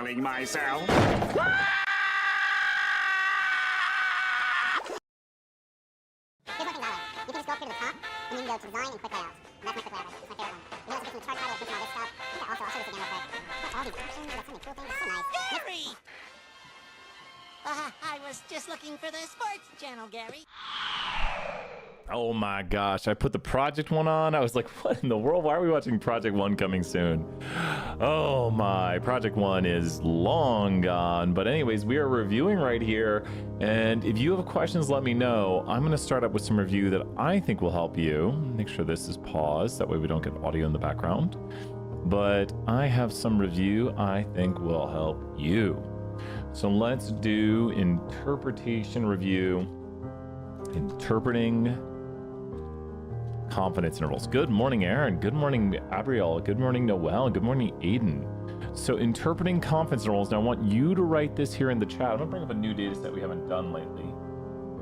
feeling myself. Here's one thing I like. You can just go up here to the top, and you can go to design and quick layout. And that's my quick layout. It's my favorite one. You know, it's in the chart title, it's all this stuff. I think I'll show this again real quick. Look at all these options, you got so many cool things, it's so nice. Gary! I was just looking for the sports channel, Gary. Oh my gosh, I put the Project one on. I was like, what in the world? Why are we watching Project One coming soon? Oh my, Project One is long gone. But anyways, we are reviewing right here. And if you have questions, let me know. I'm going to start up with some review that I think will help you. Make sure this is paused. That way we don't get audio in the background. But I have some review I think will help you. So let's do interpretation review. Interpreting confidence intervals. Good morning, Aaron. Good morning, Abriel. Good morning, Noel. Good morning, Aiden. So interpreting confidence intervals. Now I want you to write this here in the chat. I'm gonna bring up a new data set we haven't done lately.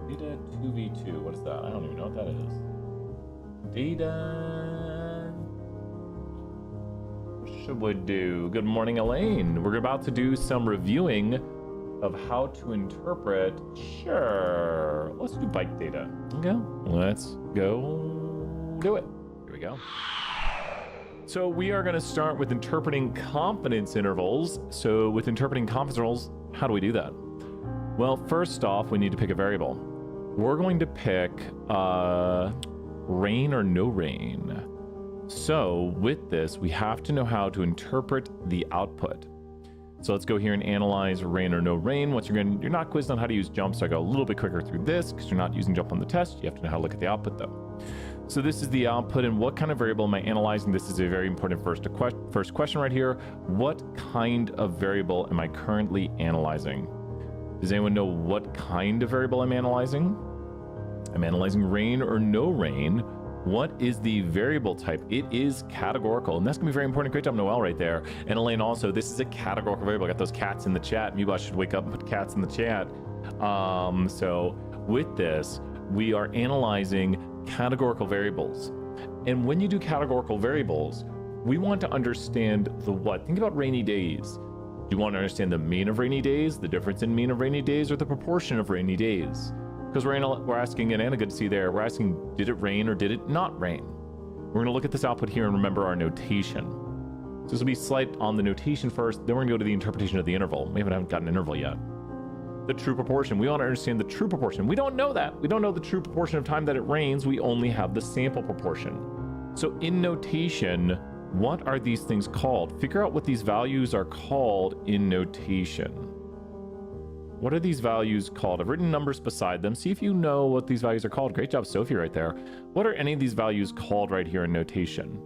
Data 2v2. What is that? I don't even know what that is. Data. What should we do? Good morning, Elaine. We're about to do some reviewing of how to interpret. Sure. Let's do bike data. Okay. Let's go do it. Here we go. So we are going to start with interpreting confidence intervals. So with interpreting confidence intervals, how do we do that? Well, first off, we need to pick a variable. We're going to pick rain or no rain. So with this, we have to know how to interpret the output. So let's go here and analyze rain or no rain. Once you're not quizzed on how to use jump, so I go a little bit quicker through this because you're not using jump on the test. You have to know how to look at the output though. So this is the output, and what kind of variable am I analyzing? This is a very important first question right here. What kind of variable am I currently analyzing? Does anyone know what kind of variable I'm analyzing? I'm analyzing rain or no rain. What is the variable type? It is categorical, and that's gonna be very important. Great job, Noel, right there. And Elaine also, this is a categorical variable. I got those cats in the chat. Mubas should wake up and put cats in the chat. So with this, we are analyzing categorical variables. And when you do categorical variables, we want to understand the what. Think about rainy days. Do you want to understand the mean of rainy days, the difference in mean of rainy days, or the proportion of rainy days? Because we're asking, and Anna, good to see there, we're asking, did it rain or did it not rain? We're going to look at this output here and remember our notation. So this will be slight on the notation first, then we're going to go to the interpretation of the interval. We haven't got an interval yet. The true proportion. We want to understand the true proportion. We don't know that. We don't know the true proportion of time that it rains. We only have the sample proportion. So in notation, what are these things called? Figure out what these values are called in notation. What are these values called? I've written numbers beside them. See if you know what these values are called. Great job, Sophie, right there. What are any of these values called right here in notation?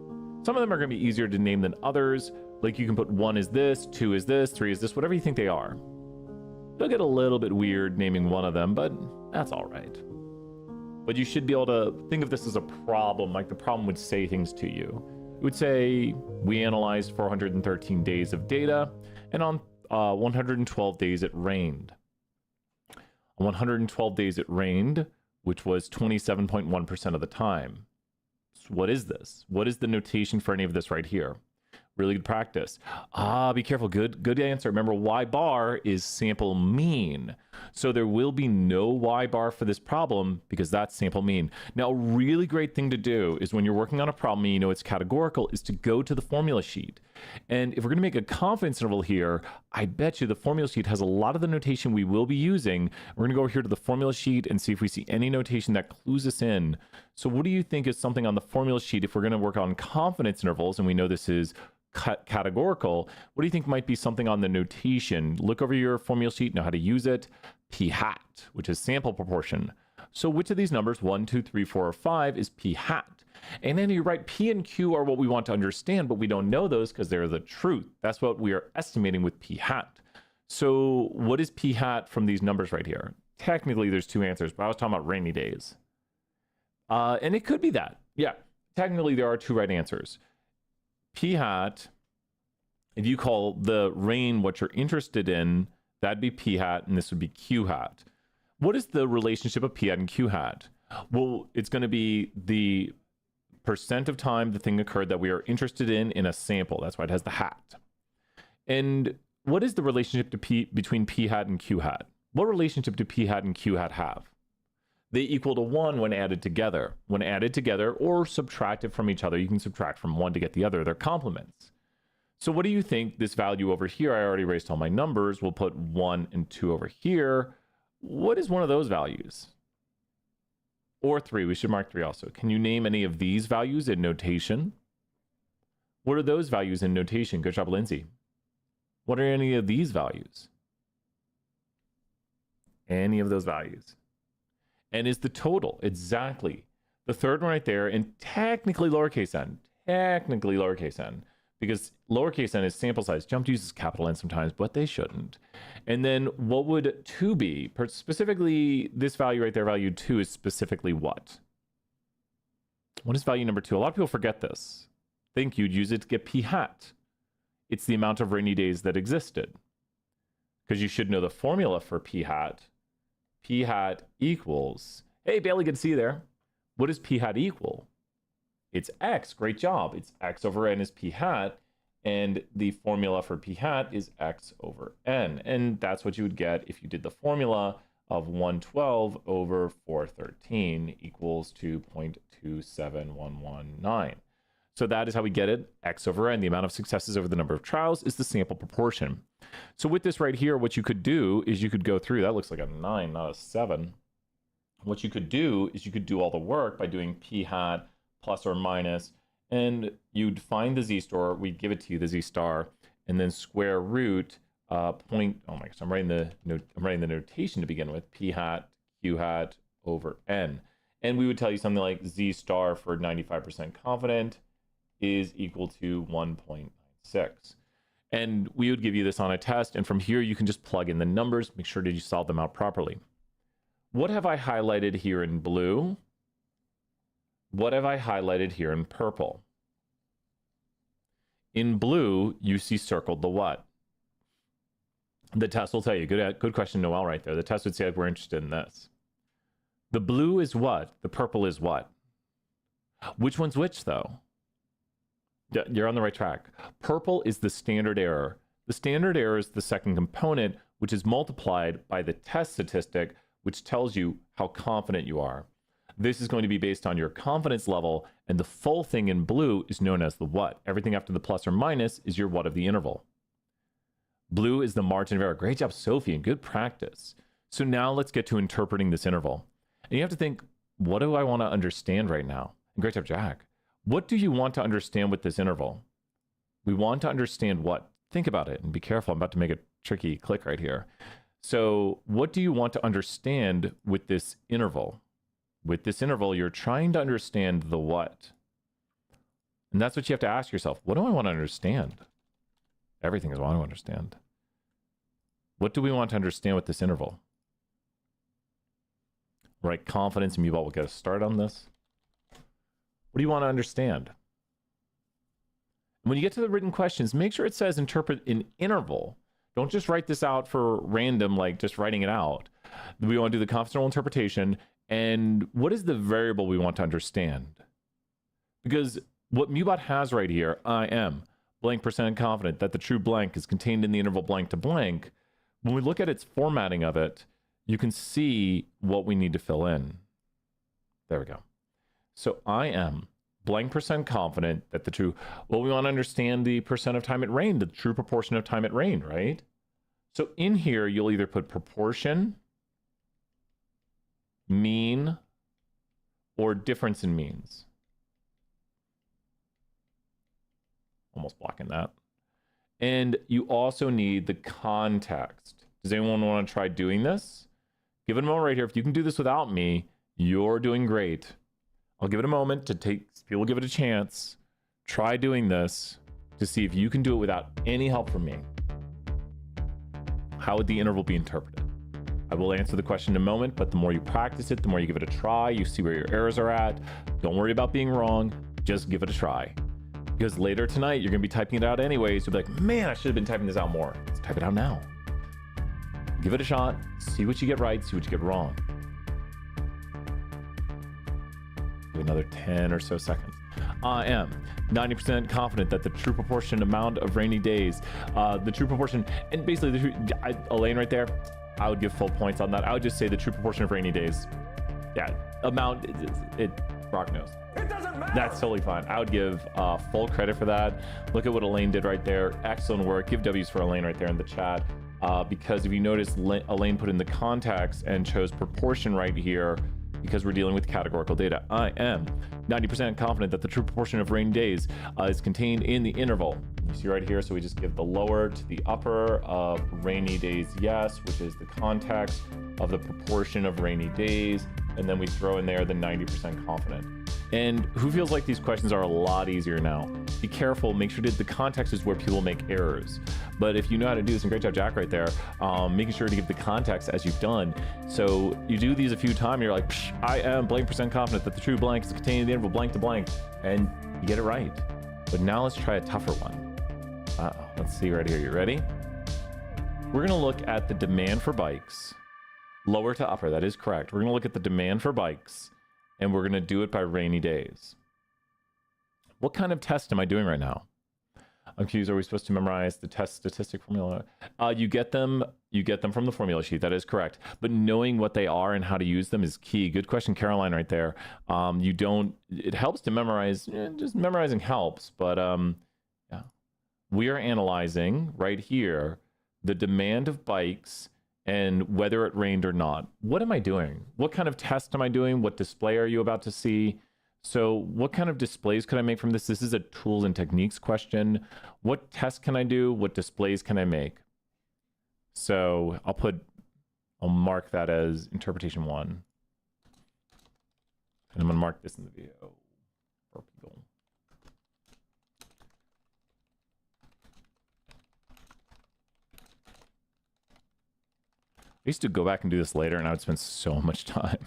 Some of them are going to be easier to name than others. Like you can put 1 is this, 2 is this, 3 is this, whatever you think they are. It'll get a little bit weird naming one of them, but that's all right. But you should be able to think of this as a problem, like the problem would say things to you. It would say, we analyzed 413 days of data, and on 112 days it rained. On 112 days it rained, which was 27.1% of the time. So what is this? What is the notation for any of this right here? Really good practice. Be careful. Good answer. Remember, y bar is sample mean. So there will be no y bar for this problem because that's sample mean. Now, a really great thing to do is when you're working on a problem and you know it's categorical is to go to the formula sheet. And if we're going to make a confidence interval here, I bet you the formula sheet has a lot of the notation we will be using. We're going to go over here to the formula sheet and see if we see any notation that clues us in. So what do you think is something on the formula sheet if we're going to work on confidence intervals, and we know this is categorical, what do you think might be something on the notation? Look over your formula sheet, know how to use it. P hat, which is sample proportion. So which of these numbers, 1, 2, 3, 4, or 5, is P hat? And then you're right, P and Q are what we want to understand, but we don't know those because they're the truth. That's what we are estimating with P hat. So what is P hat from these numbers right here? Technically, there's two answers, but I was talking about rainy days. And it could be that. Yeah, technically, there are two right answers. P hat, if you call the rain what you're interested in, that'd be P hat, and this would be Q hat. What is the relationship of P hat and Q hat? Well, it's going to be the percent of time the thing occurred that we are interested in a sample. That's why it has the hat. And what is the relationship to between p hat and q hat? What relationship do p hat and q hat have? They equal to 1 when added together. When added together or subtracted from each other, you can subtract from one to get the other. They're complements. So what do you think this value over here? I already erased all my numbers. We'll put 1 and 2 over here. What is one of those values? Or 3. We should mark 3 also. Can you name any of these values in notation? What are those values in notation? Good job, Lindsay. What are any of these values? Any of those values. And is the total exactly the third one right there, and technically lowercase n. Technically lowercase n. Because lowercase n is sample size. Jump uses capital N sometimes, but they shouldn't. And then what would 2 be? Specifically, this value right there, value 2, is specifically what? What is value number 2? A lot of people forget this. Think you'd use it to get p hat. It's the amount of rainy days that existed. Because you should know the formula for p hat. P hat equals, hey Bailey, good to see you there. What does p hat equal? It's x. Great job. It's x over n is p hat, and the formula for p hat is x over n. And that's what you would get if you did the formula of 112 over 413 equals 2.27119. So that is how we get it. X over n, the amount of successes over the number of trials, is the sample proportion. So with this right here, what you could do is you could go through, that looks like a 9, not a 7. What you could do is you could do all the work by doing p hat plus or minus, and you'd find the z-star, we'd give it to you, the z-star, and then square root point, oh my gosh, I'm writing the notation to begin with, p hat, q hat over n. And we would tell you something like z-star for 95% confident is equal to 1.96. And we would give you this on a test, and from here you can just plug in the numbers, make sure that you solve them out properly. What have I highlighted here in blue? What have I highlighted here in purple? In blue, you see circled the what? The test will tell you. Good question, Noel, right there. The test would say we're interested in this. The blue is what? The purple is what? Which one's which, though? You're on the right track. Purple is the standard error. The standard error is the second component, which is multiplied by the test statistic, which tells you how confident you are. This is going to be based on your confidence level, and the full thing in blue is known as the what. Everything after the plus or minus is your what of the interval. Blue is the margin of error. Great job, Sophie, and good practice. So now let's get to interpreting this interval. And you have to think, what do I want to understand right now? And great job, Jack. What do you want to understand with this interval? We want to understand what? Think about it and be careful. I'm about to make a tricky click right here. So what do you want to understand with this interval? With this interval, you're trying to understand the what. And that's what you have to ask yourself. What do I want to understand? Everything is what I want to understand. What do we want to understand with this interval? Right, confidence, and Mubal will get us started on this. What do you want to understand? When you get to the written questions, make sure it says interpret an interval. Don't just write this out for random, like just writing it out. We want to do the confidence interval interpretation. And what is the variable we want to understand? Because what MuBot has right here, I am blank % confident that the true blank is contained in the interval blank to blank. When we look at its formatting of it, you can see what we need to fill in. There we go. So I am blank % confident that the true, well, we want to understand the % of time it rained, the true proportion of time it rained, right? So in here, you'll either put proportion, mean, or difference in means. Almost blocking that. And you also need the context. Does anyone want to try doing this? Give it a moment right here. If you can do this without me, you're doing great. I'll give it a moment to take, people give it a chance. Try doing this to see if you can do it without any help from me. How would the interval be interpreted? I will answer the question in a moment, but the more you practice it, the more you give it a try, you see where your errors are at. Don't worry about being wrong, just give it a try. Because later tonight, you're gonna be typing it out anyways. You'll be like, man, I should have been typing this out more. Let's type it out now. Give it a shot, see what you get right, see what you get wrong. Give another 10 or so seconds. I am 90% confident that the true proportion amount of rainy days, the true proportion, and basically Elaine right there, I would give full points on that. I would just say the true proportion of rainy days. Yeah, amount, Brock knows. It doesn't matter. That's totally fine. I would give full credit for that. Look at what Elaine did right there. Excellent work. Give W's for Elaine right there in the chat. Because if you notice, Elaine put in the context and chose proportion right here because we're dealing with categorical data. I am 90% confident that the true proportion of rainy days is contained in the interval. You see right here, so we just give the lower to the upper of rainy days, yes, which is the context of the proportion of rainy days, and then we throw in there the 90% confident. And who feels like these questions are a lot easier now? Be careful, make sure that the context is where people make errors. But if you know how to do this, and great job, Jack, right there, making sure to give the context as you've done. So you do these a few times, you're like, I am blank percent confident that the true blank is contained in the interval blank to blank, and you get it right. But now let's try a tougher one. Let's see right here, you ready? We're gonna look at the demand for bikes, lower to upper, that is correct. We're gonna look at the demand for bikes, and we're gonna do it by rainy days. What kind of test am I doing right now? I'm confused. Are we supposed to memorize the test statistic formula? You get them from the formula sheet. That is correct. But knowing what they are and how to use them is key. Good question, Caroline, right there. It helps to memorize. Just memorizing helps. But yeah, we are analyzing right here the demand of bikes and whether it rained or not. What am I doing? What kind of test am I doing? What display are you about to see? So what kind of displays could I make from this? This is a tools and techniques question. What tests can I do? What displays can I make? So I'll mark that as interpretation 1. And I'm gonna mark this in the video for people. I used to go back and do this later and I would spend so much time.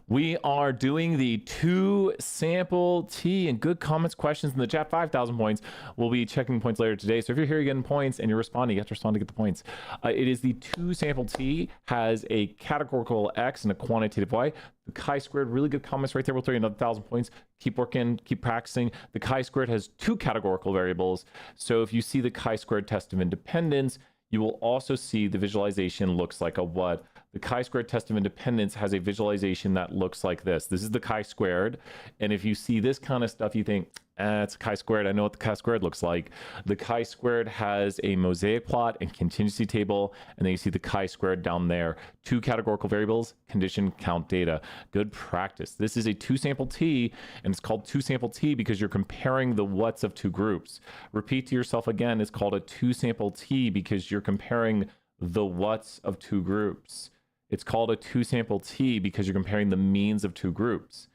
We are doing the 2 sample T and good comments questions in the chat, 5,000 points. We'll be checking points later today. So if you're here, you're getting points and you're responding, you have to respond to get the points. It is the 2 sample T, has a categorical X and a quantitative Y. The chi-squared, really good comments right there. We'll throw you another 1,000 points. Keep working, keep practicing. The chi-squared has 2 categorical variables. So if you see the chi-squared test of independence, you will also see the visualization looks like a what? The chi-squared test of independence has a visualization that looks like this. This is the chi-squared. And if you see this kind of stuff, you think, it's a chi-squared. I know what the chi-squared looks like. The chi-squared has a mosaic plot and contingency table. And then you see the chi-squared down there. 2 categorical variables, condition, count data. Good practice. This is a 2 sample T, and it's called 2 sample T because you're comparing the whats of 2 groups. Repeat to yourself again, it's called a 2 sample T because you're comparing the whats of 2 groups. It's called a 2 sample T because you're comparing the means of 2 groups.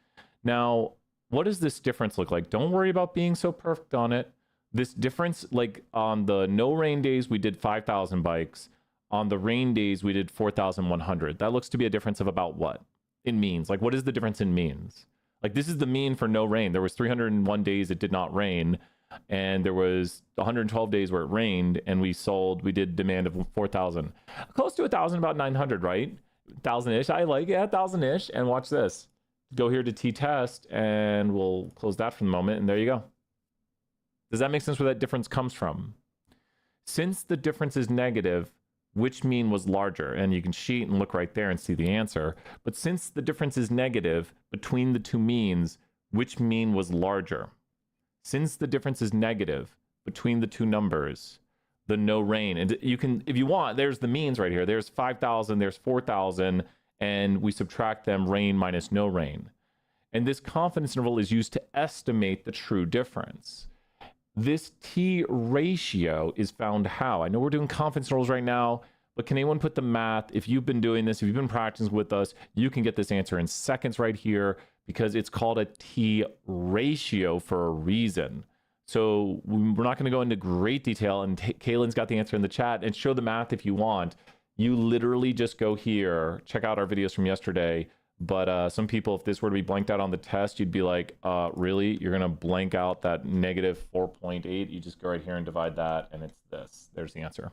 Now, what does this difference look like? Don't worry about being so perfect on it. This difference, like on the no rain days, we did 5,000 bikes. On the rain days, we did 4,100. That looks to be a difference of about what? In means. Like, what is the difference in means? Like, this is the mean for no rain. There was 301 days it did not rain. And there was 112 days where it rained, and we did demand of 4,000. Close to 1,000, about 900, right? 1,000-ish. I like, yeah, 1,000-ish. And watch this. Go here to t-test, and we'll close that for the moment, and there you go. Does that make sense where that difference comes from? Since the difference is negative, which mean was larger? And you can cheat and look right there and see the answer. But since the difference is negative between the 2 means, which mean was larger? Since the difference is negative between the 2 numbers, the no rain, and you can, if you want, there's the means right here. There's 5,000, there's 4,000, and we subtract them, rain minus no rain. And this confidence interval is used to estimate the true difference. This T ratio is found how? I know we're doing confidence intervals right now, but can anyone put the math? If you've been doing this, if you've been practicing with us, you can get this answer in seconds right here because it's called a T ratio for a reason. So we're not going to go into great detail, and Kaylin's got the answer in the chat, and show the math if you want. You literally just go here, check out our videos from yesterday. But some people, if this were to be blanked out on the test, you'd be like, really? You're going to blank out that negative 4.8? You just go right here and divide that, and it's this. There's the answer.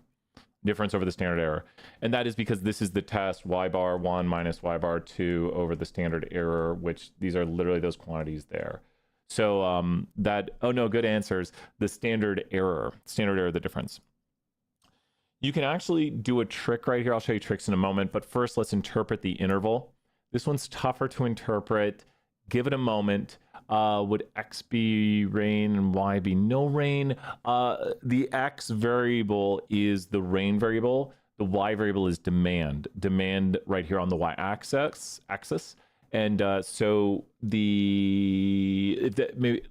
Difference over the standard error. And that is because this is the test, y bar 1 minus y bar 2 over the standard error, which these are literally those quantities there. So oh no, good answers. The standard error, the difference. You can actually do a trick right here. I'll show you tricks in a moment, but first let's interpret the interval. This one's tougher to interpret. Give it a moment. Would X be rain and Y be no rain? The X variable is the rain variable. The Y variable is demand. Demand right here on the Y axis. And so maybe,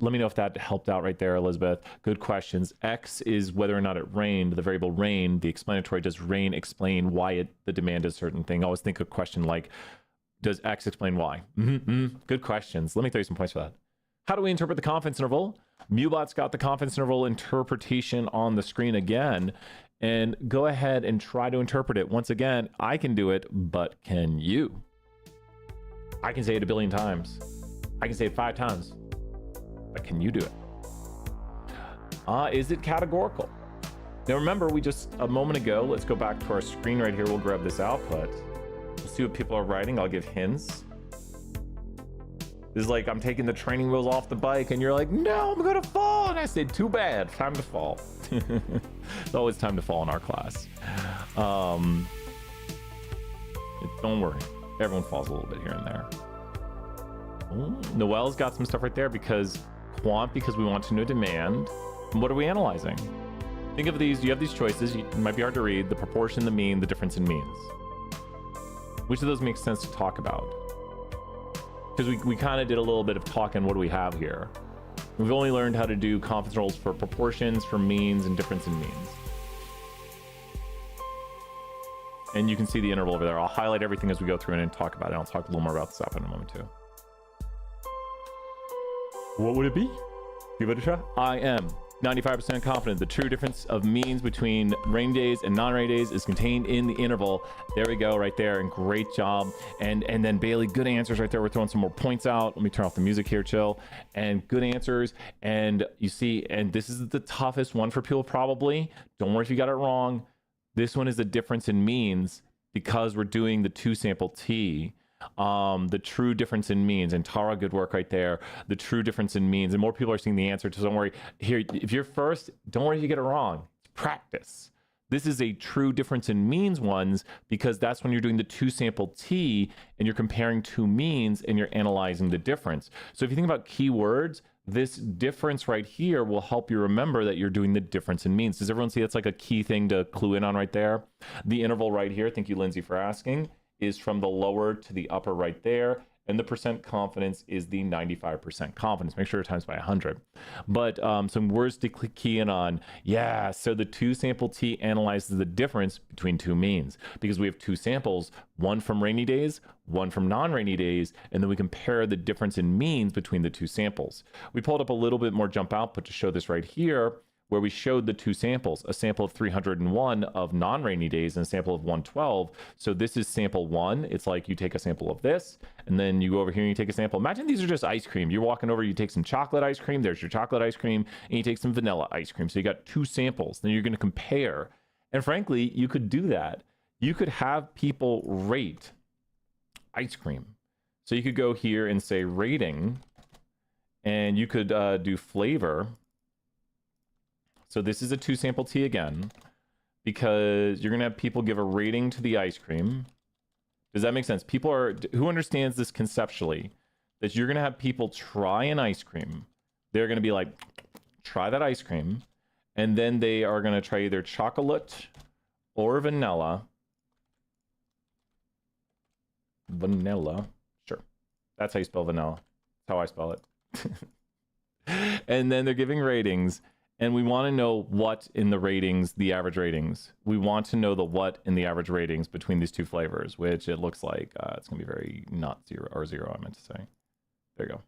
let me know if that helped out right there, Elizabeth. Good questions. X is whether or not it rained. The variable rain, the explanatory, does rain explain why the demand is a certain thing? Always think a question like, does X explain Y? Good questions. Let me throw you some points for that. How do we interpret the confidence interval? Mubot's got the confidence interval interpretation on the screen again. And go ahead and try to interpret it. Once again, I can do it, but can you? I can say it 1 billion times. I can say it 5 times. But can you do it? Is it categorical? Now remember, we just, a moment ago, let's go back to our screen right here. We'll grab this output. We'll see what people are writing. I'll give hints. This is like I'm taking the training wheels off the bike and you're like, no, I'm gonna fall. And I said, too bad, time to fall. It's always time to fall in our class. Don't worry. Everyone falls a little bit here and there. Ooh, Noelle's got some stuff right there because we want to know demand. And what are we analyzing? Think of these. You have these choices. It might be hard to read. The proportion, the mean, the difference in means. Which of those makes sense to talk about? Because we kind of did a little bit of talking. What do we have here? We've only learned how to do confidence intervals for proportions, for means, and difference in means. And you can see the interval over there. I'll highlight everything as we go through and talk about it. I'll talk a little more about this app in a moment too. What would it be? Give it a try. I am 95% confident the true difference of means between rain days and non-rain days is contained in the interval. There we go, right there, and great job. And then Bailey, good answers right there. We're throwing some more points out. Let me turn off the music here, chill. And good answers. And you see, and this is the toughest one for people probably. Don't worry if you got it wrong. This one is the difference in means because we're doing the 2-sample T. The true difference in means, and Tara, good work right there. The true difference in means, and more people are seeing the answer, so don't worry. Here, if you're first, don't worry if you get it wrong. It's practice. This is a true difference in means ones because that's when you're doing the 2-sample T and you're comparing two means and you're analyzing the difference. So if you think about keywords, this difference right here will help you remember that you're doing the difference in means. Does everyone see that's like a key thing to clue in on right there? The interval right here, thank you, Lindsay, for asking, is from the lower to the upper right there. And the percent confidence is the 95% confidence. Make sure it times by 100. But some words to key in on. Yeah, so the 2-sample T analyzes the difference between two means because we have 2 samples, one from rainy days, one from non-rainy days, and then we compare the difference in means between the 2 samples. We pulled up a little bit more jump output to show this right here, where we showed the 2 samples, a sample of 301 of non-rainy days and a sample of 112. So this is sample 1. It's like you take a sample of this, and then you go over here and you take a sample. Imagine these are just ice cream. You're walking over, you take some chocolate ice cream. There's your chocolate ice cream, and you take some vanilla ice cream. So you got 2 samples. Then you're going to compare. And frankly, you could do that. You could have people rate ice cream. So you could go here and say rating, and you could do flavor. So this is a 2-sample T again, because you're going to have people give a rating to the ice cream. Does that make sense? People are, who understands this conceptually, that you're going to have people try an ice cream. They're going to be like, try that ice cream. And then they are going to try either chocolate or vanilla. Vanilla. Sure. That's how you spell vanilla. That's how I spell it. And then they're giving ratings. And we want to know what in the ratings, the average ratings. We want to know the what in the average ratings between these 2 flavors, which it looks like it's going to be very not 0 or 0, I meant to say. There you go.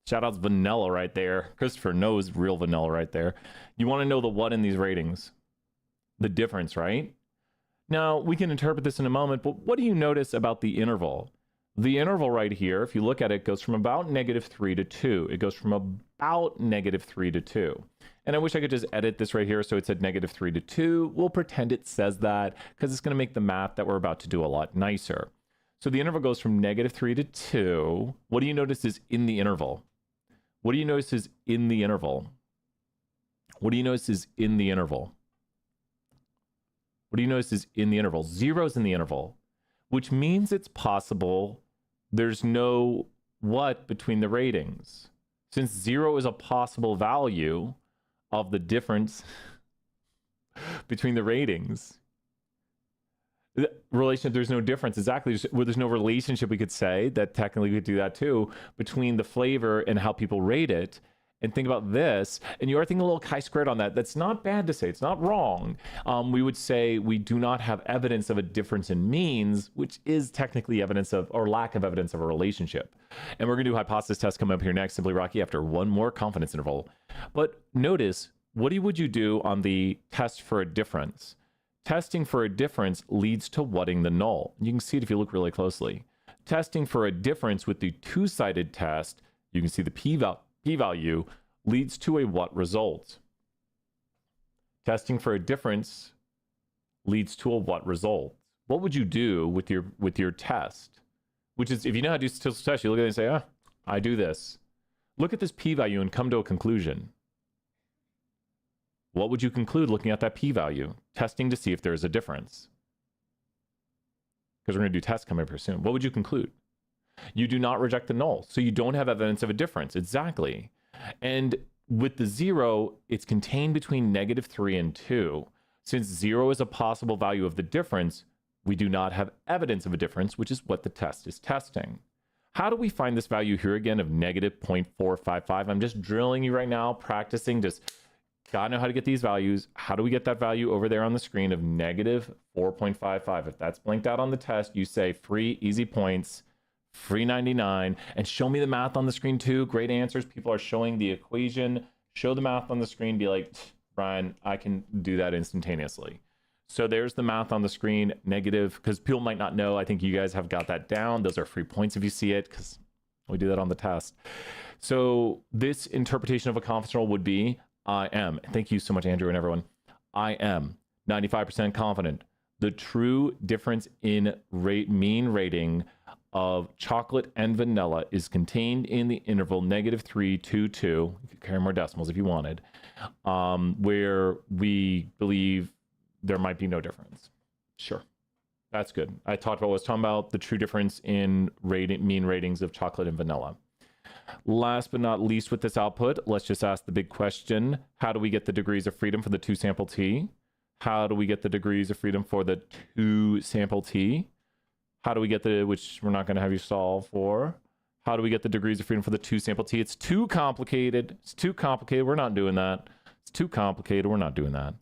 Shout outs vanilla right there. Christopher knows real vanilla right there. You want to know the what in these ratings. The difference, right? Now, we can interpret this in a moment, but what do you notice about the interval? The interval right here, if you look at it, goes from about -3 to 2. It goes from about -3 to 2. And I wish I could just edit this right here so it said -3 to 2. We'll pretend it says that because it's going to make the math that we're about to do a lot nicer. So the interval goes from -3 to 2. What do you notice is in the interval? What do you notice is in the interval? What do you notice is in the interval? What do you notice is in the interval? Zero's in the interval, which means it's possible there's no what between the ratings. Since 0 is a possible value of the difference between the ratings, the relationship, there's no difference. Exactly. Where there's no relationship, we could say that technically we could do that too, between the flavor and how people rate it. And think about this, and you are thinking a little chi-squared on that. That's not bad to say. It's not wrong. We would say we do not have evidence of a difference in means, which is technically evidence of, or lack of evidence of a relationship. And we're going to do hypothesis tests coming up here next, Simply Rocky, after one more confidence interval. But notice, what would you do on the test for a difference? Testing for a difference leads to whatting the null. You can see it if you look really closely. Testing for a difference with the two-sided test, you can see the p-value leads to a what result. Testing for a difference leads to a what result. What would you do with your test? Which is, if you know how to do statistical tests, you look at it and say, I do this. Look at this p-value and come to a conclusion. What would you conclude looking at that p-value? Testing to see if there's a difference. Because we're going to do tests coming up here soon. What would you conclude? You do not reject the null. So you don't have evidence of a difference. Exactly. And with the 0, it's contained between -3 and 2. Since 0 is a possible value of the difference, we do not have evidence of a difference, which is what the test is testing. How do we find this value here again of -0.455? I'm just drilling you right now, practicing, just gotta know how to get these values. How do we get that value over there on the screen of -4.55? If that's blinked out on the test, you say free, easy points, free 99, and show me the math on the screen too. Great answers. People are showing the equation. Show the math on the screen. Be like, Brian, I can do that instantaneously. So there's the math on the screen, negative, because people might not know. I think you guys have got that down. Those are free points if you see it, because we do that on the test. So this interpretation of a confidence interval would be, I am. Thank you so much, Andrew and everyone. I am 95% confident. The true difference in mean rating of chocolate and vanilla is contained in the interval -3 to 2. You could carry more decimals if you wanted, where we believe there might be no difference. Sure, that's good. I talked about what I was talking about, the true difference in mean ratings of chocolate and vanilla. Last but not least with this output, let's just ask the big question. How do we get the degrees of freedom for the 2 sample t? How do we get the degrees of freedom for the 2 sample t? How do we get the, which we're not going to have you solve for. How do we get the degrees of freedom for the 2 sample t? It's too complicated. It's too complicated. We're not doing that. It's too complicated. We're not doing that.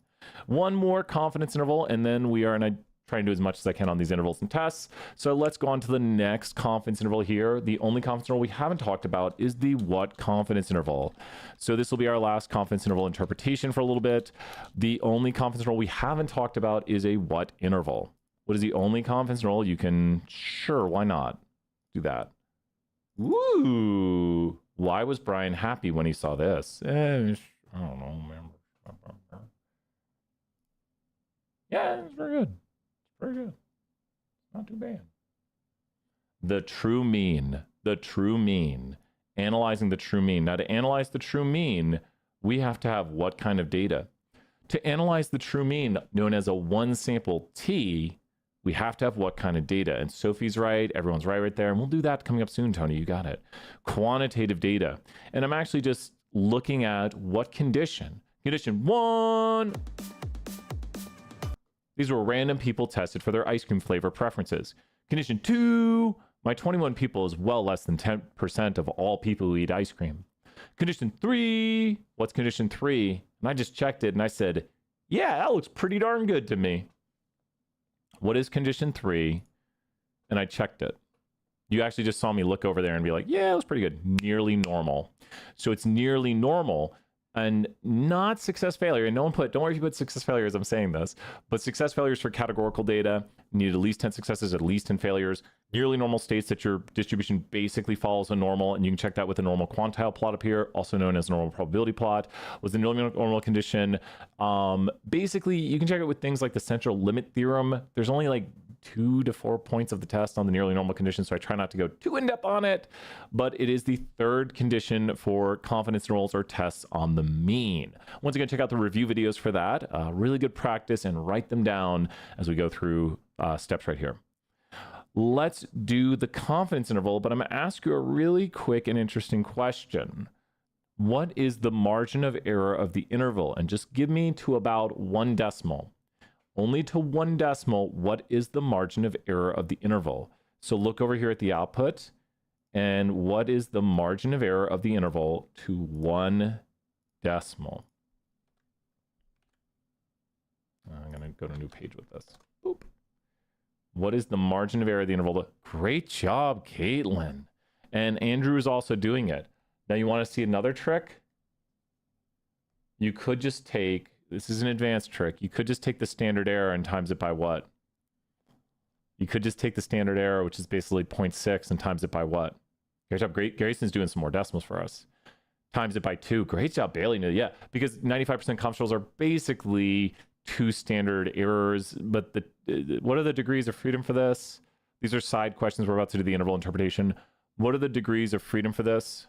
One more confidence interval, and then we are, and I try and do as much as I can on these intervals and tests. So let's go on to the next confidence interval here. The only confidence interval we haven't talked about is the what confidence interval. So this will be our last confidence interval interpretation for a little bit. The only confidence interval we haven't talked about is a what interval. What is the only confidence interval? You can, sure, why not do that? Woo! Why was Brian happy when he saw this? I don't know, remember. Yeah, it's very good. Very good. Not too bad. The true mean. The true mean. Analyzing the true mean. Now, to analyze the true mean, we have to have what kind of data? To analyze the true mean, known as a one sample t, we have to have what kind of data? And Sophie's right. Everyone's right there. And we'll do that coming up soon, Tony. You got it. Quantitative data. And I'm actually just looking at what condition. Condition 1. These were random people tested for their ice cream flavor preferences. Condition 2, my 21 people is well less than 10% of all people who eat ice cream. Condition 3, what's condition 3? And I just checked it and I said, yeah, that looks pretty darn good to me. What is condition 3? And I checked it. You actually just saw me look over there and be like, yeah, it was pretty good. Nearly normal. So it's nearly normal. And not success failure. And no one put, don't worry if you put success failure as I'm saying this, but success failures for categorical data, you need at least 10 successes, at least 10 failures. Nearly normal states that your distribution basically follows a normal, and you can check that with a normal quantile plot up here, also known as normal probability plot. Was the normal condition. Basically, you can check it with things like the central limit theorem. There's only like 2 to 4 points of the test on the nearly normal condition, so I try not to go too in-depth on it, but it is the third condition for confidence intervals or tests on the mean. Once again, check out the review videos for that. Really good practice, and write them down as we go through steps right here. Let's do the confidence interval, but I'm going to ask you a really quick and interesting question. What is the margin of error of the interval? And just give me to about 1 decimal. Only to 1 decimal, what is the margin of error of the interval? So look over here at the output, and what is the margin of error of the interval to 1 decimal? I'm going to go to a new page with this. Boop. What is the margin of error of the interval? Great job, Caitlin. And Andrew is also doing it. Now you want to see another trick? You could just take, this is an advanced trick, you could just take the standard error and times it by what? You could just take the standard error, which is basically 0.6, and times it by what? Great job. Grayson's doing some more decimals for us. Times it by 2. Great job, Bailey. Yeah, because 95% controls are basically 2 standard errors, but what are the degrees of freedom for this? These are side questions. We're about to do the interval interpretation. What are the degrees of freedom for this?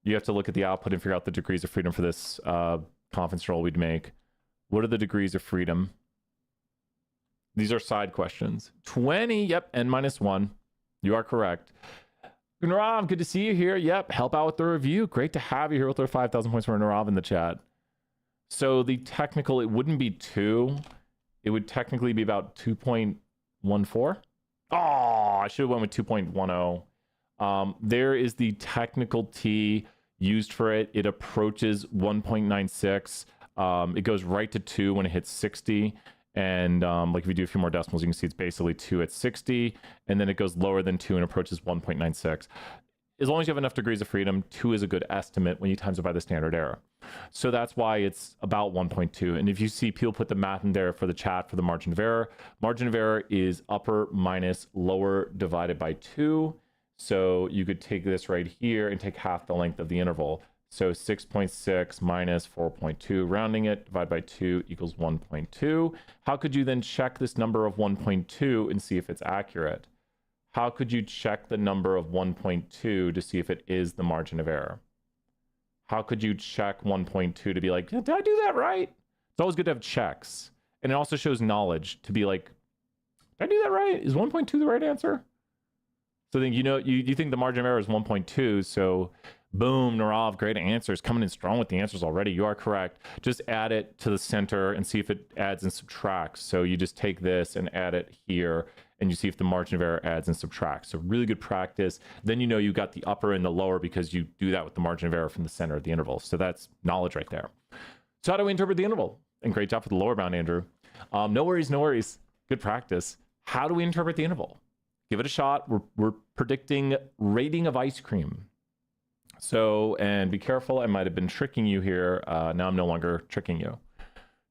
You have to look at the output and figure out the degrees of freedom for this confidence roll we'd make. What are the degrees of freedom? These are side questions. 20, yep, n-1. You are correct. Narav, good to see you here. Yep, help out with the review. Great to have you here with our 5,000 points for Narav in the chat. So the technical, it wouldn't be 2. It would technically be about 2.14. Oh, I should have went with 2.10. There is the technical T used for it. It approaches 1.96. It goes right to 2 when it hits 60. And like if you do a few more decimals, you can see it's basically 2 at 60. And then it goes lower than 2 and approaches 1.96. As long as you have enough degrees of freedom, 2 is a good estimate when you times it by the standard error. So that's why it's about 1.2. And if you see people put the math in there for the chat for the margin of error is upper minus lower divided by 2. So you could take this right here and take half the length of the interval. So 6.6 minus 4.2, rounding it, divided by 2 equals 1.2. How could you then check this number of 1.2 and see if it's accurate? How could you check the number of 1.2 to see if it is the margin of error? How could you check 1.2 to be like, did I do that right? It's always good to have checks. And it also shows knowledge to be like, did I do that right? Is 1.2 the right answer? So then, you think the margin of error is 1.2. So boom, Narav, great answers. Coming in strong with the answers already. You are correct. Just add it to the center and see if it adds and subtracts. So you just take this and add it here, and you see if the margin of error adds and subtracts. So really good practice. Then you got the upper and the lower because you do that with the margin of error from the center of the interval. So that's knowledge right there. So how do we interpret the interval? And great job for the lower bound, Andrew. No worries, no worries. Good practice. How do we interpret the interval? Give it a shot. We're predicting rating of ice cream. So, and be careful, I might have been tricking you here. Now I'm no longer tricking you.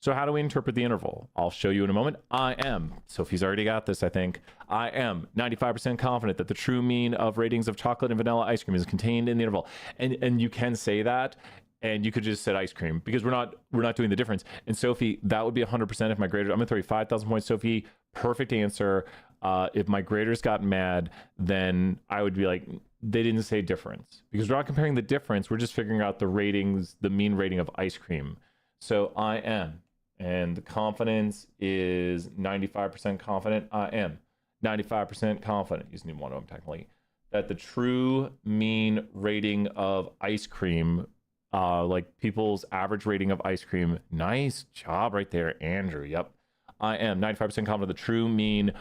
So how do we interpret the interval? I'll show you in a moment. I am, Sophie's already got this, I think. I am 95% confident that the true mean of ratings of chocolate and vanilla ice cream is contained in the interval. And you can say that, and you could just say ice cream because we're not doing the difference. And Sophie, that would be 100% if my graders, I'm gonna throw you 5,000 points, Sophie, perfect answer. If my graders got mad, then I would be like, they didn't say difference because we're not comparing the difference. We're just figuring out the ratings, the mean rating of ice cream. So I am, and the confidence is 95% confident. I am 95% confident, using one of them technically, that the true mean rating of ice cream, like people's average rating of ice cream. Nice job right there, Andrew. Yep. I am 95% confident the true mean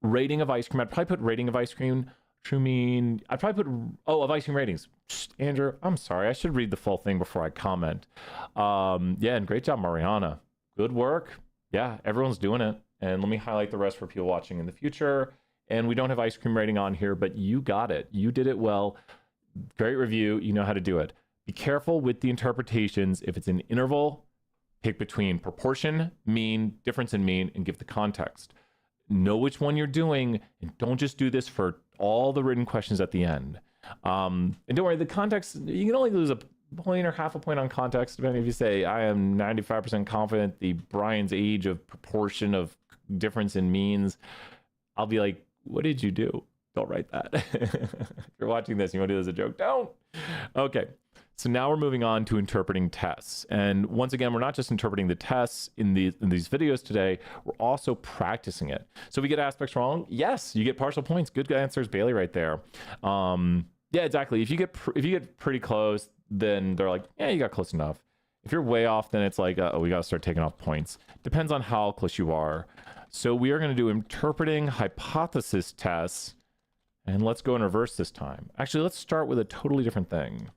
rating of ice cream. I'd probably put rating of ice cream. True mean, I'd probably put, of ice cream ratings. Andrew, I'm sorry. I should read the full thing before I comment. Yeah, and great job, Mariana. Good work. Yeah, everyone's doing it. And let me highlight the rest for people watching in the future. And we don't have ice cream rating on here, but you got it. You did it well. Great review. You know how to do it. Be careful with the interpretations. If it's an interval, pick between proportion, mean, difference in mean, and give the context. Know which one you're doing, and don't just do this for all the written questions at the end. And don't worry, the context, you can only lose a point or half a point on context, depending if you say, I am 95% confident the Brian's age of proportion of difference in means, I'll be like, what did you do? Don't write that. If you're watching this, you want to do this as a joke, don't. Okay. So now we're moving on to interpreting tests. And once again, we're not just interpreting the tests in these videos today, we're also practicing it. So if we get aspects wrong, yes, you get partial points. Good answers, Bailey, right there. Yeah, exactly. If you get pretty close, then they're like, yeah, you got close enough. If you're way off, then it's like, oh, we got to start taking off points. Depends on how close you are. So we are going to do interpreting hypothesis tests. And let's go in reverse this time. Actually, let's start with a totally different thing.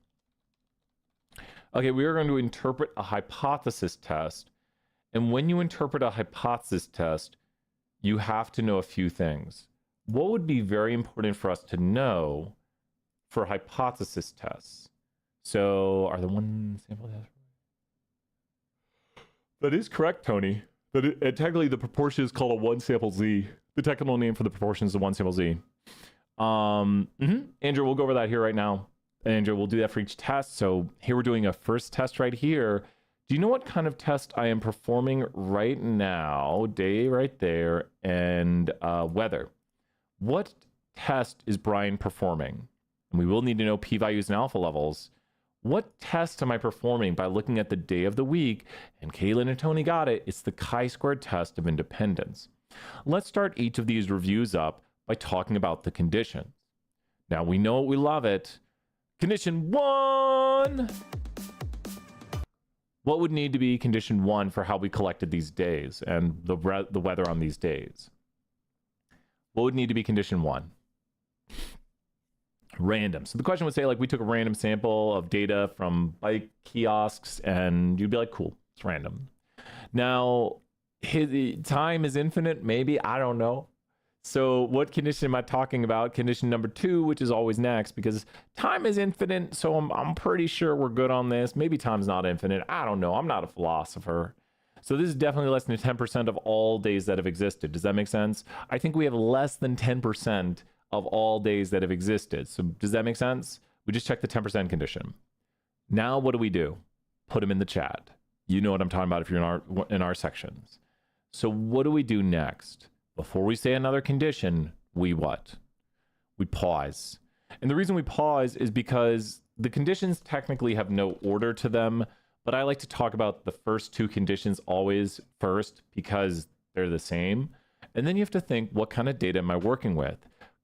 Okay, we are going to interpret a hypothesis test. And when you interpret a hypothesis test, you have to know a few things. What would be very important for us to know for hypothesis tests? So, are the one sample tests? That is correct, Tony. Technically, the proportion is called a one sample Z. The technical name for the proportion is the one sample Z. Andrew, we'll go over that here right now. Andrew, we'll do that for each test. So here we're doing a first test right here. Do you know what kind of test I am performing right now? Day right there, and weather. What test is Brian performing? And we will need to know p-values and alpha levels. What test am I performing by looking at the day of the week? And Kaylin and Tony got it. It's the chi-squared test of independence. Let's start each of these reviews up by talking about the conditions. Now we know it, we love it. Condition 1. What would need to be condition 1 for how we collected these days and the weather on these days? What would need to be condition 1? Random. So the question would say, like, we took a random sample of data from bike kiosks, and you'd be like, cool, it's random. Now, time is infinite, maybe, I don't know. So what condition am I talking about? Condition number 2, which is always next, because time is infinite, so I'm pretty sure we're good on this. Maybe time's not infinite. I don't know. I'm not a philosopher. So this is definitely less than 10% of all days that have existed. Does that make sense? I think we have less than 10% of all days that have existed. So does that make sense? We just check the 10% condition. Now what do? Put them in the chat. You know what I'm talking about if you're in our sections. So what do we do next? Before we say another condition, we what? We pause. And the reason we pause is because the conditions technically have no order to them, but I like to talk about the first 2 conditions always first because they're the same. And then you have to think, what kind of data am I working with?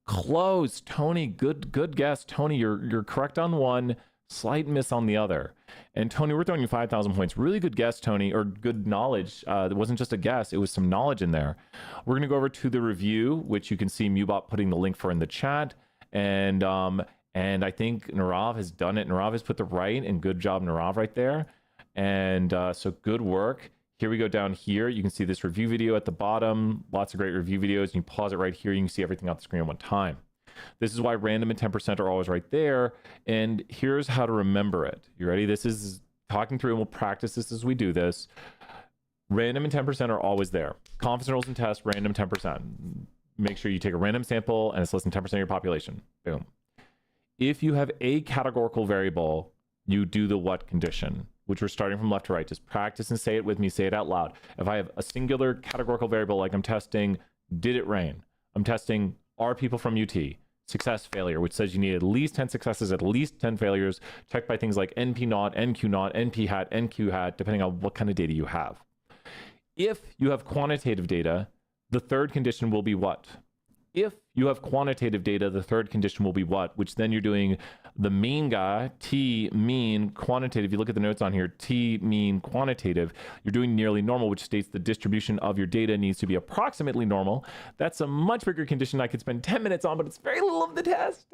Close, Tony. Good guess, Tony. You're correct on one, slight miss on the other. And Tony, we're throwing you 5,000 points. Really good guess, Tony, or good knowledge. It wasn't just a guess; it was some knowledge in there. We're gonna go over to the review, which you can see Mubot putting the link for in the chat. And I think Narav has done it. Narav has put the right, and good job, Narav, right there. And so good work. Here we go down here. You can see this review video at the bottom. Lots of great review videos. And you pause it right here. You can see everything on the screen at one time. This is why random and 10% are always right there. And here's how to remember it. You ready? This is talking through, and we'll practice this as we do this. Random and 10% are always there. Confidence intervals and tests, random 10%. Make sure you take a random sample and it's less than 10% of your population. Boom. If you have a categorical variable, you do the what condition, which we're starting from left to right. Just practice and say it with me. Say it out loud. If I have a singular categorical variable, like I'm testing, did it rain? I'm testing, are people from UT? Success, failure, which says you need at least 10 successes, at least 10 failures, checked by things like NP naught, NQ naught, NP hat, NQ hat, depending on what kind of data you have. If you have quantitative data, the third condition will be what? If you have quantitative data, the third condition will be what? Which then you're doing the mean guy, T mean quantitative. You look at the notes on here, T mean quantitative. You're doing nearly normal, which states the distribution of your data needs to be approximately normal. That's a much bigger condition I could spend 10 minutes on, but it's very little of the test.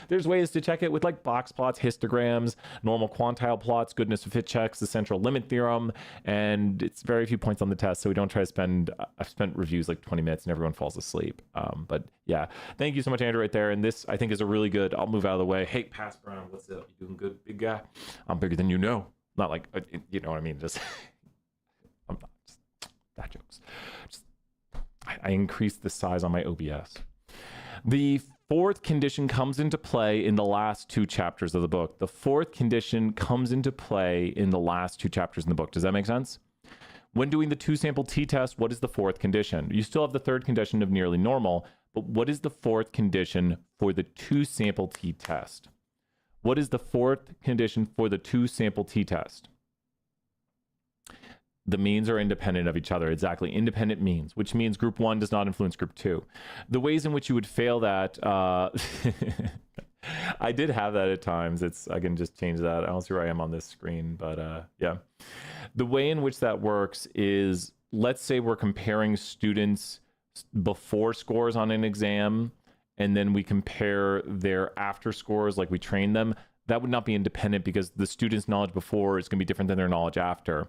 There's ways to check it with like box plots, histograms, normal quantile plots, goodness of fit checks, the central limit theorem, and it's very few points on the test, so we don't try to spend, I've spent reviews like 20 minutes and everyone falls asleep. But yeah, thank you so much, Andrew, right there. And this, I think, is a really good, I'll move out of the way. Hey, Pass Brown, what's up? You doing good, big guy? I'm bigger than you know. Not like, you know what I mean? Just, I'm not, just bad jokes. I increased the size on my OBS. The fourth condition comes into play in the last 2 chapters of the book. The fourth condition comes into play in the last 2 chapters in the book. Does that make sense? When doing the two-sample t-test, what is the fourth condition? You still have the third condition of nearly normal, but what is the fourth condition for the two-sample t-test? What is the fourth condition for the two-sample t-test? The means are independent of each other. Exactly. Independent means, which means group 1 does not influence group 2. The ways in which you would fail that, I did have that at times. I can just change that. I don't see where I am on this screen, but yeah. The way in which that works is, let's say we're comparing students before scores on an exam, and then we compare their after scores, like we train them. That would not be independent because the student's knowledge before is going to be different than their knowledge after.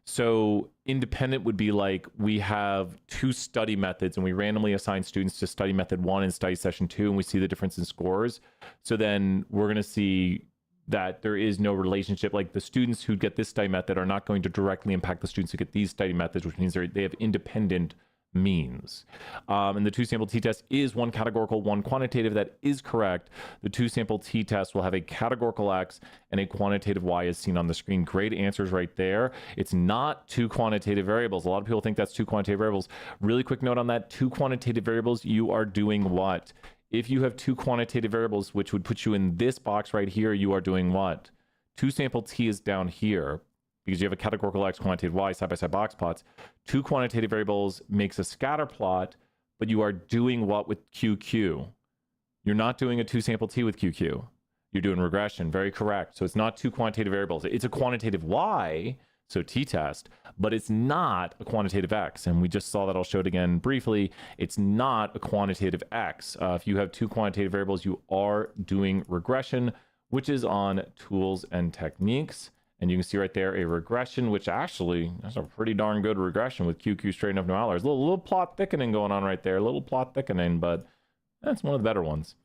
So independent would be like, we have two study methods and we randomly assign students to study method 1 and study session 2, and we see the difference in scores. So then we're going to see that there is no relationship. Like, the students who get this study method are not going to directly impact the students who get these study methods, which means they have independent means. And the two-sample t-test is one categorical, one quantitative. That is correct. The two-sample t-test will have a categorical X and a quantitative Y, as seen on the screen. Great answers right there. It's not two quantitative variables. A lot of people think that's two quantitative variables. Really quick note on that. Two quantitative variables, you are doing what? If you have two quantitative variables, which would put you in this box right here, you are doing what? Two-sample t is down here, because you have a categorical X, quantitative Y, side-by-side box plots. Two quantitative variables makes a scatter plot, but you are doing what with QQ? You're not doing a two-sample T with QQ. You're doing regression. Very correct. So it's not two quantitative variables. It's a quantitative Y, so t-test, but it's not a quantitative X. And we just saw that. I'll show it again briefly. It's not a quantitative X. If you have two quantitative variables, you are doing regression, which is on tools and techniques. And you can see right there a regression, which actually, that's a pretty darn good regression with QQ straight enough no outliers. A little plot thickening going on right there, a little plot thickening, but that's one of the better ones.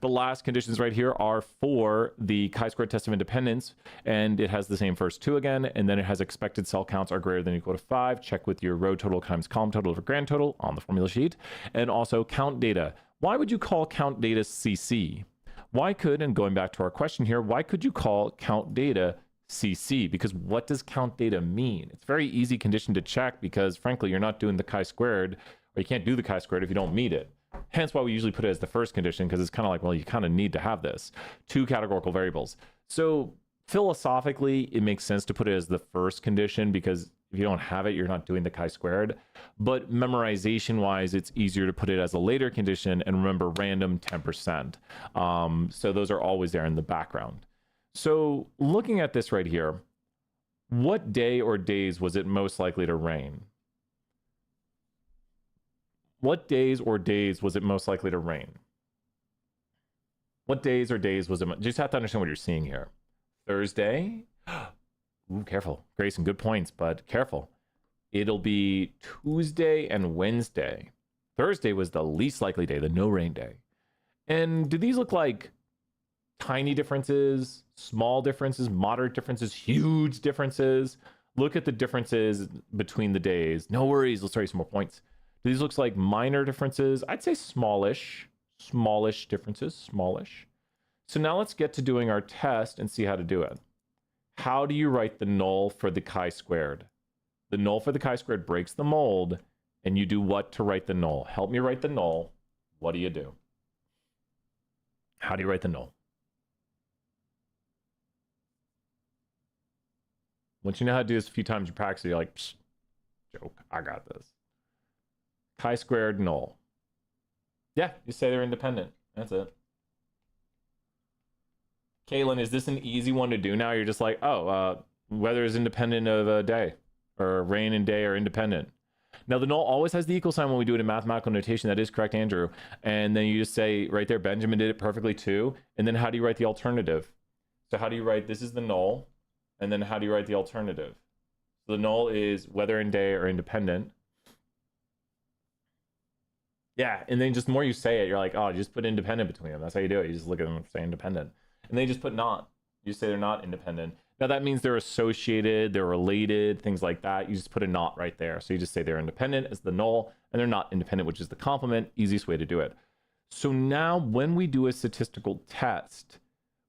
The last conditions right here are for the chi-squared test of independence, and it has the same first two again, and then it has expected cell counts are greater than or equal to 5. Check with your row total times column total for grand total on the formula sheet. And also count data. Why would you call count data CC? Why could, and going back to our question here, why could you call count data CC? Because what does count data mean? It's a very easy condition to check because, frankly, you're not doing the chi-squared, or you can't do the chi-squared if you don't meet it. Hence why we usually put it as the first condition, because it's kind of like, well, you kind of need to have this. Two categorical variables. So philosophically, it makes sense to put it as the first condition, because if you don't have it, you're not doing the chi-squared. But memorization-wise, it's easier to put it as a later condition, and remember, random 10%. So those are always there in the background. So looking at this right here, what day or days was it most likely to rain? What days or days was it most likely to rain? What days or days was it? You just have to understand what you're seeing here. Thursday. Ooh, careful. Grayson, good points, but careful. It'll be Tuesday and Wednesday. Thursday was the least likely day, the no rain day. And do these look like tiny differences, small differences, moderate differences, huge differences? Look at the differences between the days. No worries, let's start some more points. These looks like minor differences. I'd say smallish differences, smallish. So now let's get to doing our test and see how to do it. How do you write the null for the chi-squared? The null for the chi-squared breaks the mold, and you do what to write the null? Help me write the null. What do you do? How do you write the null? Once you know how to do this a few times, you practice it, you're like, psh, joke, I got this. Chi-squared null. Yeah, you say they're independent. That's it. Kaylin, is this an easy one to do now? You're just like, oh, weather is independent of a day, or rain and day are independent. Now, the null always has the equal sign when we do it in mathematical notation. That is correct, Andrew. And then you just say right there, Benjamin did it perfectly too. And then how do you write the alternative? So how do you write, this is the null, and then how do you write the alternative? So the null is weather and day are independent. Yeah, and then just the more you say it, you're like, oh, just put independent between them. That's how you do it. You just look at them and say independent. And they just put not. You say they're not independent. Now that means they're associated, they're related, things like that. You just put a not right there. So you just say they're independent as the null, and they're not independent, which is the complement. Easiest way to do it. So now when we do a statistical test,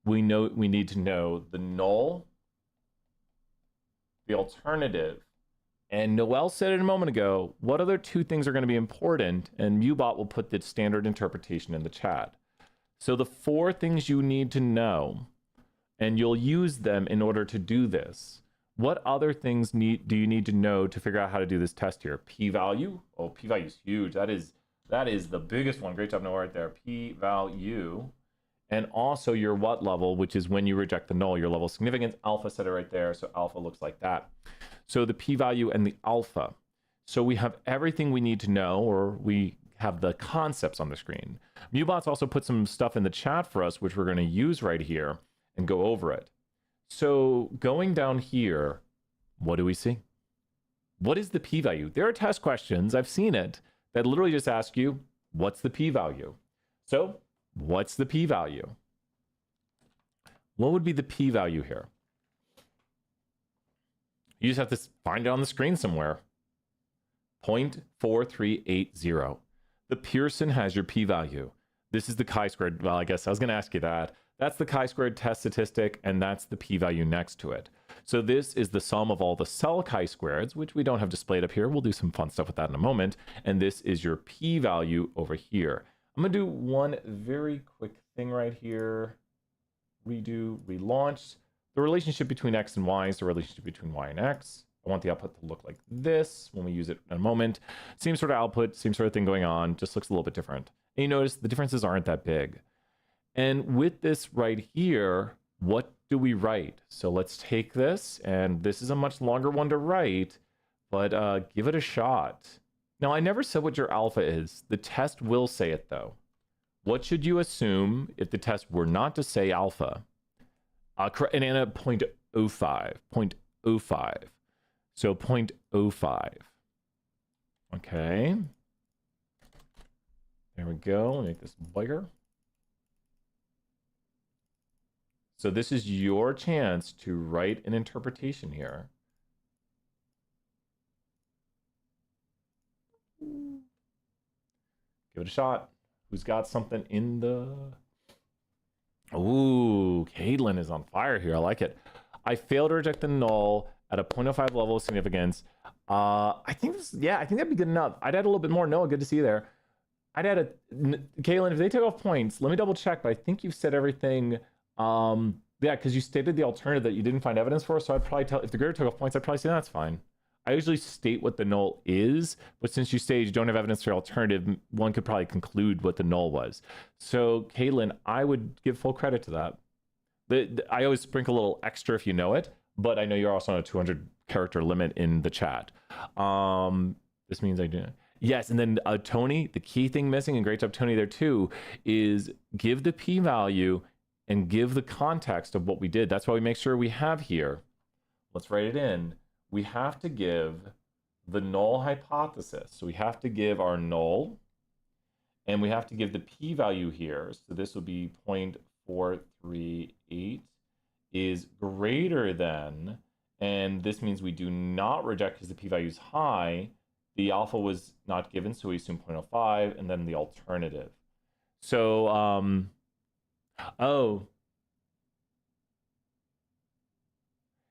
we need to know the null, the alternative, And Noel said it a moment ago, what other two things are going to be important? And Mubot will put the standard interpretation in the chat. So the 4 things you need to know, and you'll use them in order to do this. What other things do you need to know to figure out how to do this test here? P-value? Oh, p-value is huge. That is the biggest one. Great job, Noah, right there. P-value. And also your what level, which is when you reject the null, your level of significance. Alpha said it right there, so alpha looks like that. So the p-value and the alpha. So we have everything we need to know, or we have the concepts on the screen. Mubot's also put some stuff in the chat for us, which we're going to use right here and go over it. So going down here, what do we see? What is the p-value? There are test questions, I've seen it, that literally just ask you, what's the p-value? So what's the p-value? What would be the p-value here? You just have to find it on the screen somewhere. 0.4380. The Pearson has your p-value. This is the chi-squared. Well, I guess I was going to ask you that. That's the chi-squared test statistic, and that's the p-value next to it. So this is the sum of all the cell chi-squareds, which we don't have displayed up here. We'll do some fun stuff with that in a moment. And this is your p-value over here. I'm going to do one very quick thing right here. Redo, relaunch. The relationship between x and y is the relationship between y and x. I want the output to look like this when we use it in a moment. Same sort of output, same sort of thing going on, just looks a little bit different. And you notice the differences aren't that big. And with this right here, what do we write? So let's take this, and this is a much longer one to write, but give it a shot. Now, I never said what your alpha is. The test will say it, though. What should you assume if the test were not to say alpha? And in a 0.05, 0.05. So 0.05. Okay. There we go. Let me make this bigger. So this is your chance to write an interpretation here. Give it a shot. Who's got something in the... Ooh, Caitlin is on fire here. I like it. I failed to reject the null at a 0.05 level of significance. I think this, yeah, I think that'd be good enough. I'd add a little bit more. Noah, good to see you there. I'd add a... Caitlin, if they took off points, let me double check, but I think you've said everything... yeah, because you stated the alternative that you didn't find evidence for, so I'd probably tell, if the grader took off points, I'd probably say that's fine. I usually state what the null is, but since you say you don't have evidence for your alternative, one could probably conclude what the null was. So, Caitlin, I would give full credit to that. I always sprinkle a little extra if you know it, but I know you're also on a 200 character limit in the chat. This means I do. Yes, and then Tony, the key thing missing, and great job, Tony, there too, is give the p-value and give the context of what we did. That's why we make sure we have here. Let's write it in. We have to give the null hypothesis. So we have to give our null, and we have to give the p-value here. So this will be 0.438 is greater than, and this means we do not reject because the p-value is high. The alpha was not given, so we assume 0.05, and then the alternative. So, oh.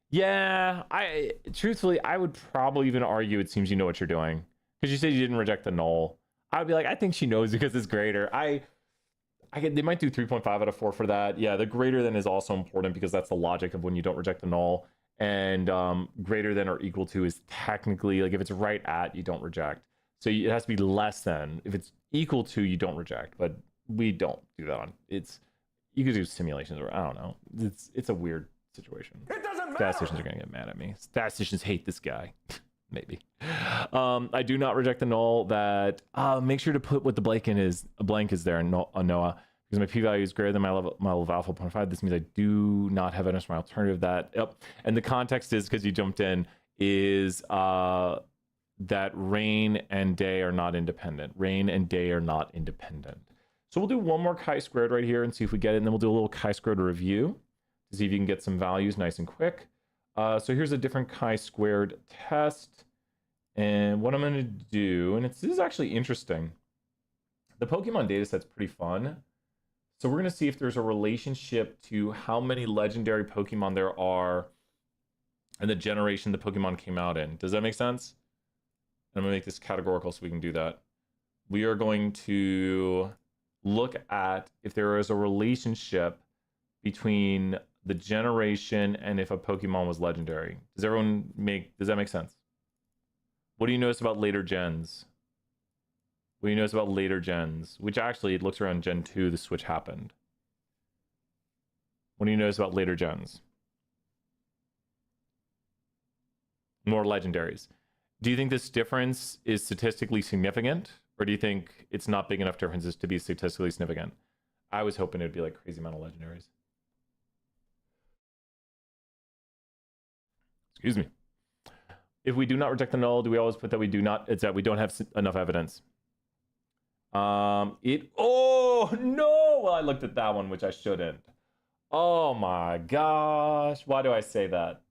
Yeah, truthfully, I would probably even argue it seems you know what you're doing. Because you said you didn't reject the null. I'd be like, I think she knows because it's greater. They might do 3.5 out of 4 for that. Yeah, the greater than is also important because that's the logic of when you don't reject the null. And greater than or equal to is technically, like if it's right at, you don't reject. So it has to be less than. If it's equal to, you don't reject. But we don't do that on. You could do simulations or I don't know. It's a weird situation. It doesn't matter. Statisticians are gonna get mad at me. Statisticians hate this guy. Maybe. I do not reject the null. That make sure to put what the blank is there, Noah, because my p-value is greater than my level of alpha 0.5. This means I do not have evidence for my alternative. That yep. And the context is because you jumped in is that rain and day are not independent. Rain and day are not independent. So we'll do one more chi-squared right here and see if we get it, and then we'll do a little chi-squared review to see if you can get some values nice and quick. So here's a different chi-squared test. And what I'm going to do, and this is actually interesting. The Pokemon data set's pretty fun. So we're going to see if there's a relationship to how many legendary Pokemon there are and the generation the Pokemon came out in. Does that make sense? I'm gonna make this categorical so we can do that. We are going to look at if there is a relationship between the generation and if a Pokemon was legendary. Does that make sense? What do you notice about later gens? What do you notice about later gens? Which actually, it looks around Gen 2, the switch happened. What do you notice about later gens? More legendaries. Do you think this difference is statistically significant? Or do you think it's not big enough differences to be statistically significant? I was hoping it would be like crazy amount of legendaries. Excuse me. If we do not reject the null, do we always put that we do not? It's that we don't have enough evidence. Oh no! Well, I looked at that one, which I shouldn't. Oh my gosh! Why do I say that?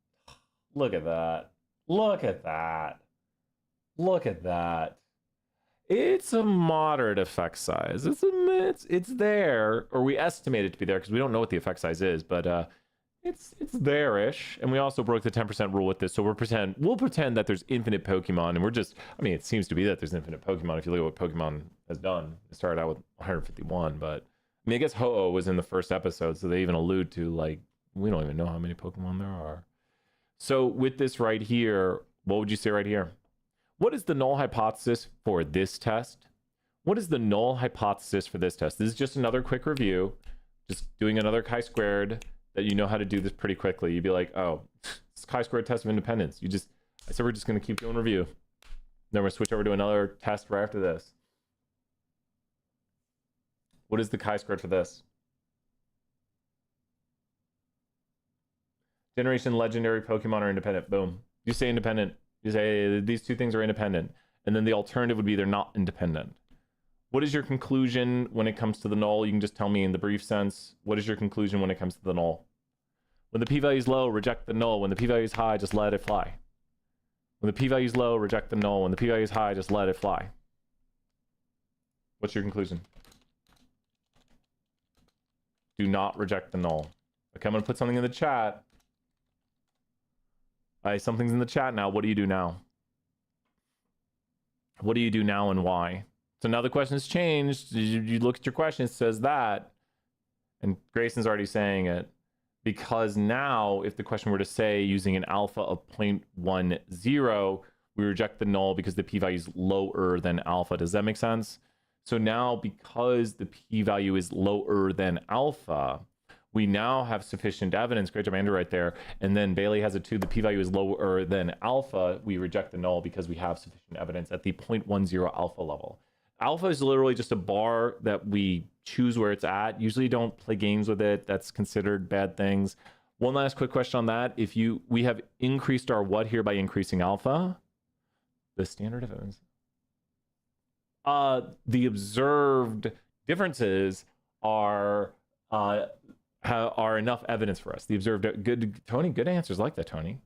Look at that! Look at that! Look at that! It's a moderate effect size. It's there, or we estimate it to be there because we don't know what the effect size is, but it's there-ish. And we also broke the 10% rule with this, so we'll pretend that there's infinite Pokemon, and it seems to be that there's infinite Pokemon if you look at what Pokemon has done. It started out with 151, but I guess Ho-Oh was in the first episode, so they even allude to, like, we don't even know how many Pokemon there are. So with this right here, what would you say right here? What is the null hypothesis for this test? What is the null hypothesis for this test? This is just another quick review, just doing another chi-squared, that you know how to do this pretty quickly. You'd be like, oh, it's chi-squared test of independence. I said we're just going to keep doing review. Then we're going to switch over to another test right after this. What is the chi-squared for this? Generation legendary Pokemon are independent. Boom. You say independent. You say these two things are independent. And then the alternative would be they're not independent. What is your conclusion when it comes to the null? You can just tell me in the brief sense. What is your conclusion when it comes to the null? When the p-value is low, reject the null. When the p-value is high, just let it fly. When the p-value is low, reject the null. When the p-value is high, just let it fly. What's your conclusion? Do not reject the null. Okay, I'm going to put something in the chat. All right, something's in the chat now. What do you do now? What do you do now and why? So now the question has changed. You look at your question, it says that. And Grayson's already saying it. Because now, if the question were to say using an alpha of 0.10, we reject the null because the p-value is lower than alpha. Does that make sense? So now, because the p-value is lower than alpha, we now have sufficient evidence. Great job, Andrew, right there. And then Bailey has it too. The p-value is lower than alpha. We reject the null because we have sufficient evidence at the 0.10 alpha level. Alpha is literally just a bar that we choose where it's at. Usually don't play games with it. That's considered bad things. One last quick question on that. We have increased our what here by increasing alpha? The standard of evidence. The observed differences are enough evidence for us. The observed, good, Tony, good answers. Like that, Tony.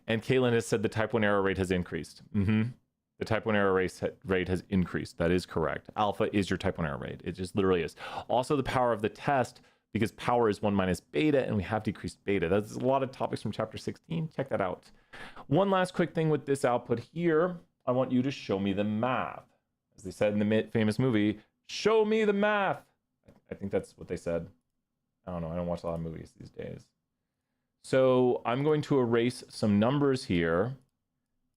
And Caitlin has said the type 1 error rate has increased. The type 1 error rate has increased. That is correct. Alpha is your type 1 error rate. It just literally is. Also, the power of the test, because power is 1 minus beta, and we have decreased beta. That's a lot of topics from chapter 16. Check that out. One last quick thing with this output here. I want you to show me the math. As they said in the famous movie, show me the math. I think that's what they said. I don't know. I don't watch a lot of movies these days. So I'm going to erase some numbers here.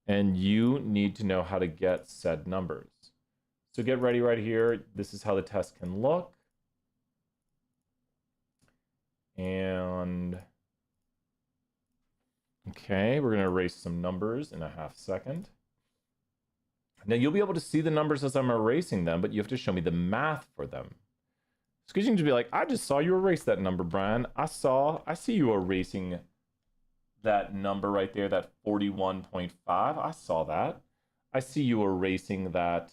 And you need to know how to get said numbers. So get ready right here. This is how the test can look. And okay, we're going to erase some numbers in a half second. Now you'll be able to see the numbers as I'm erasing them, but you have to show me the math for them. Because you can just be like, I just saw you erase that number, Brian. I see you erasing that number right there, that 41.5. I saw that. I see you erasing that.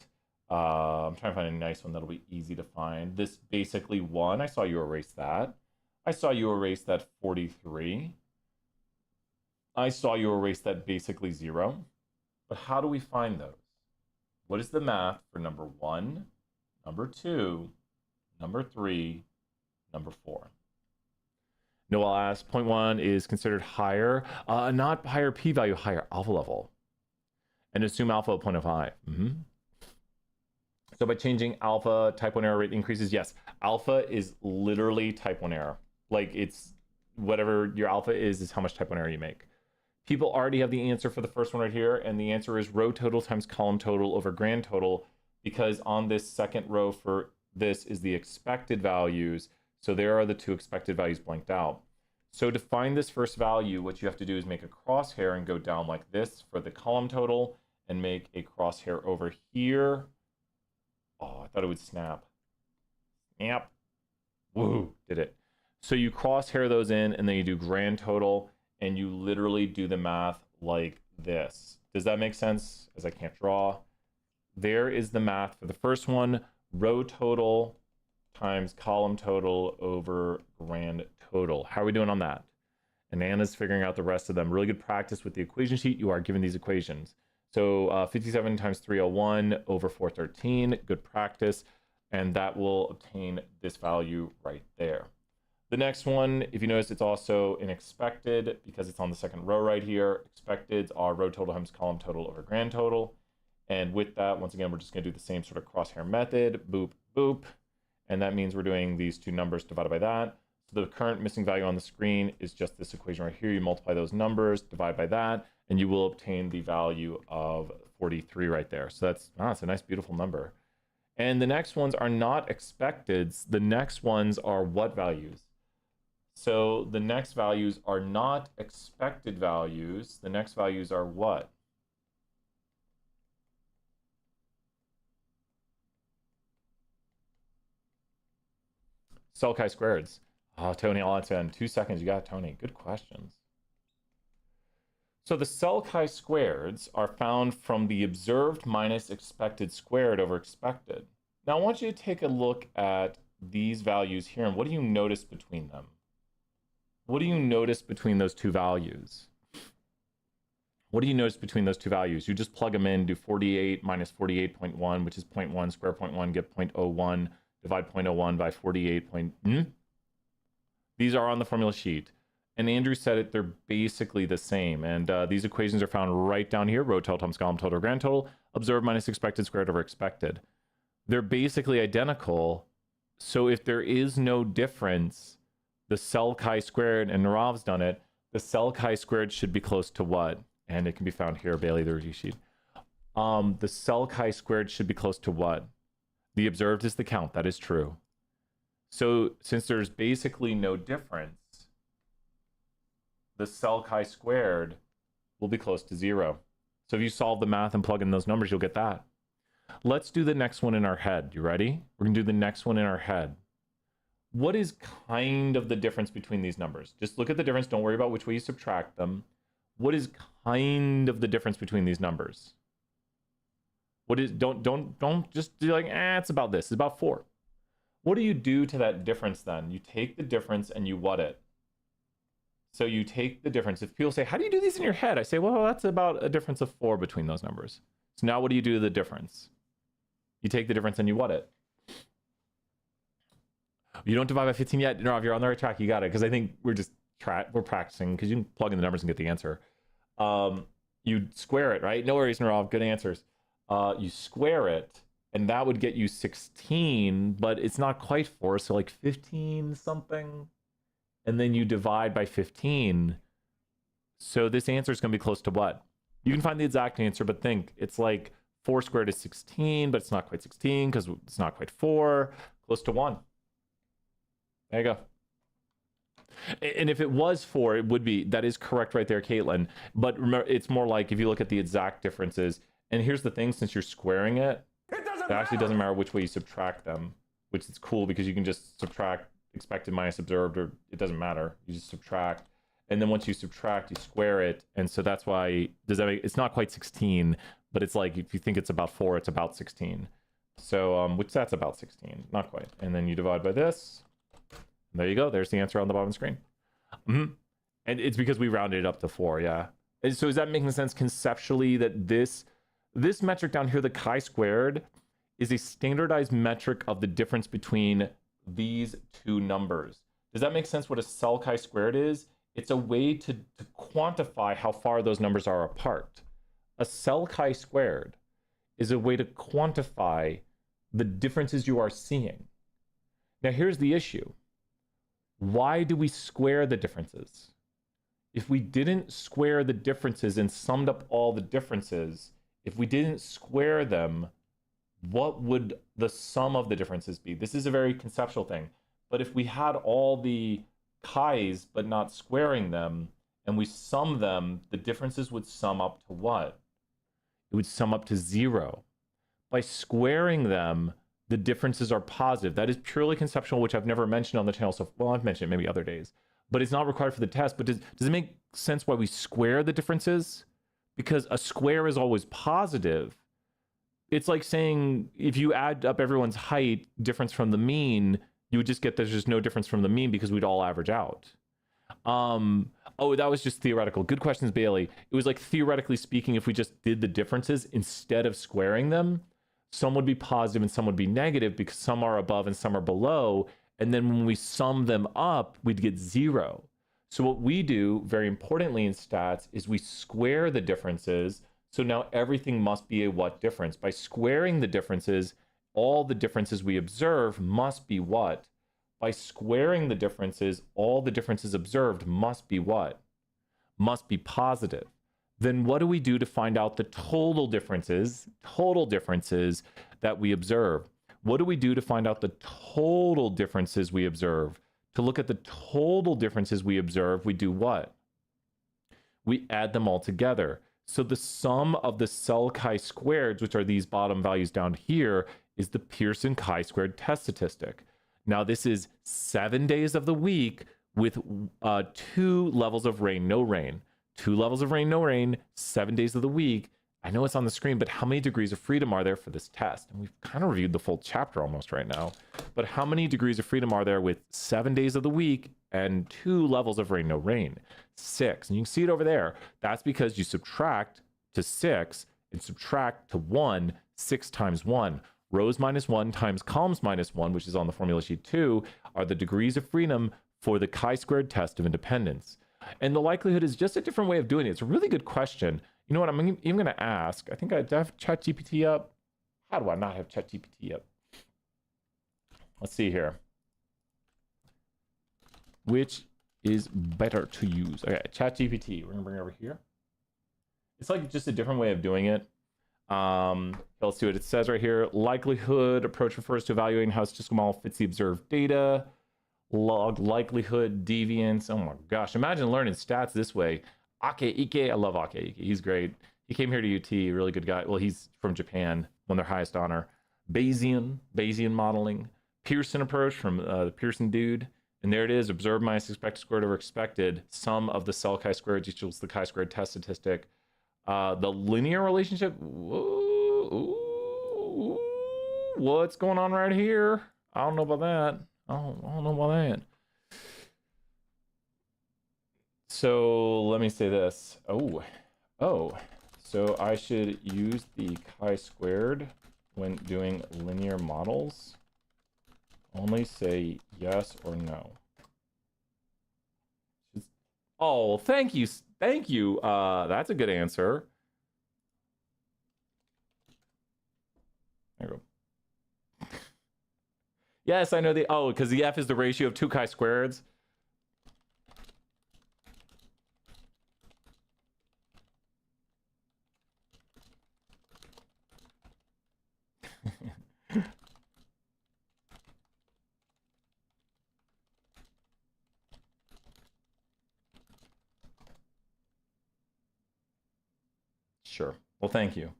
I'm trying to find a nice one that'll be easy to find. This basically 1. I saw you erase that. I saw you erase that 43. I saw you erase that basically 0. But how do we find those? What is the math for number 1, number 2, number 3, number 4? Noel asks, 0.1 is considered higher, not higher p-value, higher alpha level. And assume alpha of 0.05. So by changing alpha, type 1 error rate increases. Yes, alpha is literally type 1 error. Like it's whatever your alpha is how much type 1 error you make. People already have the answer for the first one right here. And the answer is row total times column total over grand total, because on this second row for this is the expected values. So there are the two expected values blanked out. So to find this first value, what you have to do is make a crosshair and go down like this for the column total and make a crosshair over here. Oh, I thought it would snap. Snap. Woo, did it. So you crosshair those in and then you do grand total and you literally do the math like this. Does that make sense? As I can't draw. There is the math for the first one. Row total times column total over grand total. How are we doing on that? And Anna's figuring out the rest of them. Really good practice with the equation sheet. You are given these equations. So 57 times 301 over 413, good practice. And that will obtain this value right there. The next one, if you notice, it's also an expected because it's on the second row right here. Expecteds are row total times column total over grand total. And with that, once again, we're just gonna do the same sort of crosshair method, boop, boop. And that means we're doing these two numbers divided by that. So the current missing value on the screen is just this equation right here. You multiply those numbers, divide by that, and you will obtain the value of 43 right there. So that's a nice, beautiful number. And the next ones are not expecteds. The next ones are what values? So the next values are not expected values. The next values are what? Cell chi-squareds. Oh, Tony, I'll answer in 2 seconds. You got it, Tony. Good questions. So the cell chi-squareds are found from the observed minus expected squared over expected. Now I want you to take a look at these values here, and what do you notice between them? What do you notice between those two values? What do you notice between those two values? You just plug them in, do 48 minus 48.1, which is 0.1, square 0.1, get 0.01, divide 0.01 by 48. These are on the formula sheet. And Andrew said it, they're basically the same. And these equations are found right down here, row total times column total, grand total, observed minus expected squared over expected. They're basically identical. So if there is no difference, the cell chi-squared, and Narav's done it, the cell chi-squared should be close to what? And it can be found here, Bailey, the review sheet. The cell chi-squared should be close to what? The observed is the count, that is true. So since there's basically no difference, the cell chi-squared will be close to 0. So if you solve the math and plug in those numbers, you'll get that. Let's do the next one in our head. You ready? We're gonna do the next one in our head. What is kind of the difference between these numbers? Just look at the difference. Don't worry about which way you subtract them. What is kind of the difference between these numbers? What is, don't just do like, it's about this. It's about 4. What do you do to that difference then? You take the difference and you what it? So you take the difference. If people say, how do you do these in your head? I say, well, that's about a difference of 4 between those numbers. So now what do you do to the difference? You take the difference and you what it? You don't divide by 15 yet? No, if you're on the right track, you got it. Because I think we're just we're practicing, because you can plug in the numbers and get the answer. You square it, right? No worries, Narav, good answers. You square it, and that would get you 16, but it's not quite 4, so like 15 something. And then you divide by 15. So this answer is going to be close to what? You can find the exact answer, but think it's like 4 squared is 16, but it's not quite 16 because it's not quite 4. Close to 1. There you go. And if it was 4, it would be, that is correct right there, Caitlin. But remember, it's more like if you look at the exact differences, and here's the thing, since you're squaring it actually doesn't matter which way you subtract them, which is cool because you can just subtract expected minus observed, or it doesn't matter. You just subtract. And then once you subtract, you square it. And so that's why, does that make, it's not quite 16, but it's like, if you think it's about 4, it's about 16. So, which that's about 16, not quite. And then you divide by this. And there you go. There's the answer on the bottom screen. And it's because we rounded it up to 4, yeah. And so is that making sense conceptually that this metric down here, the chi-squared, is a standardized metric of the difference between these two numbers. Does that make sense what a cell chi-squared is? It's a way to quantify how far those numbers are apart. A cell chi-squared is a way to quantify the differences you are seeing. Now here's the issue. Why do we square the differences? If we didn't square the differences and summed up all the differences, if we didn't square them, what would the sum of the differences be? This is a very conceptual thing. But if we had all the chi's but not squaring them, and we sum them, the differences would sum up to what? It would sum up to 0. By squaring them, the differences are positive. That is purely conceptual, which I've never mentioned on the channel. So, well, I've mentioned it maybe other days, but it's not required for the test. But does it make sense why we square the differences? Because a square is always positive. It's like saying if you add up everyone's height difference from the mean, you would just get there's just no difference from the mean because we'd all average out. Oh, that was just theoretical. Good questions, Bailey. It was like theoretically speaking, if we just did the differences instead of squaring them, some would be positive and some would be negative because some are above and some are below. And then when we sum them up, we'd get 0. So what we do, very importantly in stats, is we square the differences. So now everything must be a what difference. By squaring the differences, all the differences we observe must be what? By squaring the differences, all the differences observed must be what? Must be positive. Then what do we do to find out the total differences that we observe? What do we do to find out the total differences we observe? To look at the total differences we observe, we do what? We add them all together. So the sum of the cell chi-squareds, which are these bottom values down here, is the Pearson chi-squared test statistic. Now this is 7 days of the week with 2 levels of rain, no rain. 2 levels of rain, no rain, 7 days of the week. I know it's on the screen, but how many degrees of freedom are there for this test? And we've kind of reviewed the full chapter almost right now. But how many degrees of freedom are there with 7 days of the week and 2 levels of rain, no rain? 6. And you can see it over there. That's because you subtract to 6 and subtract to 1, 6 times 1. Rows minus 1 times columns minus 1, which is on the formula sheet 2, are the degrees of freedom for the chi-squared test of independence. And the likelihood is just a different way of doing it. It's a really good question. You know what I'm even going to ask? I think I have ChatGPT up. How do I not have ChatGPT up? Let's see here. Which is better to use? Okay, ChatGPT. We're going to bring it over here. It's like just a different way of doing it. Let's see what it says right here. Likelihood approach refers to evaluating how a statistical model fits the observed data. Log likelihood deviance. Oh my gosh, imagine learning stats this way. Ake Ike, I love Ake Ike. He's great. He came here to UT, really good guy. Well, he's from Japan, won their highest honor. Bayesian modeling. Pearson approach from the Pearson dude. And there it is, observed minus expected squared over expected. Sum of the cell chi-squared equals the chi-squared test statistic. The linear relationship. Ooh, what's going on right here? I don't know about that. I don't know about that. So let me say this. So I should use the chi-squared when doing linear models. Only say yes or no. Oh, thank you. Thank you. That's a good answer. There you go. Yes, I know because the F is the ratio of 2 chi-squareds. Sure. Well, thank you.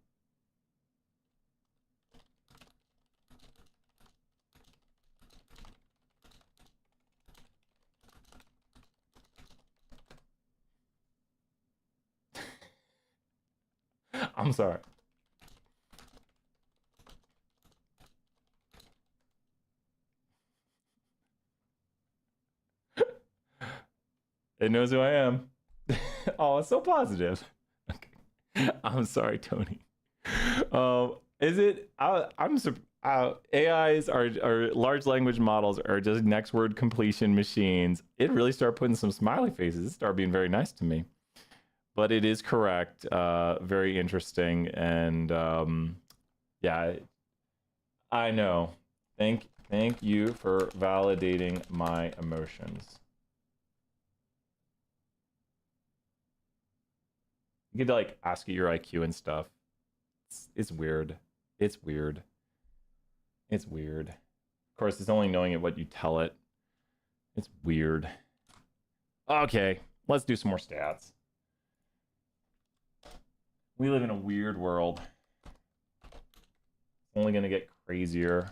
I'm sorry. It knows who I am. Oh, it's so positive. Okay. I'm sorry, Tony. Is it? AIs are large language models are just next word completion machines. It really started putting some smiley faces. It started being very nice to me. But it is correct. Very interesting. And yeah, I know. Thank you for validating my emotions. You could like ask it your IQ and stuff. It's weird. It's weird. It's weird. Of course, it's only knowing it what you tell it. It's weird. Okay, let's do some more stats. We live in a weird world. It's only gonna get crazier. I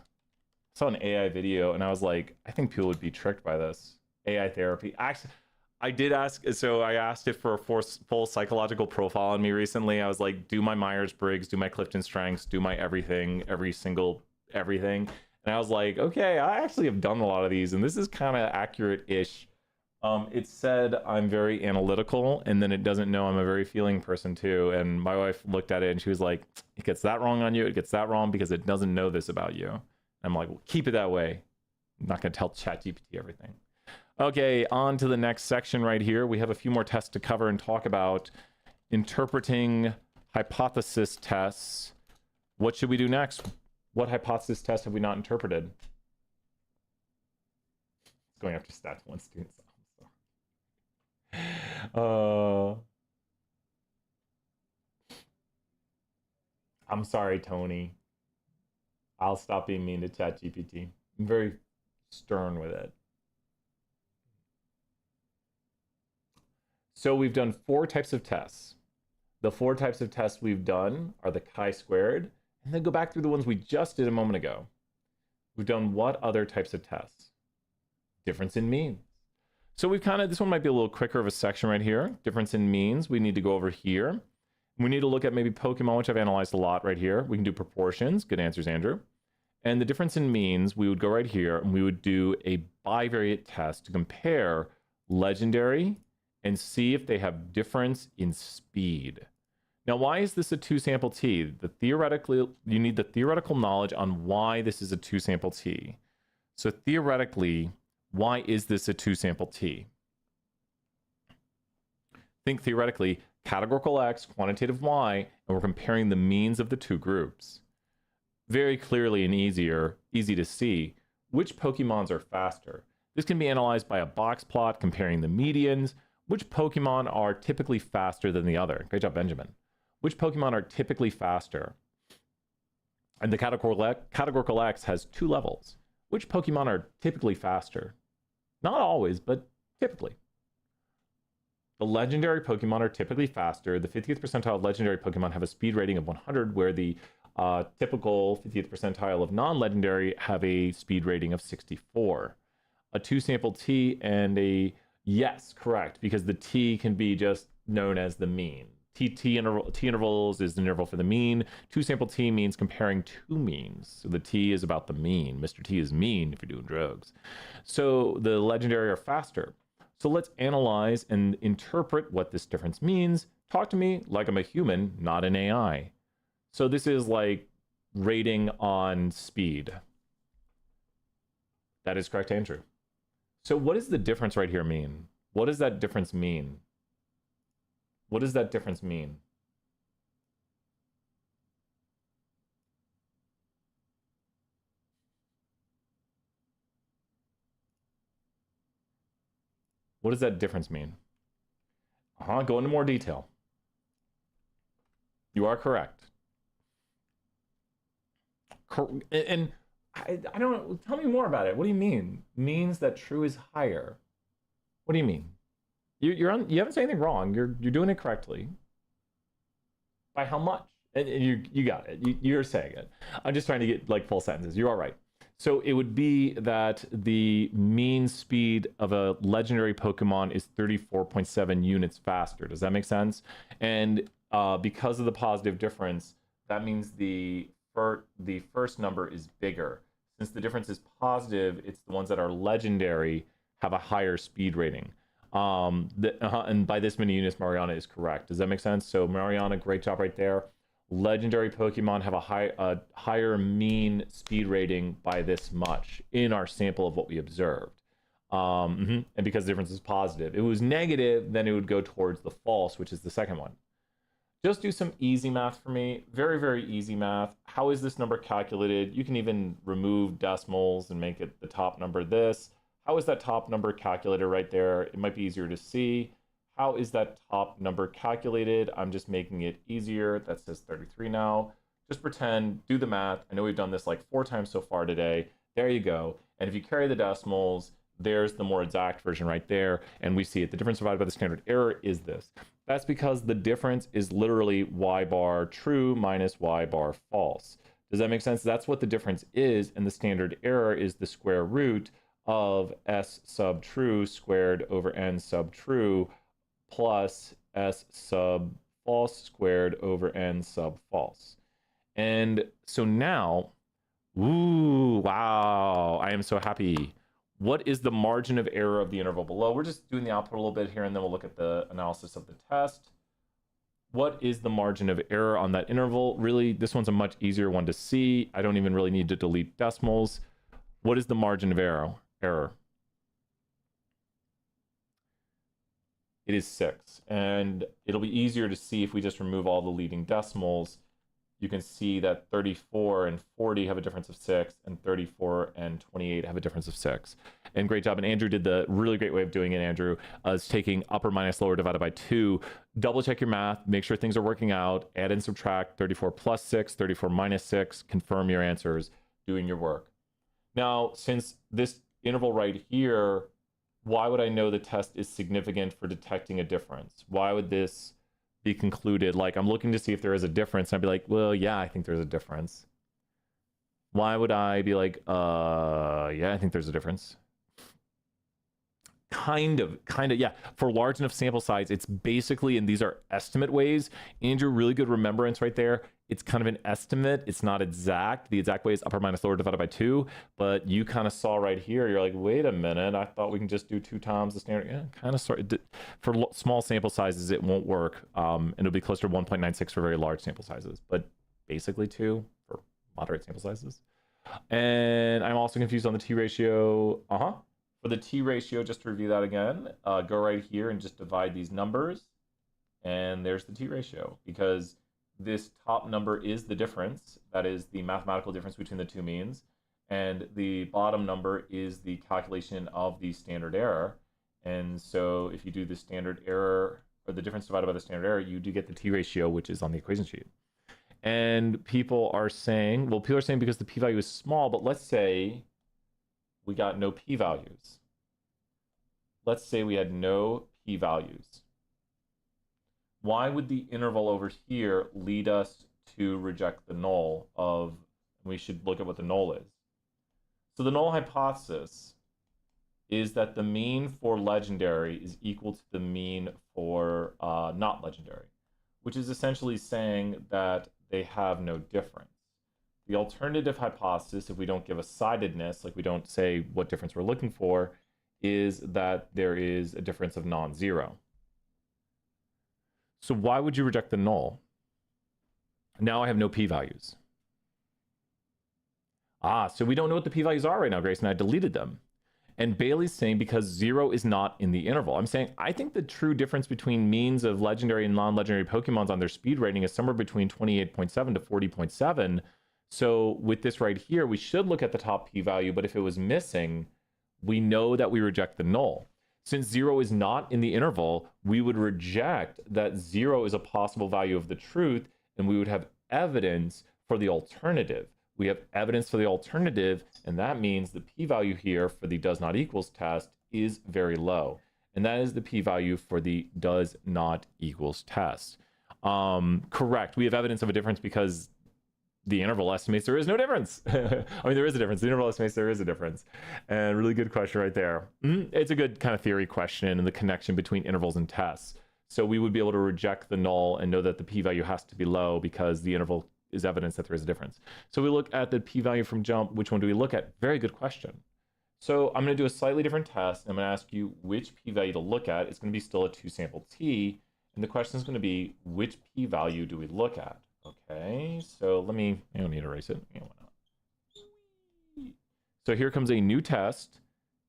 saw an AI video and I was like, I think people would be tricked by this. AI therapy. Actually, I did ask, so I asked it for a full psychological profile on me recently. I was like, do my Myers-Briggs, do my Clifton Strengths, do my everything, every single everything. And I was like, okay, I actually have done a lot of these and this is kind of accurate-ish. It said I'm very analytical, and then it doesn't know I'm a very feeling person too. And my wife looked at it and she was like, it gets that wrong on you, it gets that wrong because it doesn't know this about you. And I'm like, well, keep it that way. I'm not gonna tell ChatGPT everything. Okay, on to the next section right here. We have a few more tests to cover and talk about. Interpreting hypothesis tests. What should we do next? What hypothesis test have we not interpreted? It's going after stats one student. I'm sorry, Tony. I'll stop being mean to ChatGPT. I'm very stern with it. So we've done 4 types of tests. The 4 types of tests we've done are the chi-squared, and then go back through the ones we just did a moment ago. We've done what other types of tests? Difference in means. So we've this one might be a little quicker of a section right here. Difference in means, we need to go over here. We need to look at maybe Pokemon, which I've analyzed a lot right here. We can do proportions. Good answers, Andrew. And the difference in means, we would go right here and we would do a bivariate test to compare legendary and see if they have difference in speed. Now, why is this a 2-sample T? You need the theoretical knowledge on why this is a 2-sample T. So theoretically, why is this a 2-sample T? Think theoretically, categorical X, quantitative Y, and we're comparing the means of the 2 groups. Very clearly and easy to see which Pokemons are faster. This can be analyzed by a box plot comparing the medians. Which Pokemon are typically faster than the other? Great job, Benjamin. Which Pokemon are typically faster? And the categorical X has 2 levels. Which Pokemon are typically faster? Not always, but typically. The legendary Pokemon are typically faster. The 50th percentile legendary Pokemon have a speed rating of 100, where the typical 50th percentile of non-legendary have a speed rating of 64. A 2-sample T and a... Yes, correct, because the T can be just known as the mean. T intervals is the interval for the mean. 2-sample T means comparing 2 means. So the T is about the mean. Mr. T is mean if you're doing drugs. So the legendary are faster. So let's analyze and interpret what this difference means. Talk to me like I'm a human, not an AI. So this is like rating on speed. That is correct, Andrew. So what does the difference right here mean? What does that difference mean? What does that difference mean? What does that difference mean? Go into more detail. You are correct. And I don't know. Tell me more about it. What do you mean? Means that true is higher. What do you mean? You haven't said anything wrong. You're doing it correctly. By how much? And you got it. You're saying it. I'm just trying to get like full sentences. You are right. So it would be that the mean speed of a legendary Pokemon is 34.7 units faster. Does that make sense? And because of the positive difference, that means the first number is bigger. Since the difference is positive, it's the ones that are legendary have a higher speed rating. And by this many units, Mariana is correct. Does that make sense? So Mariana, great job right there. legendary Pokemon have a higher mean speed rating by this much in our sample of what we observed. And because the difference is positive. If it was negative, then it would go towards the false, which is the second one. Just do some easy math for me. Very, very easy math. How is this number calculated? You can even remove decimals and make it the top number this. How is that top number calculated right there? It might be easier to see. How is that top number calculated? I'm just making it easier. That says 33 now. Just pretend, do the math. I know we've done this like 4 times so far today. There you go. And if you carry the decimals, there's the more exact version right there. And we see it. The difference divided by the standard error is this. That's because the difference is literally y bar true minus y bar false. Does that make sense? That's what the difference is. And the standard error is the square root of s sub true squared over n sub true plus s sub false squared over n sub false. And so now, ooh, wow, I am so happy. What is the margin of error of the interval below? We're just doing the output a little bit here, and then we'll look at the analysis of the test. What is the margin of error on that interval? Really, this one's a much easier one to see. I don't even really need to delete decimals. What is the margin of error? It is 6, and it'll be easier to see if we just remove all the leading decimals. You can see that 34 and 40 have a difference of 6, and 34 and 28 have a difference of 6. And great job. And Andrew did the really great way of doing it, Andrew, is taking upper minus lower divided by 2. Double check your math, make sure things are working out, add and subtract 34 plus 6, 34 minus 6, confirm your answers, doing your work. Now, since this interval right here, why would I know the test is significant for detecting a difference? Why would this be concluded? Like, I'm looking to see if there is a difference. And I'd be like, well, yeah, I think there's a difference. Why would I be like, yeah, I think there's a difference? Kind of, yeah. For large enough sample size, it's basically, and these are estimate ways. Andrew, really good remembrance right there. It's kind of an estimate. It's not exact. The exact way is upper minus lower divided by 2. But you kind of saw right here, you're like, wait a minute, I thought we can just do 2 times the standard. Yeah, kind of sort. For small sample sizes, it won't work. And it'll be closer to 1.96 for very large sample sizes, but basically 2 for moderate sample sizes. And I'm also confused on the T ratio. For the T ratio, just to review that again, go right here and just divide these numbers. And there's the T ratio, because this top number is the difference. That is the mathematical difference between the two means. And the bottom number is the calculation of the standard error. And so if you do the standard error, or the difference divided by the standard error, you do get the T ratio, which is on the equation sheet. And people are saying, well, people are saying because the p-value is small, but let's say we got no p-values. Let's say we had no p-values. Why would the interval over here lead us to reject the null of, we should look at what the null is. So the null hypothesis is that the mean for legendary is equal to the mean for not legendary, which is essentially saying that they have no difference. The alternative hypothesis, if we don't give a sidedness, like we don't say what difference we're looking for, is that there is a difference of non-zero. So why would you reject the null? Now I have no p-values. So we don't know what the p-values are right now, Grace, and I deleted them. And Bailey's saying because 0 is not in the interval. I'm saying I think the true difference between means of legendary and non-legendary Pokemons on their speed rating is somewhere between 28.7 to 40.7. So with this right here, we should look at the top p-value, but if it was missing, we know that we reject the null. Since 0 is not in the interval, we would reject that 0 is a possible value of the truth, and we would have evidence for the alternative. We have evidence for the alternative, and that means the p-value here for the does not equals test is very low. And that is the p-value for the does not equals test. Correct. We have evidence of a difference because the interval estimates there is no difference. I mean, there is a difference. The interval estimates there is a difference. And really good question right there. It's a good kind of theory question and the connection between intervals and tests. So we would be able to reject the null and know that the p-value has to be low because the interval is evidence that there is a difference. So we look at the p-value from jump. Which one do we look at? Very good question. So I'm going to do a slightly different test. I'm going to ask you which p-value to look at. It's going to be still a 2-sample t. And the question is going to be, which p-value do we look at? Okay, so I don't need to erase it. Yeah, why not? So here comes a new test,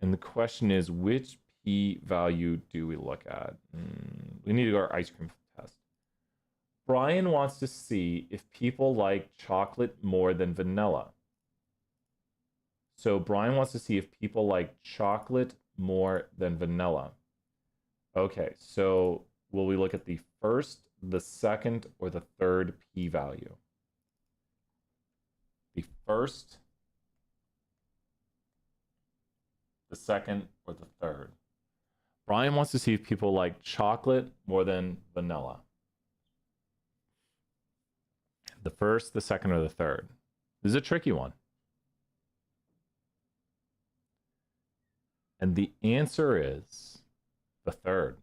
and the question is, which p-value do we look at? We need to go to our ice cream test. Brian wants to see if people like chocolate more than vanilla. So Brian wants to see if people like chocolate more than vanilla. Okay, so will we look at the first, the second, or the third p-value? The first, the second, or the third? Brian wants to see if people like chocolate more than vanilla. The first, the second, or the third? This is a tricky one. And the answer is the third.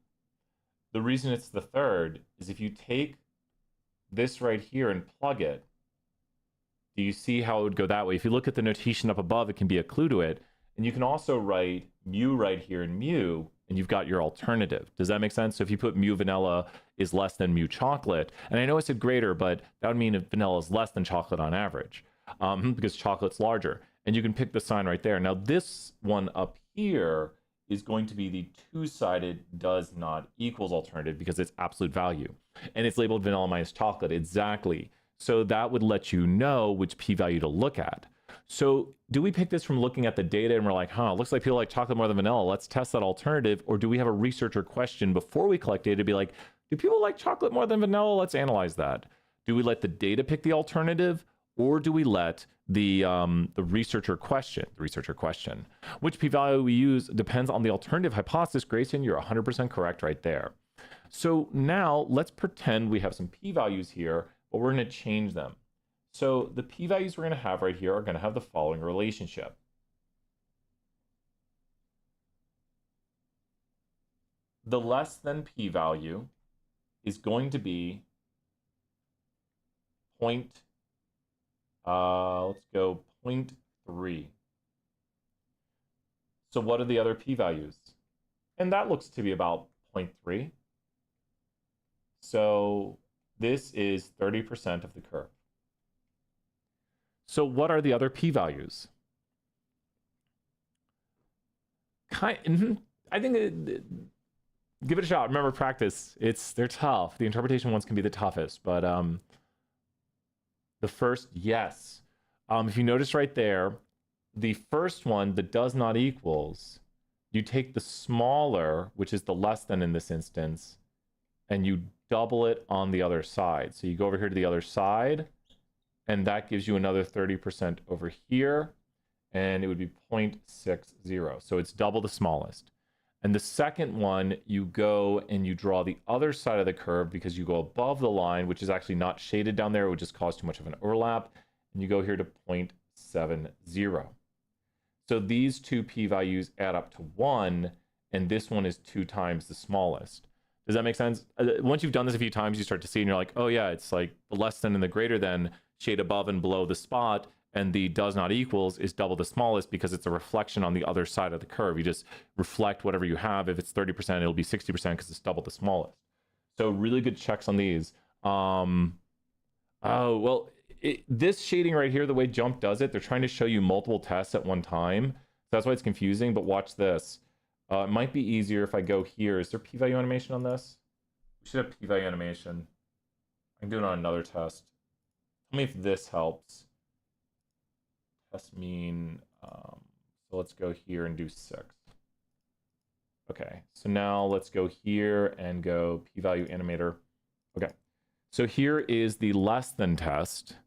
The reason it's the third is if you take this right here and plug it, do you see how it would go that way? If you look at the notation up above, it can be a clue to it. And you can also write mu right here in mu, and you've got your alternative. Does that make sense? So if you put mu vanilla is less than mu chocolate, and I know I said greater, but that would mean if vanilla is less than chocolate on average, because chocolate's larger. And you can pick the sign right there. Now this one up here is going to be the two-sided does not equals alternative because it's absolute value. And it's labeled vanilla minus chocolate, exactly. So that would let you know which p-value to look at. So do we pick this from looking at the data and we're like, huh, looks like people like chocolate more than vanilla. Let's test that alternative. Or do we have a researcher question before we collect data to be like, do people like chocolate more than vanilla? Let's analyze that. Do we let the data pick the alternative, or do we let the researcher question? Which p-value we use depends on the alternative hypothesis. Grayson, you're 100% correct right there. So now let's pretend we have some p-values here, but we're going to change them. So the p-values we're going to have right here are going to have the following relationship. The less than p-value is going to be let's go 0.3. So what are the other p-values? And that looks to be about 0.3. So this is 30% of the curve. So what are the other p-values? I think give it a shot. Remember, practice. They're tough. The interpretation ones can be the toughest, but the first, yes. If you notice right there, the first one, the does not equals, you take the smaller, which is the less than in this instance, and you double it on the other side. So you go over here to the other side, and that gives you another 30% over here, and it would be 0.60. So it's double the smallest. And the second one, you go and you draw the other side of the curve because you go above the line, which is actually not shaded down there. It would just cause too much of an overlap. And you go here to 0.70. So these two p-values add up to 1, and this one is 2 times the smallest. Does that make sense? Once you've done this a few times, you start to see, and you're like, oh yeah, it's like the less than and the greater than shade above and below the spot, and the does not equals is double the smallest because it's a reflection on the other side of the curve. You just reflect whatever you have. If it's 30%, it'll be 60% because it's double the smallest. So really good checks on these. This shading right here, the way JMP does it, they're trying to show you multiple tests at one time. So that's why it's confusing, but watch this. It might be easier if I go here. Is there p-value animation on this? We should have p-value animation. I can do it on another test. Tell me if this helps. Test mean, so let's go here and do 6. Okay, so now let's go here and go p-value animator. Okay, so here is the less than test.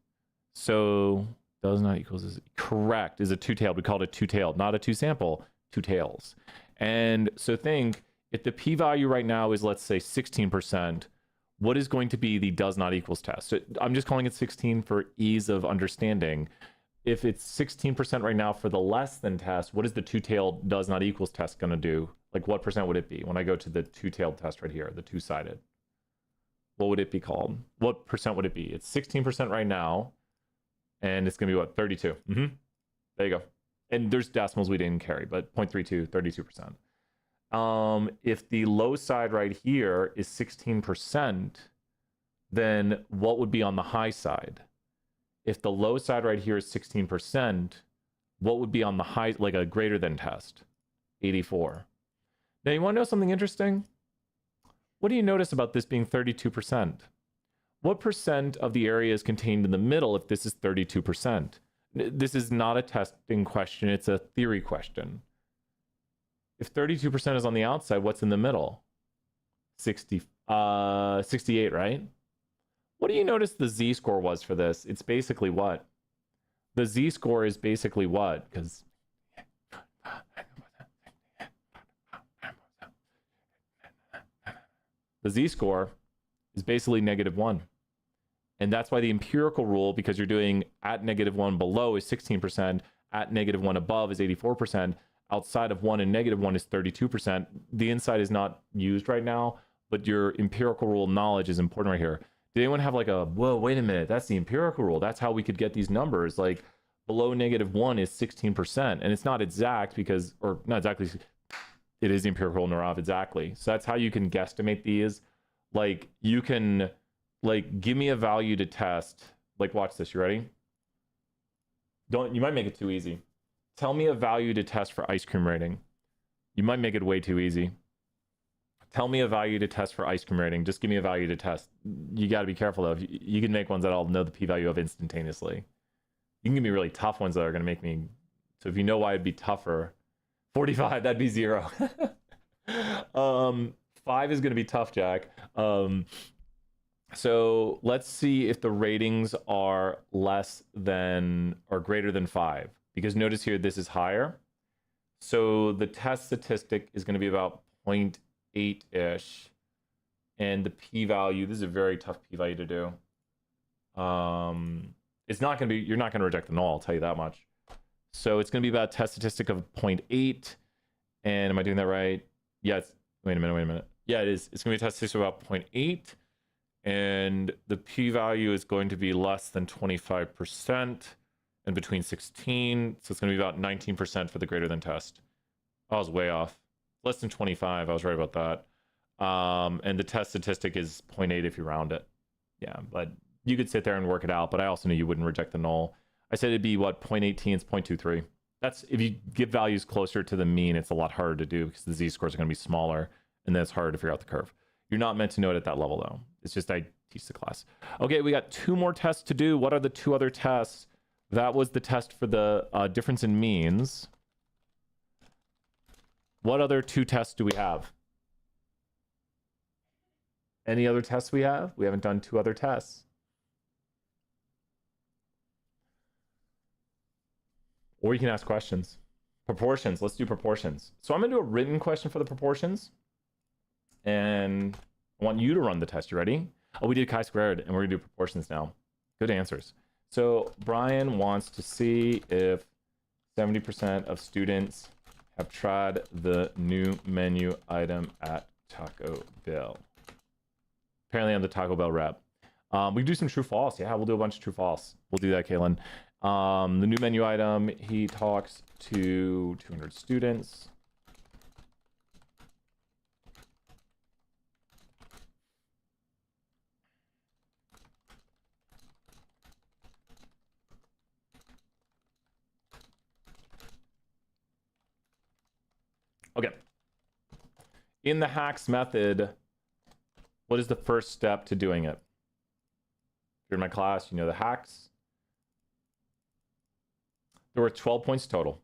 So does not equals is correct, is a two-tailed. We call it a two-tailed, not a two-sample, two tails. And so think, if the p-value right now is, let's say, 16%, what is going to be the does not equals test? So I'm just calling it 16 for ease of understanding. If it's 16% right now for the less than test, what is the two-tailed does not equals test going to do? Like what percent would it be when I go to the two-tailed test right here, the two-sided? What would it be called? What percent would it be? It's 16% right now, and it's going to be what, 32? There you go. And there's decimals we didn't carry, but 0.32, 32%. If the low side right here is 16%, then what would be on the high side? If the low side right here is 16%, what would be on the high, like a greater than test? 84. Now, you want to know something interesting? What do you notice about this being 32%? What percent of the area is contained in the middle if this is 32%? This is not a testing question, it's a theory question. If 32% is on the outside, what's in the middle? 68, right? What do you notice the z-score was for this? It's basically what? The z-score is basically what? Because the z-score is basically -1. And that's why the empirical rule, because you're doing at -1 below is 16%, at -1 above is 84%, outside of 1 and -1 is 32%. The inside is not used right now, but your empirical rule knowledge is important right here. Did anyone have like a, whoa, wait a minute, that's the empirical rule. That's how we could get these numbers. Like below -1 is 16%. And it's not exact because, or not exactly, it is the empirical Narav exactly. So that's how you can guesstimate these. Like you can, like, give me a value to test. Like, watch this. You ready? You might make it too easy. Tell me a value to test for ice cream rating. You might make it way too easy. Tell me a value to test for ice cream rating. Just give me a value to test. You got to be careful though. You can make ones that I'll know the p-value of instantaneously. You can give me really tough ones that are going to make me. So if you know why it'd be tougher, 45, that'd be 0. 5 is going to be tough, Jack. So let's see if the ratings are less than or greater than 5. Because notice here, this is higher. So the test statistic is going to be about 0.8-ish. And the p-value, this is a very tough p-value to do. It's not going to be, you're not going to reject the null, I'll tell you that much. So it's going to be about a test statistic of 0.8. And am I doing that right? Yeah, wait a minute. Yeah, it is. It's going to be a test statistic of about 0.8. And the p-value is going to be less than 25% and between 16. So it's going to be about 19% for the greater than test. I was way off. Less than 25. I was right about that. And the test statistic is 0.8 if you round it. Yeah, but you could sit there and work it out. But I also knew you wouldn't reject the null. I said it'd be what, 0.18, it's 0.23. That's if you give values closer to the mean, it's a lot harder to do because the z-scores are going to be smaller and then it's harder to figure out the curve. You're not meant to know it at that level though. It's just I teach the class. Okay, we got 2 more tests to do. What are the 2 other tests? That was the test for the difference in means. What other 2 tests do we have? Any other tests we have? We haven't done 2 other tests. Or you can ask questions. Proportions, let's do proportions. So I'm gonna do a written question for the proportions. And I want you to run the test. You ready? Oh, we did chi-squared, and we're gonna do proportions now. Good answers. So Brian wants to see if 70% of students have tried the new menu item at Taco Bell. Apparently I'm the Taco Bell rep. We can do some true false. Yeah, we'll do a bunch of true false. We'll do that, Kaylin. The new menu item, he talks to 200 students. Okay. In the hacks method, what is the first step to doing it? If you're in my class, you know the hacks. There were 12 points total.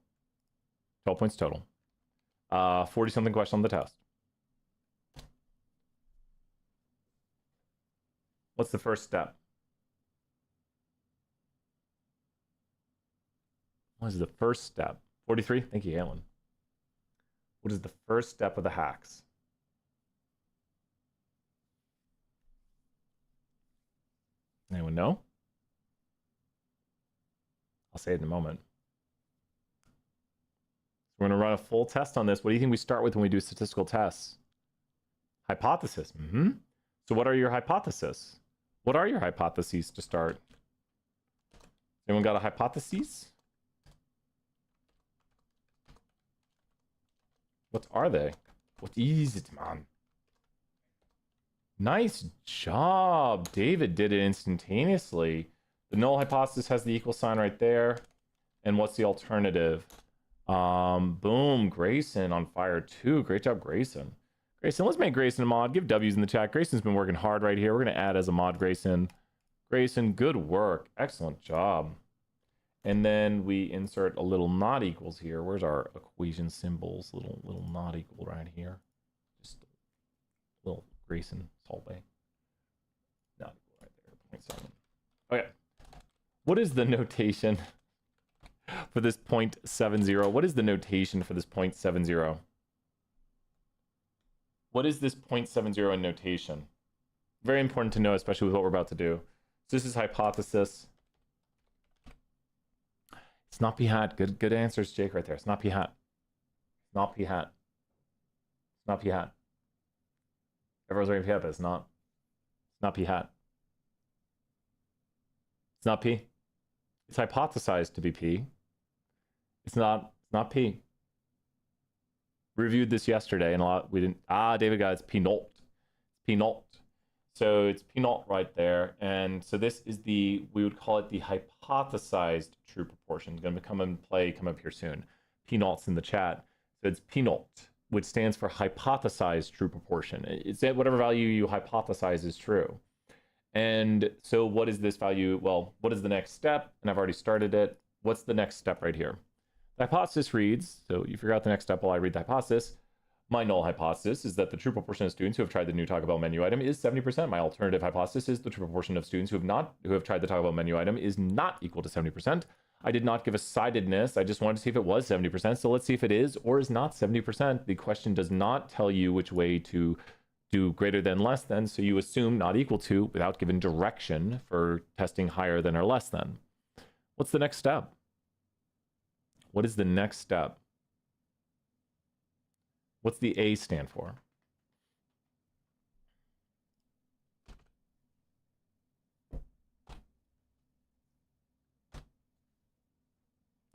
12 points total. 40-something questions on the test. What's the first step? What is the first step? 43? Thank you, Alan. What is the first step of the hacks? Anyone know? I'll say it in a moment. We're going to run a full test on this. What do you think we start with when we do statistical tests? Hypothesis. So what are your hypotheses? What are your hypotheses to start? Anyone got a hypothesis? What are they? What is it, man? Nice job. David did it instantaneously. The null hypothesis has the equal sign right there. And what's the alternative? Boom. Grayson on fire too. Great job, Grayson. Grayson, let's make Grayson a mod. Give W's in the chat. Grayson's been working hard right here. We're going to add as a mod Grayson. Grayson, good work. Excellent job. And then we insert a little not equals here. Where's our equation symbols? Little not equal right here. Just a little Grayson Salt Bay. Not equal right there. 0.7. Okay. What is the notation for this 0.70? What is the notation for this 0.70? What is this 0.70 in notation? Very important to know, especially with what we're about to do. So this is hypothesis. It's not p hat. Good answers, Jake, right there. It's not p hat. It's not p hat. It's not p hat. Everyone's writing p hat, but it's not. It's not p hat. It's not p. It's hypothesized to be p. It's not p. Reviewed this yesterday and a lot we didn't. David got it's p naught. It's p naught. So it's p naught right there. And so this is we would call it the hypothesized true proportion. It's going to come up here soon. P naught's in the chat. So it's p naught, which stands for hypothesized true proportion. It's that whatever value you hypothesize is true. And so what is this value? Well, what is the next step? And I've already started it. What's the next step right here? The hypothesis reads, so you figure out the next step while I read the hypothesis. My null hypothesis is that the true proportion of students who have tried the new Taco Bell menu item is 70%. My alternative hypothesis is the true proportion of students who have tried the Taco Bell menu item is not equal to 70%. I did not give a sidedness. I just wanted to see if it was 70%. So let's see if it is or is not 70%. The question does not tell you which way to do greater than, less than. So you assume not equal to without giving direction for testing higher than or less than. What's the next step? What is the next step? What's the A stand for?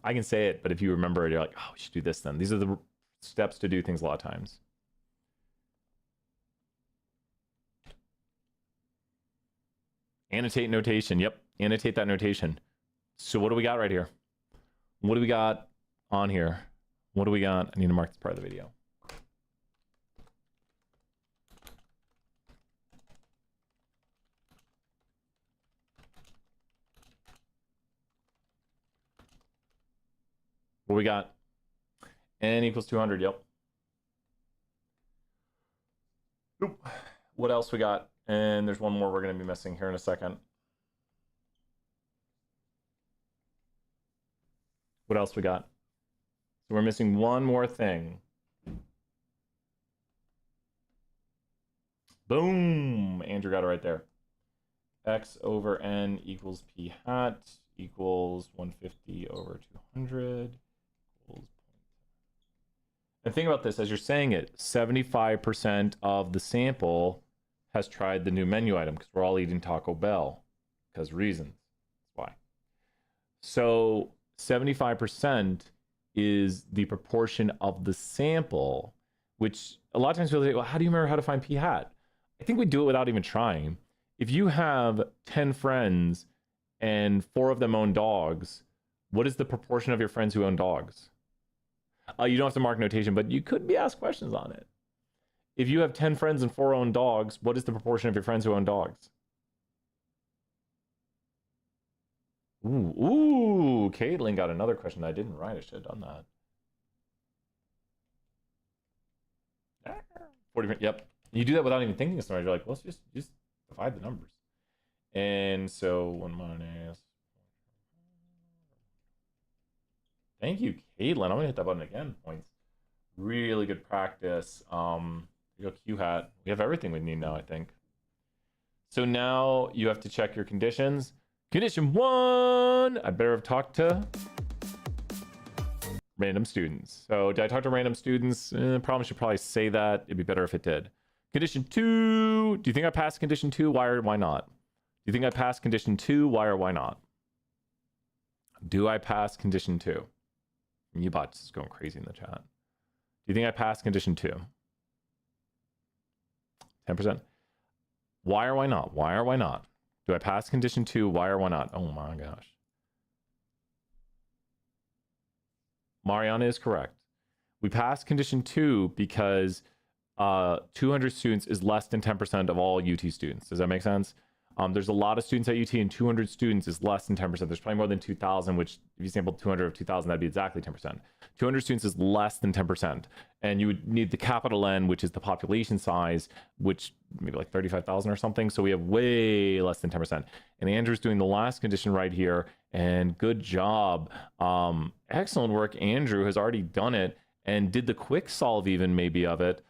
I can say it, but if you remember it, you're like, oh, we should do this then. These are the steps to do things a lot of times. Annotate notation. Yep, annotate that notation. So what do we got right here? What do we got on here? What do we got? I need to mark this part of the video. What we got? N equals 200. Yep. Nope. What else we got? And there's one more we're going to be missing here in a second. What else we got? So we're missing one more thing. Boom! Andrew got it right there. X over N equals P hat equals 150 over 200 equals. And think about this as you're saying it. 75% of the sample has tried the new menu item because we're all eating Taco Bell because reasons. That's why. So 75% is the proportion of the sample, which a lot of times people say, well, how do you remember how to find p hat? I think we do it without even trying. If you have 10 friends and 4 of them own dogs, what is the proportion of your friends who own dogs? You don't have to mark notation, but you could be asked questions on it. If you have 10 friends and 4 own dogs, what is the proportion of your friends who own dogs? Ooh, Caitlin got another question I didn't write. I should have done that. 40, yep. You do that without even thinking of something. You're like, well, let's just divide the numbers. And so 1 minus. Thank you, Caitlin. I'm gonna hit that button again. Points. Really good practice. You go Q hat. We have everything we need now, I think. So now you have to check your conditions. Condition 1, I better have talked to random students. So did I talk to random students? Probably should probably say that. It'd be better if it did. Condition 2, do you think I passed condition 2? Why or why not? Do you think I passed condition 2? Why or why not? Do I pass condition 2? You bots is going crazy in the chat. Do you think I passed condition 2? 10%. Why or why not? Why or why not? Do I pass condition 2? Why or why not? Oh my gosh. Mariana is correct. We pass condition 2 because 200 students is less than 10% of all UT students. Does that make sense? There's a lot of students at UT, and 200 students is less than 10%. There's probably more than 2,000, which if you sampled 200 of 2,000, that'd be exactly 10%. 200 students is less than 10%. And you would need the capital N, which is the population size, which maybe like 35,000 or something. So we have way less than 10%. And Andrew's doing the last condition right here. And good job. Excellent work. Andrew has already done it and did the quick solve even maybe of it,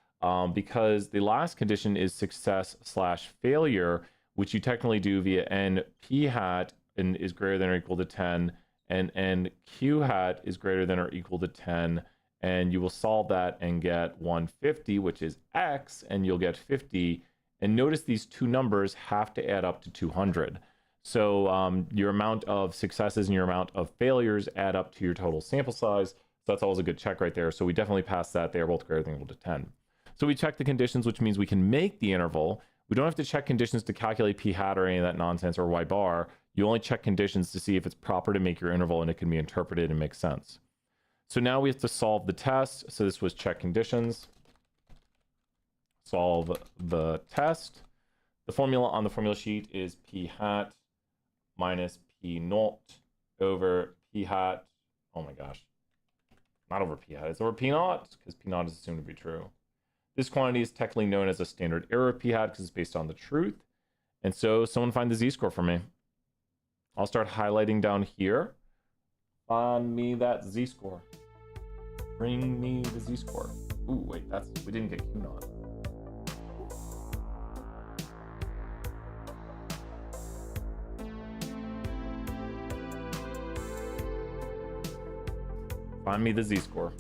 because the last condition is success/failure, which you technically do via n p hat and is greater than or equal to 10, and n q hat is greater than or equal to 10, and you will solve that and get 150, which is x, and you'll get 50. And notice these two numbers have to add up to 200. So your amount of successes and your amount of failures add up to your total sample size. So that's always a good check right there. So we definitely pass that. They are both greater than or equal to 10. So we check the conditions, which means we can make the interval. We don't have to check conditions to calculate p hat or any of that nonsense or y bar. You only check conditions to see if it's proper to make your interval and it can be interpreted and make sense. So now we have to solve the test. So this was check conditions. Solve the test. The formula on the formula sheet is p hat minus p naught over p hat. Oh my gosh. Not over p hat, it's over p naught, because p naught is assumed to be true. This quantity is technically known as a standard error of p hat because it's based on the truth. And so someone find the z-score for me. I'll start highlighting down here. Find me that z-score. Bring me the z-score. Ooh, wait, we didn't get q naught. Find me the z-score.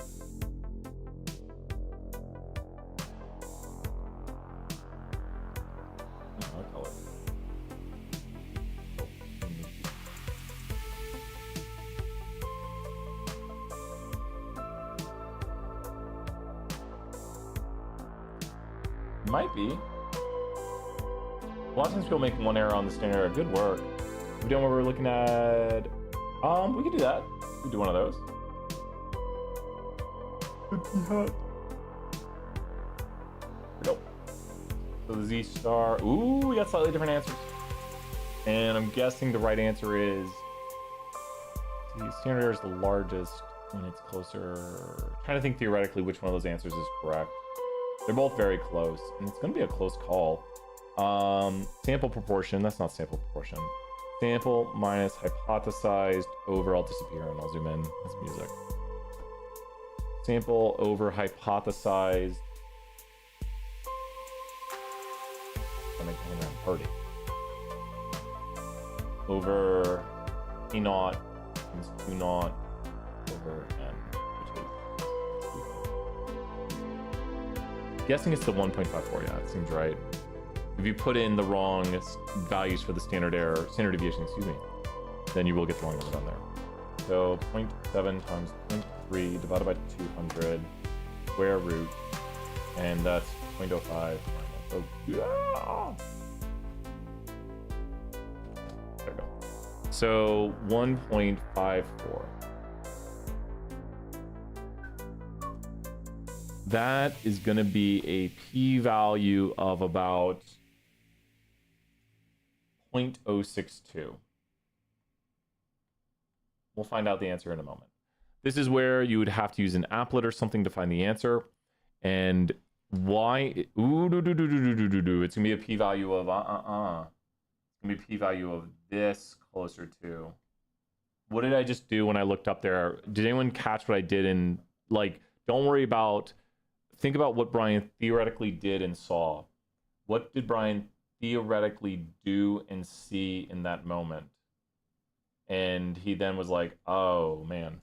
Might be. A lot of times people make one error on the standard error. Good work. We doing what we're looking at? We could do that. We could do one of those. Here we go. So the Z star. Ooh, we got slightly different answers. And I'm guessing the right answer is. The standard error is the largest when it's closer. I'm trying to think theoretically which one of those answers is correct. They're both very close, and it's going to be a close call. Sample proportion, that's not sample proportion. Sample minus hypothesized over, I'll disappear and I'll zoom in, that's music. Sample over hypothesized. I'm making a party. Over P naught times Q naught over N. Guessing it's the 1.54, yeah, it seems right. If you put in the wrong values for the standard deviation, excuse me, then you will get the wrong number down there. So 0.7 times 0.3 divided by 200 square root, and that's 0.05. Oh, yeah! There we go. So 1.54. That is going to be a p-value of about 0.062. We'll find out the answer in a moment. This is where you would have to use an applet or something to find the answer. And why? It's going to be a p-value of It's going to be a p-value of this closer to. What did I just do when I looked up there? Did anyone catch what I did in, like, don't worry about. Think about what Brian theoretically did and saw. What did Brian theoretically do and see in that moment? And he then was like, oh man,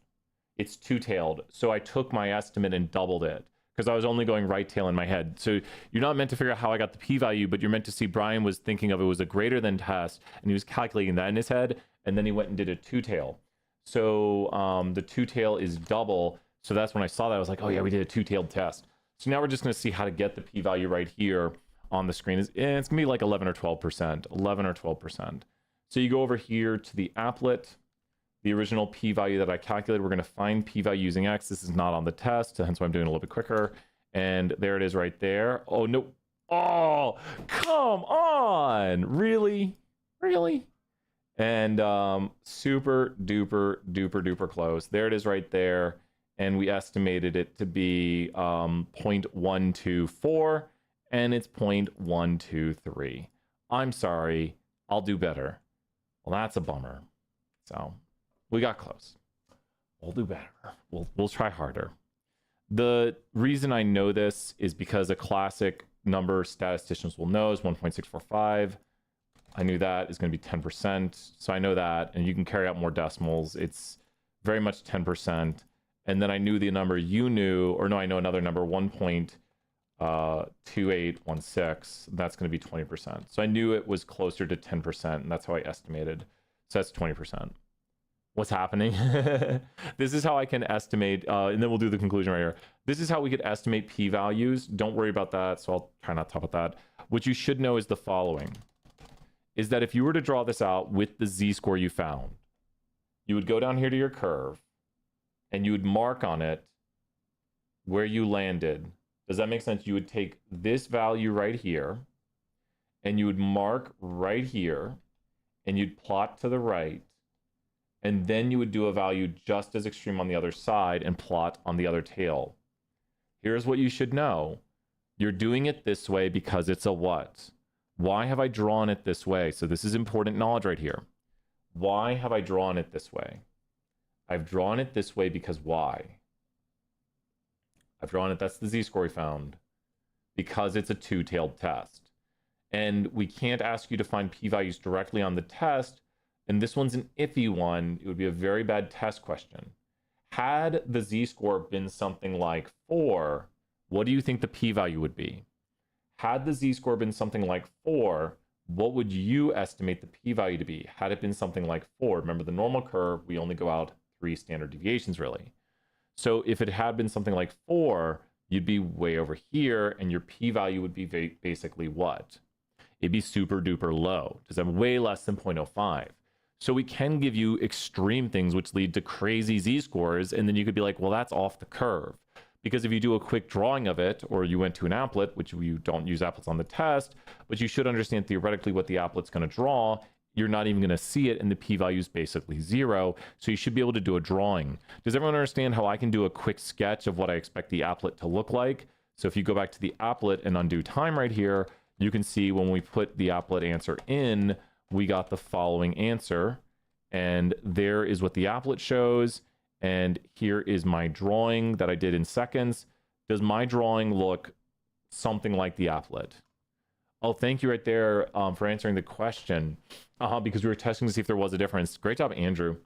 it's two-tailed. So I took my estimate and doubled it because I was only going right tail in my head. So you're not meant to figure out how I got the p-value, but you're meant to see Brian was thinking of it was a greater than test, and he was calculating that in his head, and then he went and did a two-tail. So the two-tail is double. So that's when I saw that, I was like, oh yeah, we did a two-tailed test. So now we're just going to see how to get the p-value right here. on the screen is it's gonna be like 11 or 12%, 11 or 12%. So you go over here to the applet, the original p-value that I calculated. We're gonna find p-value using x. This is not on the test, hence why I'm doing it a little bit quicker. And there it is right there. Oh no, oh, come on, really? And super duper close. There it is right there. And we estimated it to be 0.124, and it's 0.123. I'm sorry, I'll do better. Well, that's a bummer. So we got close. We'll do better. We'll try harder. The reason I know this is because a classic number statisticians will know is 1.645. I knew that is going to be 10%. So I know that, and you can carry out more decimals. It's very much 10%. And then I knew the number you knew, or no, I know another number, 1.2816. That's going to be 20%. So I knew it was closer to 10%, and that's how I estimated. So that's 20%. What's happening? This is how I can estimate, and then we'll do the conclusion right here. This is how we could estimate p-values. Don't worry about that, so I'll try not to talk about that. What you should know is the following, is that if you were to draw this out with the z-score you found, you would go down here to your curve, and you would mark on it where you landed. Does that make sense? You would take this value right here, and you would mark right here, and you'd plot to the right, and then you would do a value just as extreme on the other side and plot on the other tail. Here's what you should know. You're doing it this way because it's a what? Why have I drawn it this way? So this is important knowledge right here. Why have I drawn it this way? I've drawn it this way because why? I've drawn it, that's the z-score we found, because it's a two-tailed test. And we can't ask you to find p-values directly on the test, and this one's an iffy one. It would be a very bad test question. Had the z-score been something like 4, what do you think the p-value would be? Had the z-score been something like 4, what would you estimate the p-value to be? Had it been something like 4, remember the normal curve, we only go out 3 standard deviations really. So if it had been something like 4, you'd be way over here, and your p-value would be basically what? It'd be super duper low, because I'm way less than 0.05. So we can give you extreme things which lead to crazy z-scores, and then you could be like, well, that's off the curve. Because if you do a quick drawing of it, or you went to an applet, which you don't use applets on the test, but you should understand theoretically what the applet's going to draw, you're not even going to see it, and the p-value is basically 0. So you should be able to do a drawing. Does everyone understand how I can do a quick sketch of what I expect the applet to look like? So if you go back to the applet and undo time right here, you can see when we put the applet answer in, we got the following answer. And there is what the applet shows. And here is my drawing that I did in seconds. Does my drawing look something like the applet? Oh, thank you right there for answering the question. Because we were testing to see if there was a difference. Great job, Andrew.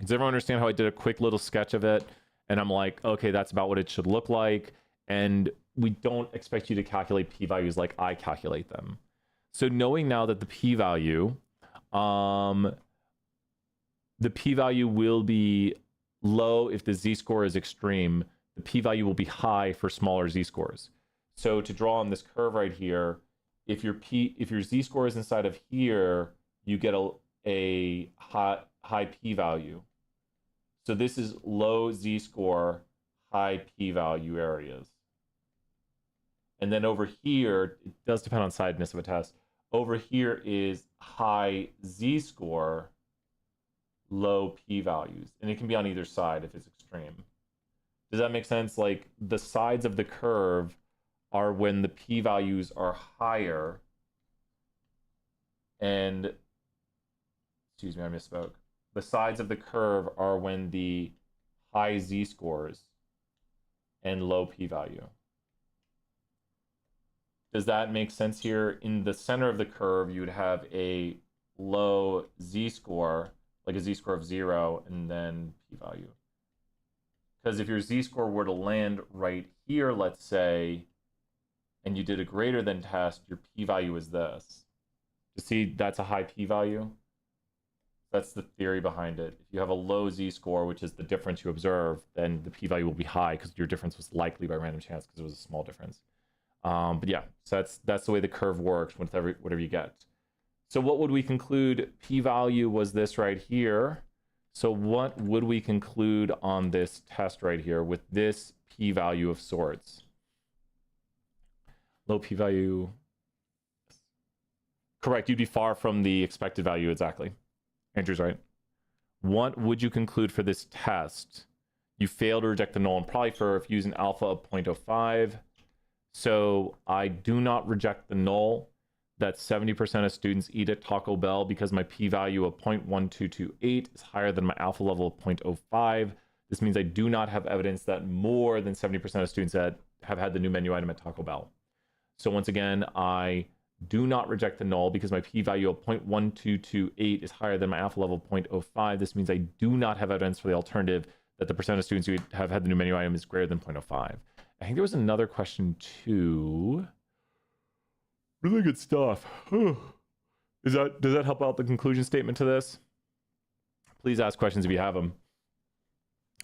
Does everyone understand how I did a quick little sketch of it? And I'm like, okay, that's about what it should look like. And we don't expect you to calculate p-values like I calculate them. So knowing now that the p-value will be low if the z-score is extreme, the p-value will be high for smaller z-scores. So to draw on this curve right here, if your z-score is inside of here, you get a high p-value. So this is low z-score, high p-value areas. And then over here, it does depend on sideness of a test. Over here is high z-score, low p-values. And it can be on either side if it's extreme. Does that make sense? Like the sides of the curve are when the p-values are higher. And, excuse me, I misspoke. The sides of the curve are when the high z-scores and low p-value. Does that make sense here? In the center of the curve, you would have a low z-score, like a z-score of 0, and then p-value. Because if your z-score were to land right here, let's say, and you did a greater than test, your p-value is this. You see, that's a high p-value. That's the theory behind it. If you have a low z-score, which is the difference you observe, then the p-value will be high because your difference was likely by random chance because it was a small difference. But yeah, so that's the way the curve works with whatever you get. So what would we conclude? P-value was this right here. So what would we conclude on this test right here with this p-value of sorts? Low p-value. Correct, you'd be far from the expected value, exactly. Andrew's right. What would you conclude for this test? You fail to reject the null, and probably for if using alpha of 0.05. So I do not reject the null that 70% of students eat at Taco Bell because my p-value of 0.1228 is higher than my alpha level of 0.05. This means I do not have evidence that more than 70% of students that have had the new menu item at Taco Bell. So once again, I do not reject the null because my p-value of 0.1228 is higher than my alpha level of 0.05. This means I do not have evidence for the alternative that the percent of students who have had the new menu item is greater than 0.05. I think there was another question too. Really good stuff. Does that help out the conclusion statement to this? Please ask questions if you have them.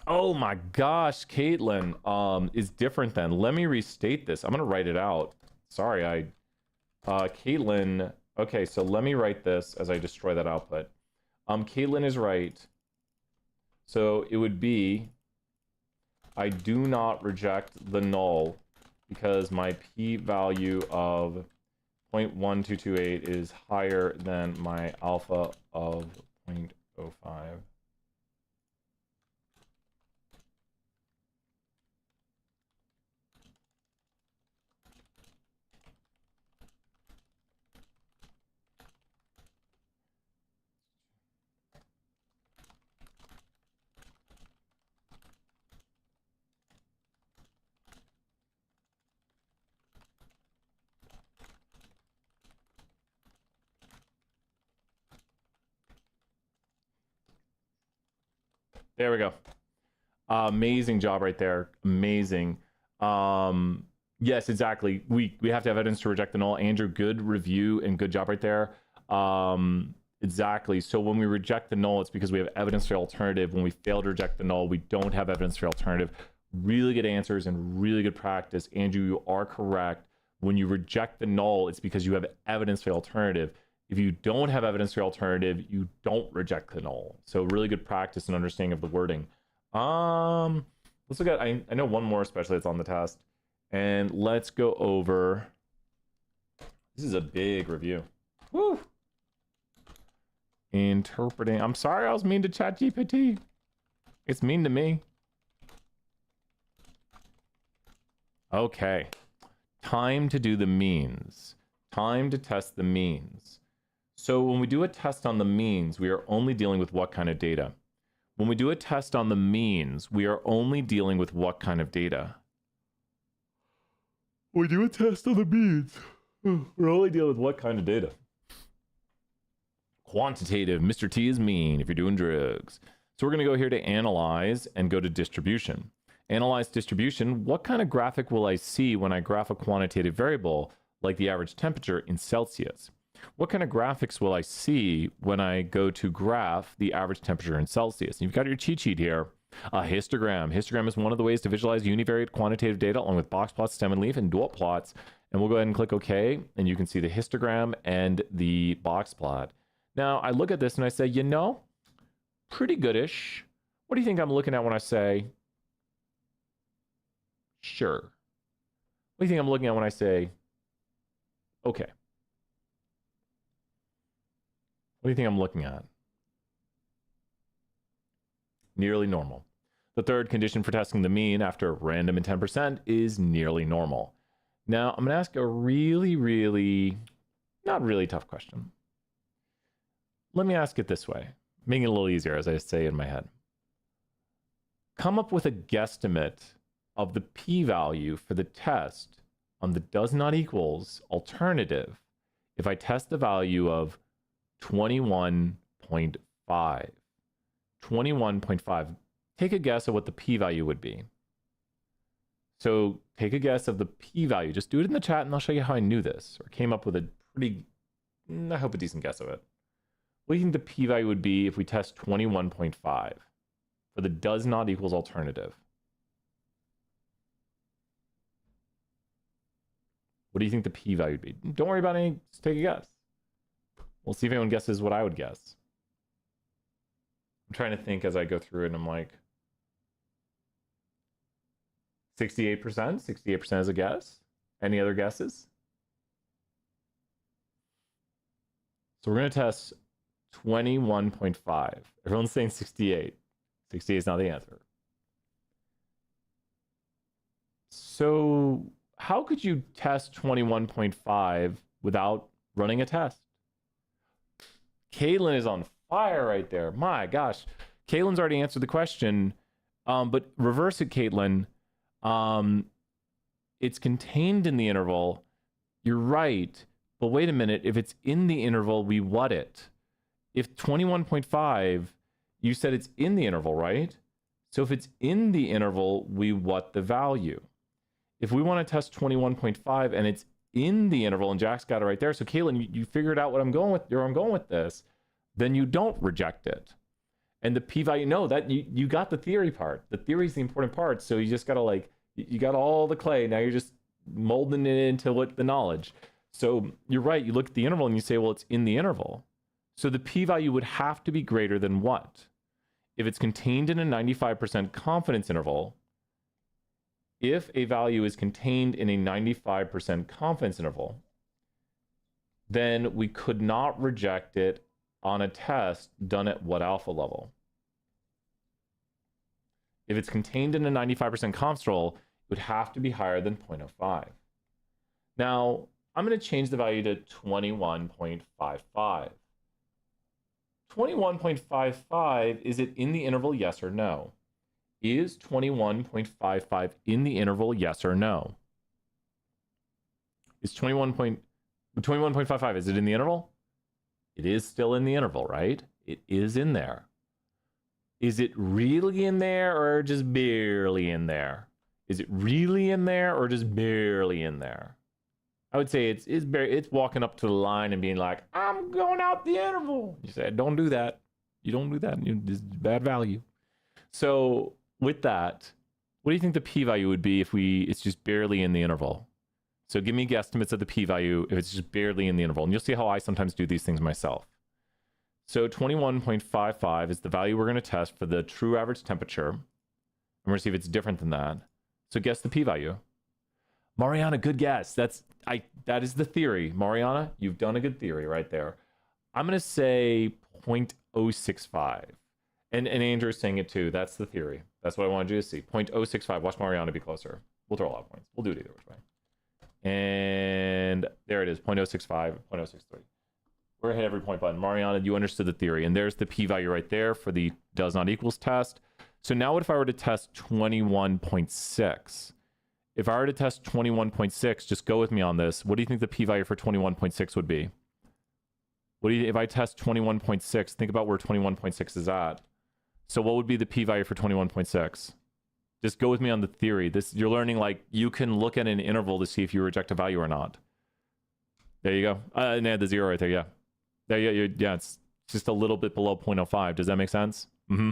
Oh my gosh, Caitlin is different then. Let me restate this. I'm gonna write it out. Sorry, Caitlin. Okay, so let me write this as I destroy that output. Caitlin is right. So it would be, I do not reject the null because my p-value of 0.1228 is higher than my alpha of 0.05. There we go. Amazing job right there. Amazing. Yes, exactly. We have to have evidence to reject the null. Andrew, good review and good job right there. Exactly. So when we reject the null, it's because we have evidence for the alternative. When we fail to reject the null, we don't have evidence for the alternative. Really good answers and really good practice. Andrew, you are correct. When you reject the null, it's because you have evidence for the alternative. If you don't have evidence for the alternative, you don't reject the null. So really good practice and understanding of the wording. Let's look at, I know one more especially that's on the test. And let's go over, this is a big review. Woo! Interpreting, I'm sorry I was mean to ChatGPT. It's mean to me. Okay, time to do the means. Time to test the means. So when we do a test on the means, we are only dealing with what kind of data? When we do a test on the means, we are only dealing with what kind of data? We do a test on the means. We're only dealing with what kind of data? Quantitative. Mr. T is mean if you're doing drugs. So we're going to go here to analyze and go to distribution. Analyze distribution. What kind of graphic will I see when I graph a quantitative variable like the average temperature in Celsius? What kind of graphics will I see when I go to graph the average temperature in Celsius? And you've got your cheat sheet here. A histogram. Histogram is one of the ways to visualize univariate quantitative data along with box plots, stem and leaf, and dot plots. And we'll go ahead and click OK, and you can see the histogram and the box plot. Now, I look at this and I say, you know, pretty goodish. What do you think I'm looking at when I say, sure? What do you think I'm looking at when I say, okay? What do you think I'm looking at? Nearly normal. The third condition for testing the mean after random and 10% is nearly normal. Now, I'm going to ask a really, not really tough question. Let me ask it this way, making it a little easier as I say in my head. Come up with a guesstimate of the p-value for the test on the does not equals alternative if I test the value of 21.5. 21.5. Take a guess of what the p-value would be. So take a guess of the p-value. Just do it in the chat and I'll show you how I knew this or came up with a pretty, I hope a decent guess of it. What do you think the p-value would be if we test 21.5 for the does not equals alternative? do you think the p-value would be? Don't worry about any, just take a guess. We'll see if anyone guesses what I would guess. I'm trying to think as I go through it, and I'm like, 68%? 68% is a guess? Any other guesses? So we're going to test 21.5. Everyone's saying 68. 68 is not the answer. So how could you test 21.5 without running a test? Caitlin is on fire right there. My gosh. Caitlin's already answered the question. But reverse it, Caitlin. It's contained in the interval. You're right. But wait a minute. If it's in the interval, we what it? If 21.5, you said it's in the interval, right? So if it's in the interval, we what the value? If we want to test 21.5 and it's in the interval, and Jack's got it right there. So Caitlin, you figured out what I'm going with, where I'm going with this, then you don't reject it. And the p-value, no, that you got the theory part. The theory is the important part. So you just got to like, you got all the clay. Now you're just molding it into what the knowledge. So you're right. You look at the interval and you say, well, it's in the interval. So the p-value would have to be greater than what? If it's contained in a 95% confidence interval, if a value is contained in a 95% confidence interval, then we could not reject it on a test done at what alpha level? If it's contained in a 95% confidence interval, it would have to be higher than 0.05. Now, I'm going to change the value to 21.55. 21.55, is it in the interval, yes or no? Is 21.55 in the interval, yes or no? Is 21.55, is it in the interval? It is still in the interval, right? It is in there. Is it really in there or just barely in there? Is it really in there or just barely in there? I would say it's walking up to the line and being like, I'm going out the interval. You said, don't do that. You don't do that. It's bad value. So with that, what do you think the p-value would be if it's just barely in the interval? So give me guesstimates of the p-value if it's just barely in the interval. And you'll see how I sometimes do these things myself. So 21.55 is the value we're going to test for the true average temperature. And we're going to see if it's different than that. So guess the p-value. Mariana, good guess. That is the theory. Mariana, you've done a good theory right there. I'm going to say 0.065. And Andrew's saying it too. That's the theory. That's what I wanted you to see. 0.065. Watch Mariana be closer. We'll throw a lot of points. We'll do it either way. And there it is. 0.065, 0.063. We're going to hit every point button. Mariana, you understood the theory. And there's the p-value right there for the does not equals test. So now what if I were to test 21.6? If I were to test 21.6, just go with me on this. What do you think the p-value for 21.6 would be? If I test 21.6, think about where 21.6 is at. So what would be the p-value for 21.6? Just go with me on the theory. You're learning, like, you can look at an interval to see if you reject a value or not. There you go. And add the 0 right there, yeah. Yeah, it's just a little bit below 0.05. Does that make sense? Mm-hmm.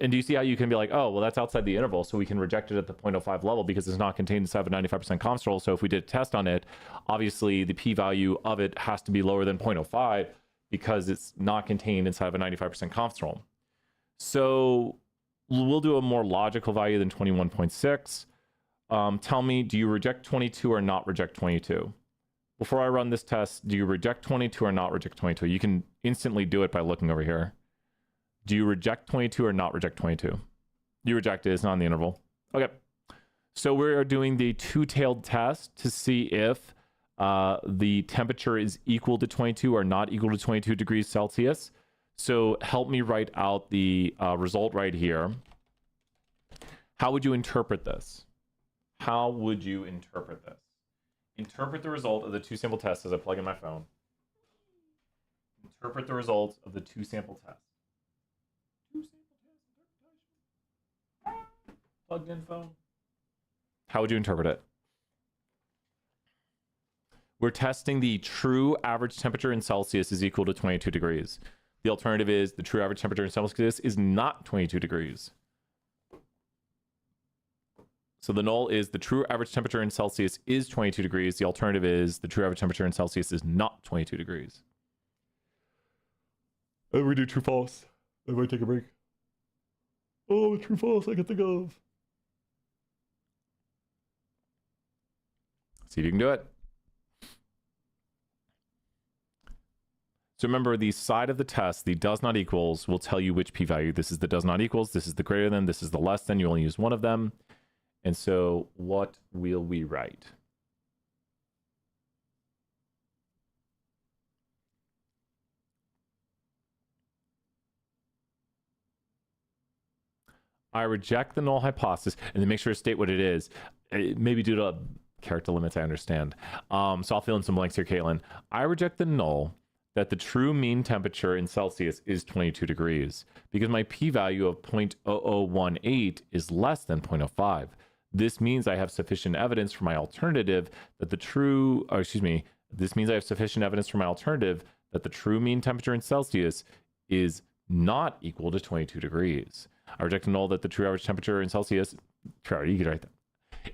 And do you see how you can be like, oh, well, that's outside the interval, so we can reject it at the 0.05 level because it's not contained inside of a 95% confidence interval. So if we did a test on it, obviously the p-value of it has to be lower than 0.05 because it's not contained inside of a 95% confidence interval. So we'll do a more logical value than 21.6. Tell me, do you reject 22 or not reject 22? Before I run this test, do you reject 22 or not reject 22? You can instantly do it by looking over here. Do you reject 22 or not reject 22? You reject it. It's not in the interval. Okay. So we're doing the two-tailed test to see if the temperature is equal to 22 or not equal to 22 degrees Celsius. So help me write out the result right here. How would you interpret this? How would you interpret this? Interpret the result of the two-sample test as I plug in my phone. Interpret the results of the two-sample test. Plugged in phone. How would you interpret it? We're testing the true average temperature in Celsius is equal to 22 degrees. The alternative is the true average temperature in Celsius is not 22 degrees. So the null is the true average temperature in Celsius is 22 degrees. The alternative is the true average temperature in Celsius is not 22 degrees. And we do true false. Everybody take a break. Oh, true false I can think of. See if you can do it. So remember, the side of the test, the does not equals, will tell you which p-value. This is the does not equals, this is the greater than, this is the less than. You only use one of them. And so what will we write? I reject the null hypothesis, and then make sure to state what it is. Maybe due to character limits, I understand. So I'll fill in some blanks here, Caitlin. I reject the null that the true mean temperature in Celsius is 22 degrees because my p-value of 0.0018 is less than 0.05. This means I have sufficient evidence for my alternative that the true, or excuse me, this means I have sufficient evidence for my alternative that the true mean temperature in Celsius is not equal to 22 degrees. I reject the null that the true average temperature in Celsius, you could write that,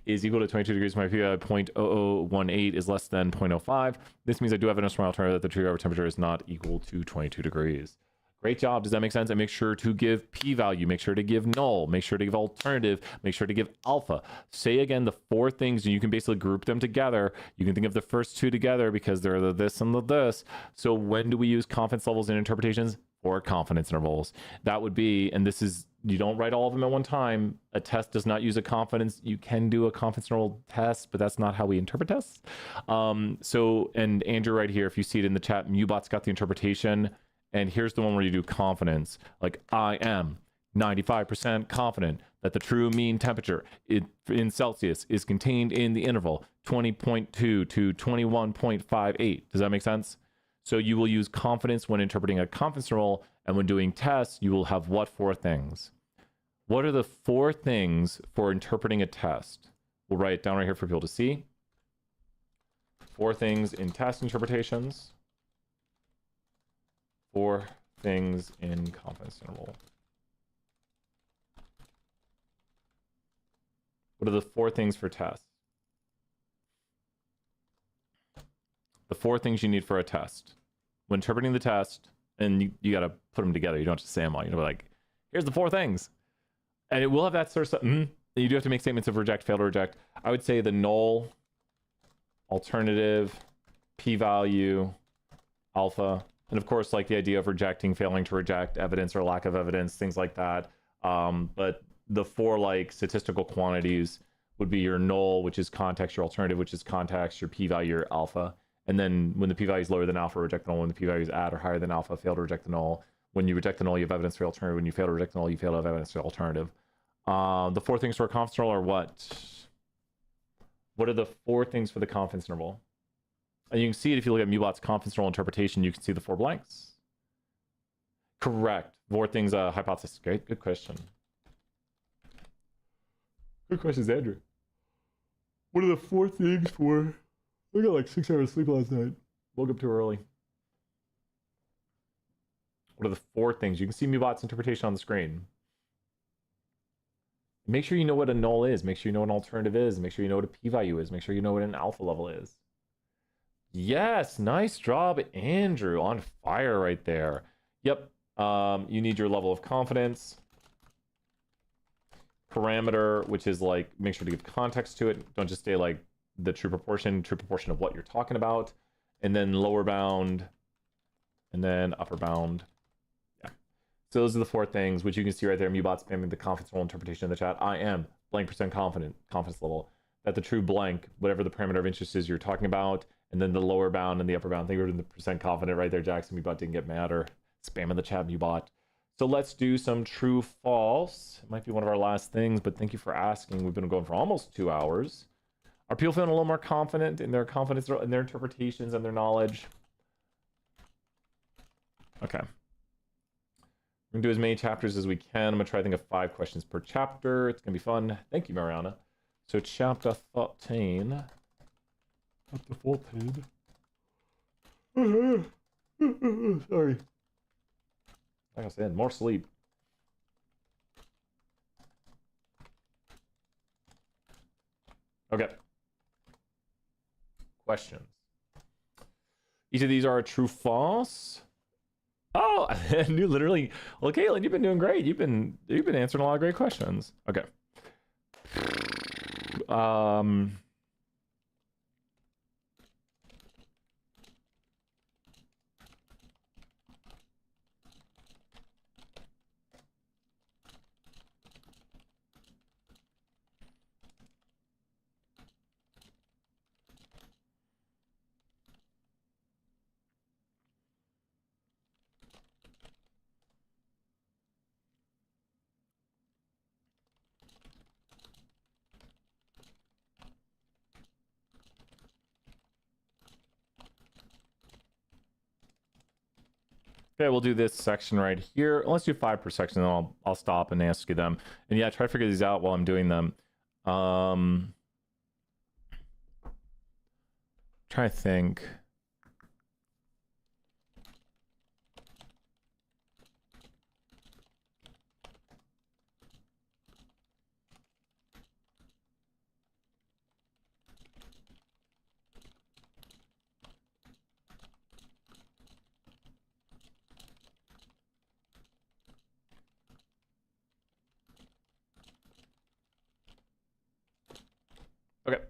is equal to 22 degrees. My p-value 0.0018 is less than 0.05. This means I do have evidence for my alternative that the true average temperature is not equal to 22 degrees. Great job. Does that make sense? And make sure to give p-value. Make sure to give null. Make sure to give alternative. Make sure to give alpha. Say again the four things, and you can basically group them together. You can think of the first two together because they're the this and the this. So when do we use confidence levels in interpretations? Or confidence intervals. That would be, and this is, you don't write all of them at one time. A test does not use a confidence. You can do a confidence interval test, but that's not how we interpret tests. And Andrew right here, if you see it in the chat, MuBot's got the interpretation. And here's the one where you do confidence. Like, I am 95% confident that the true mean temperature in Celsius is contained in the interval 20.2 to 21.58. Does that make sense? So you will use confidence when interpreting a confidence interval, and when doing tests, you will have what four things? What are the four things for interpreting a test? We'll write it down right here for people to see. Four things in test interpretations. Four things in confidence interval. What are the four things for tests? The four things you need for a test. When interpreting the test, and you got to put them together. You don't just say them all. You know, like, here's the four things. And it will have that sort of stuff. You do have to make statements of reject, fail to reject. I would say the null, alternative, p-value, alpha, and of course, like the idea of rejecting, failing to reject, evidence or lack of evidence, things like that. But the four like statistical quantities would be your null, which is context, your alternative, which is context, your p-value, your alpha. And then when the p-value is lower than alpha, reject the null. When the p-value is at or higher than alpha, fail to reject the null. When you reject the null, you have evidence for the alternative. When you fail to reject the null, you fail to have evidence for the alternative. The four things for a confidence interval are what? What are the four things for the confidence interval? And you can see it if you look at MuBot's confidence interval interpretation, you can see the four blanks. Correct. Four things, hypothesis. Great, good question. Good questions, Andrew. What are the four things for... I got like 6 hours of sleep last night. Woke up too early. What are the four things? You can see MuBot's interpretation on the screen. Make sure you know what a null is. Make sure you know what an alternative is. Make sure you know what a p-value is. Make sure you know what an alpha level is. Yes, nice job, Andrew. On fire right there. Yep. You need your level of confidence. Parameter, which is like, make sure to give context to it. Don't just say like, the true proportion of what you're talking about, and then lower bound, and then upper bound. Yeah. So those are the four things, which you can see right there. MuBot spamming the confidence level interpretation in the chat. I am blank % confident, confidence level, that the true blank, whatever the parameter of interest is you're talking about, and then the lower bound and the upper bound. I think we're in the % confident right there, Jackson. MuBot didn't get mad or spamming the chat, MuBot. So let's do some true false. It might be one of our last things, but thank you for asking. We've been going for almost 2 hours. Are people feeling a little more confident in their confidence, in their interpretations and their knowledge? Okay. We're going to do as many chapters as we can. I'm going to try to think of 5 questions per chapter. It's going to be fun. Thank you, Mariana. So chapter 13. Chapter 14. Sorry. Like I said, more sleep. Okay. Questions. Each of these are a true false. Oh, you literally. Well, Caitlin, you've been doing great. You've been answering a lot of great questions. Okay. Okay, we'll do this section right here. Let's do 5 per section, then I'll stop and ask you them. And yeah, try to figure these out while I'm doing them. Try to think. Okay,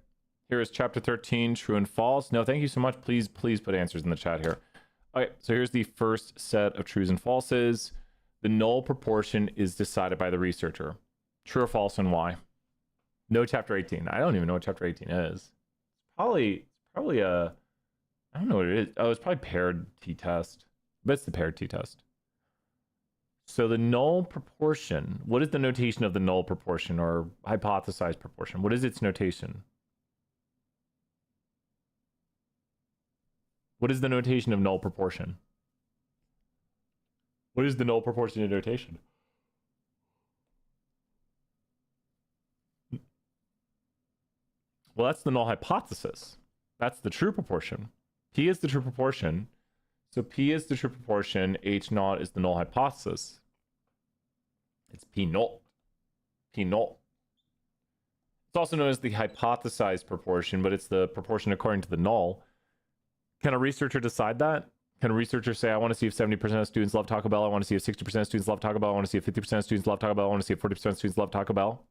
here is chapter 13, true and false. No, thank you so much. Please put answers in the chat here. Okay, so here's the first set of trues and falses. The null proportion is decided by the researcher. True or false, and why? No chapter 18. I don't even know what chapter 18 is. It's probably a, I don't know what it is. Oh, it's probably paired t-test. But it's the paired t-test. So the null proportion, what is the notation of the null proportion or hypothesized proportion? What is its notation? What is the notation of null proportion? What is the null proportion notation? Well, that's the null hypothesis. That's the true proportion. P is the true proportion. So P is the true proportion, H naught is the null hypothesis. It's P null. P null. It's also known as the hypothesized proportion, but it's the proportion according to the null. Can a researcher decide that? Can a researcher say, I want to see if 70% of students love Taco Bell, I want to see if 60% of students love Taco Bell, I want to see if 50% of students love Taco Bell, I want to see if 40% of students love Taco Bell?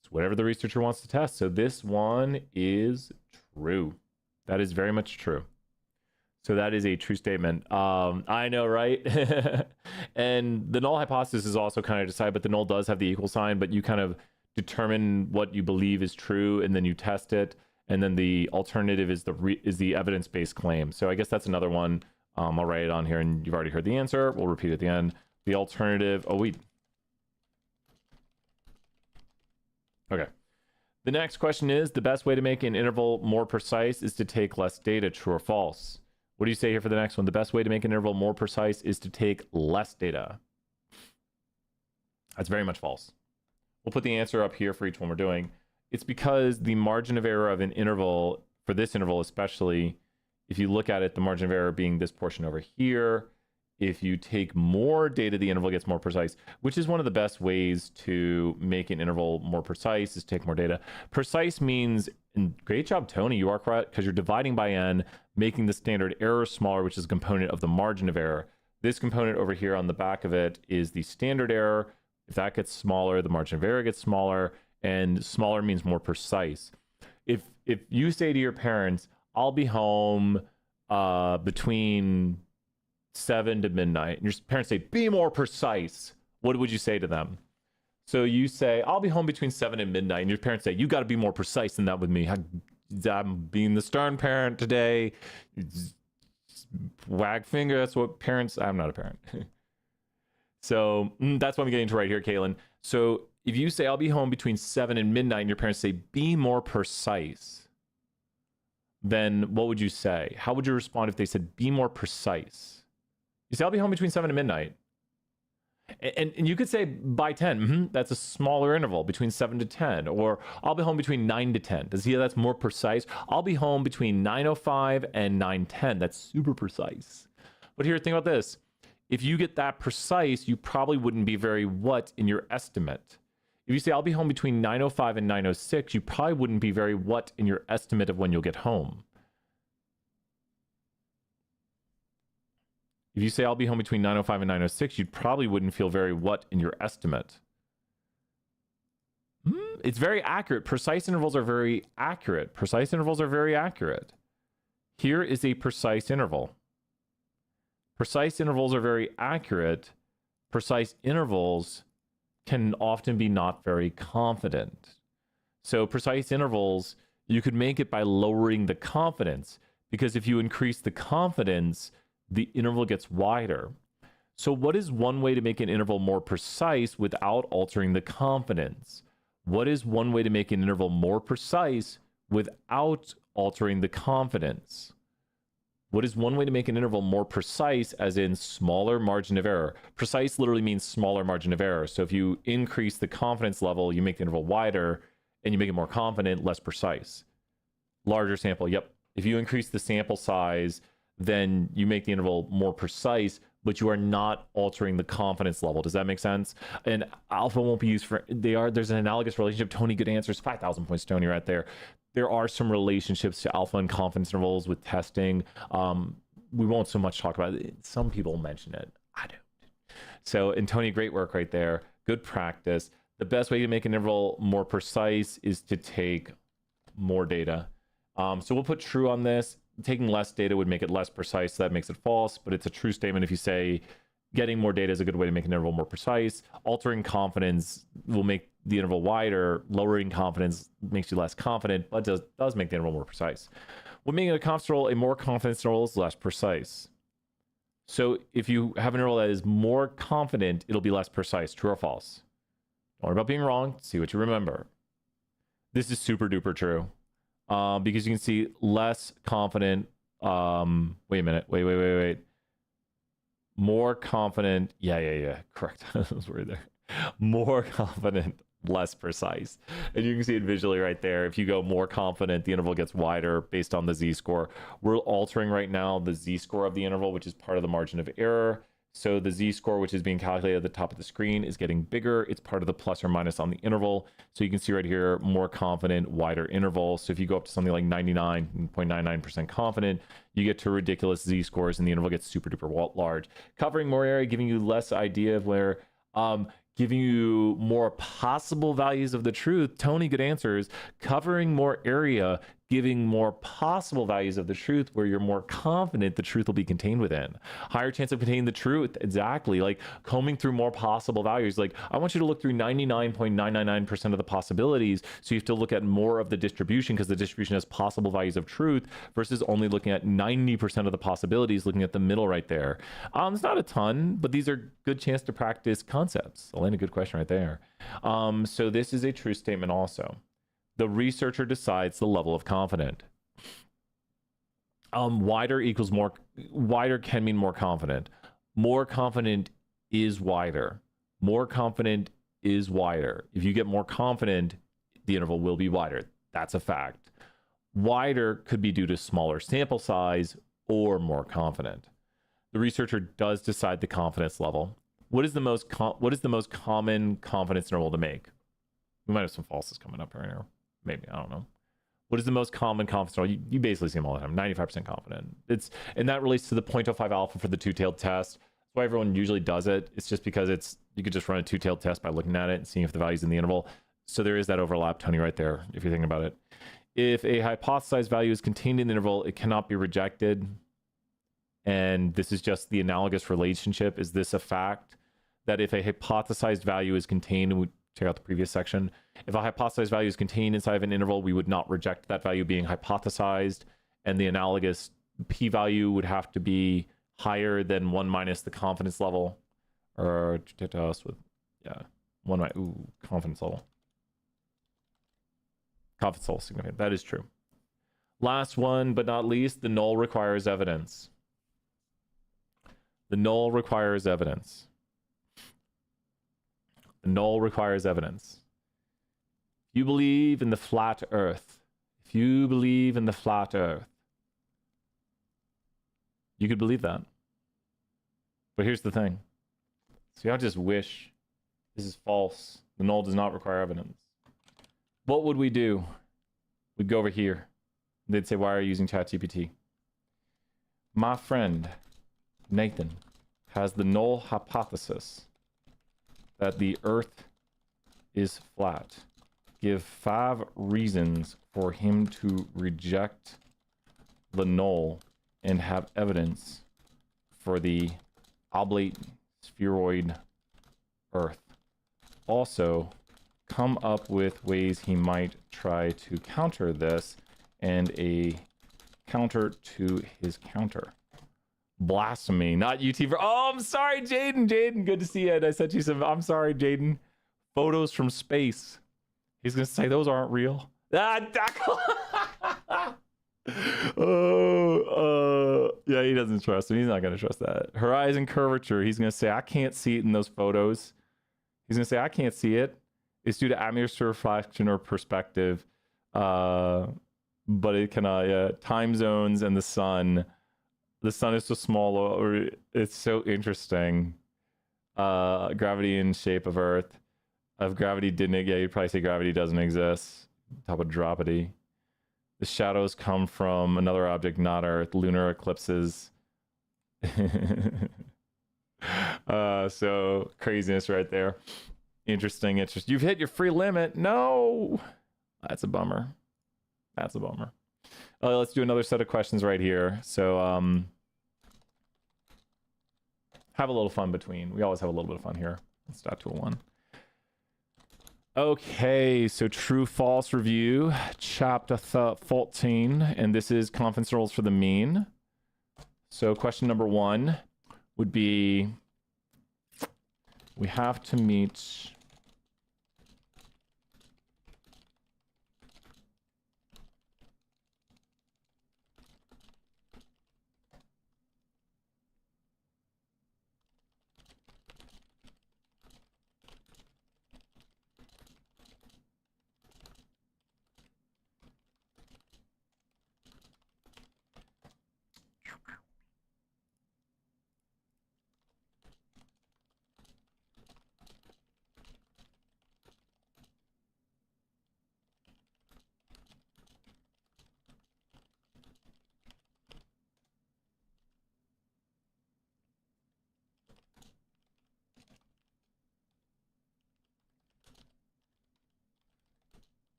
It's whatever the researcher wants to test. So this one is true. That is very much true. So that is a true statement. I know, right? And the null hypothesis is also kind of decided, but the null does have the equal sign, but you kind of determine what you believe is true, and then you test it. And then the alternative is the evidence-based claim. So I guess that's another one. I'll write it on here, and you've already heard the answer. We'll repeat it at the end. The alternative, okay. The next question is, the best way to make an interval more precise is to take less data, true or false? What do you say here for the next one? The best way to make an interval more precise is to take less data. That's very much false. We'll put the answer up here for each one we're doing. It's because the margin of error of an interval, for this interval especially, if you look at it, the margin of error being this portion over here, if you take more data, the interval gets more precise, which is one of the best ways to make an interval more precise, is take more data. Precise means, and great job, Tony, you are correct, because you're dividing by n, making the standard error smaller, which is a component of the margin of error. This component over here on the back of it is the standard error. If that gets smaller, the margin of error gets smaller, and smaller means more precise. If you say to your parents, I'll be home between 7 to midnight, and your parents say, be more precise, what would you say to them? So you say, I'll be home between 7 and midnight, and your parents say, you got to be more precise than that with me. I'm being the stern parent today. Wag finger, that's what parents, I'm not a parent. So that's what I'm getting to right here, Kaylin. So if you say, I'll be home between 7 and midnight, and your parents say, be more precise, then what would you say? How would you respond if they said, be more precise? You say, I'll be home between 7 and midnight. And you could say by 10, that's a smaller interval, between 7 to 10. Or I'll be home between 9 to 10. Does he hear that's more precise? I'll be home between 9:05 and 9:10. That's super precise. But here, think about this. If you get that precise, you probably wouldn't be very what in your estimate. If you say, I'll be home between 9:05 and 9:06, you probably wouldn't be very what in your estimate of when you'll get home. If you say, I'll be home between 9:05 and 9:06, you probably wouldn't feel very what in your estimate. It's very accurate. Precise intervals are very accurate. Precise intervals are very accurate. Here is a precise interval. Precise intervals are very accurate. Precise intervals can often be not very confident. So precise intervals, you could make it by lowering the confidence, because if you increase the confidence, the interval gets wider. So what is one way to make an interval more precise without altering the confidence? What is one way to make an interval more precise without altering the confidence? What is one way to make an interval more precise, as in smaller margin of error? Precise literally means smaller margin of error. So if you increase the confidence level, you make the interval wider, and you make it more confident, less precise. Larger sample, yep. If you increase the sample size, then you make the interval more precise, but you are not altering the confidence level. Does that make sense? And alpha won't be used for, there's an analogous relationship. Tony, good answers, 5,000 points, Tony, right there. There are some relationships to alpha and confidence intervals with testing. We won't so much talk about it. Some people mention it. I don't. So, and Tony, great work right there. Good practice. The best way to make an interval more precise is to take more data. So we'll put true on this. Taking less data would make it less precise, so that makes it false, but it's a true statement if you say getting more data is a good way to make an interval more precise. Altering confidence will make the interval wider. Lowering confidence makes you less confident, but does make the interval more precise. What making a confidence interval a more confidence interval is less precise. So if you have an interval that is more confident, it'll be less precise. True or false? Don't worry about being wrong. See what you remember. This is super duper true. Because you can see less confident. Wait a minute. Wait. More confident. Yeah. Correct. I was worried there. More confident, less precise. And you can see it visually right there. If you go more confident, the interval gets wider based on the z-score. We're altering right now the z-score of the interval, which is part of the margin of error. So the z-score, which is being calculated at the top of the screen, is getting bigger. It's part of the plus or minus on the interval. So you can see right here, more confident, wider interval. So if you go up to something like 99.99% confident, you get to ridiculous z-scores and the interval gets super duper large. Covering more area, giving you less idea of where, giving you more possible values of the truth. Tony, good answers. Covering more area, giving more possible values of the truth where you're more confident the truth will be contained within. Higher chance of containing the truth, exactly. Like combing through more possible values. Like I want you to look through 99.999% of the possibilities, so you have to look at more of the distribution because the distribution has possible values of truth versus only looking at 90% of the possibilities, looking at the middle right there. It's not a ton, but these are good chance to practice concepts. Elena, good question right there. So this is a true statement also. The researcher decides the level of confident. Wider equals more. Wider can mean more confident. More confident is wider. More confident is wider. If you get more confident, the interval will be wider. That's a fact. Wider could be due to smaller sample size or more confident. The researcher does decide the confidence level. What is the most common confidence interval to make? We might have some falses coming up right now. Maybe, I don't know. What is the most common confidence interval? You basically see them all the time, 95% confident. And that relates to the 0.05 alpha for the two-tailed test. That's why everyone usually does it. It's just because you could just run a two-tailed test by looking at it and seeing if the value's in the interval. So there is that overlap, Tony, right there, if you're thinking about it. If a hypothesized value is contained in the interval, it cannot be rejected. And this is just the analogous relationship. Is this a fact? That if a hypothesized value is contained, and we check out the previous section, if a hypothesized value is contained inside of an interval, we would not reject that value being hypothesized, and the analogous p-value would have to be higher than 1 minus the confidence level, or to us with, yeah, 1 minus, confidence level. Confidence level significant, that is true. Last one, but not least, the null requires evidence. The null requires evidence. The null requires evidence. If you believe in the flat earth, you could believe that. But here's the thing. So you don't just wish this is false. The null does not require evidence. What would we do? We'd go over here. They'd say, why are you using ChatGPT? My friend, Nathan, has the null hypothesis that the Earth is flat. Give 5 reasons for him to reject the null and have evidence for the oblate spheroid Earth. Also, come up with ways he might try to counter this and a counter to his counter. Blasphemy, not YouTuber. Oh, I'm sorry, Jaden. Jaden, good to see you. And I sent you some. I'm sorry, Jaden. Photos from space. He's gonna say those aren't real. Yeah, he doesn't trust him. He's not gonna trust that. Horizon curvature. He's gonna say I can't see it in those photos. He's gonna say I can't see it. It's due to atmosphere reflection or perspective. But it can time zones and the sun. The sun is so small, or it's so interesting. Gravity and shape of Earth. If gravity didn't, yeah, you'd probably say gravity doesn't exist. Top of dropity. The shadows come from another object, not Earth. Lunar eclipses. So craziness right there. Interesting. You've hit your free limit. No, that's a bummer. That's a bummer. Let's do another set of questions right here. So, have a little fun between. We always have a little bit of fun here. Let's start to a 1. Okay, so true false review, chapter 14, and this is confidence intervals for the mean. So question number 1 would be, we have to meet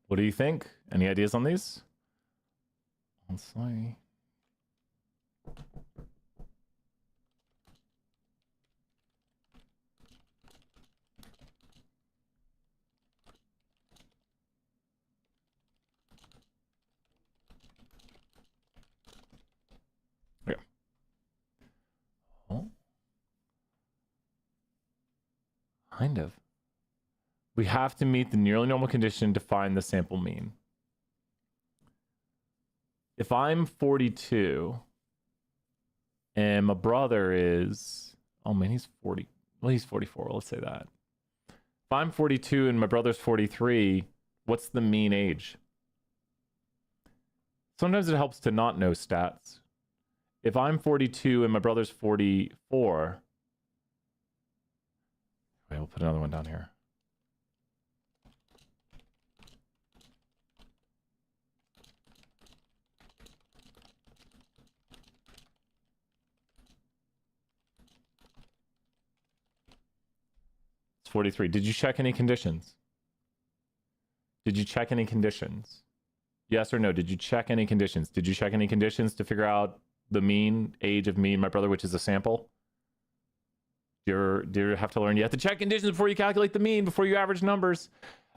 What do you think? Any ideas on these? Let's see. Yeah. Oh. Kind of. We have to meet the nearly normal condition to find the sample mean. If I'm 42 and my brother is, oh man, he's 40. Well, he's 44. Let's say that. If I'm 42 and my brother's 43, what's the mean age? Sometimes it helps to not know stats. If I'm 42 and my brother's 44, wait, we'll put another one down here. It's 43. Did you check any conditions? Did you check any conditions? Yes or no? Did you check any conditions? Did you check any conditions to figure out the mean age of me and my brother, which is a sample? Do you have to learn? You have to check conditions before you calculate the mean, before you average numbers.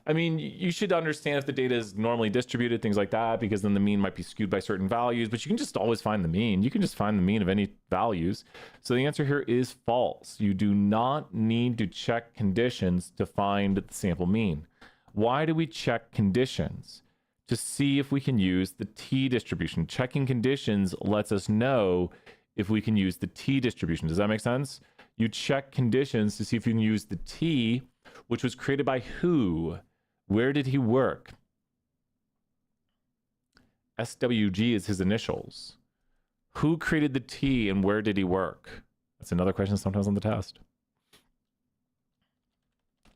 I mean, you should understand if the data is normally distributed, things like that, because then the mean might be skewed by certain values, but you can just always find the mean. You can just find the mean of any values. So the answer here is false. You do not need to check conditions to find the sample mean. Why do we check conditions? To see if we can use the t-distribution. Checking conditions lets us know if we can use the t-distribution. Does that make sense? You check conditions to see if you can use the t, which was created by who? Where did he work? SWG is his initials. Who created the T and where did he work? That's another question sometimes on the test.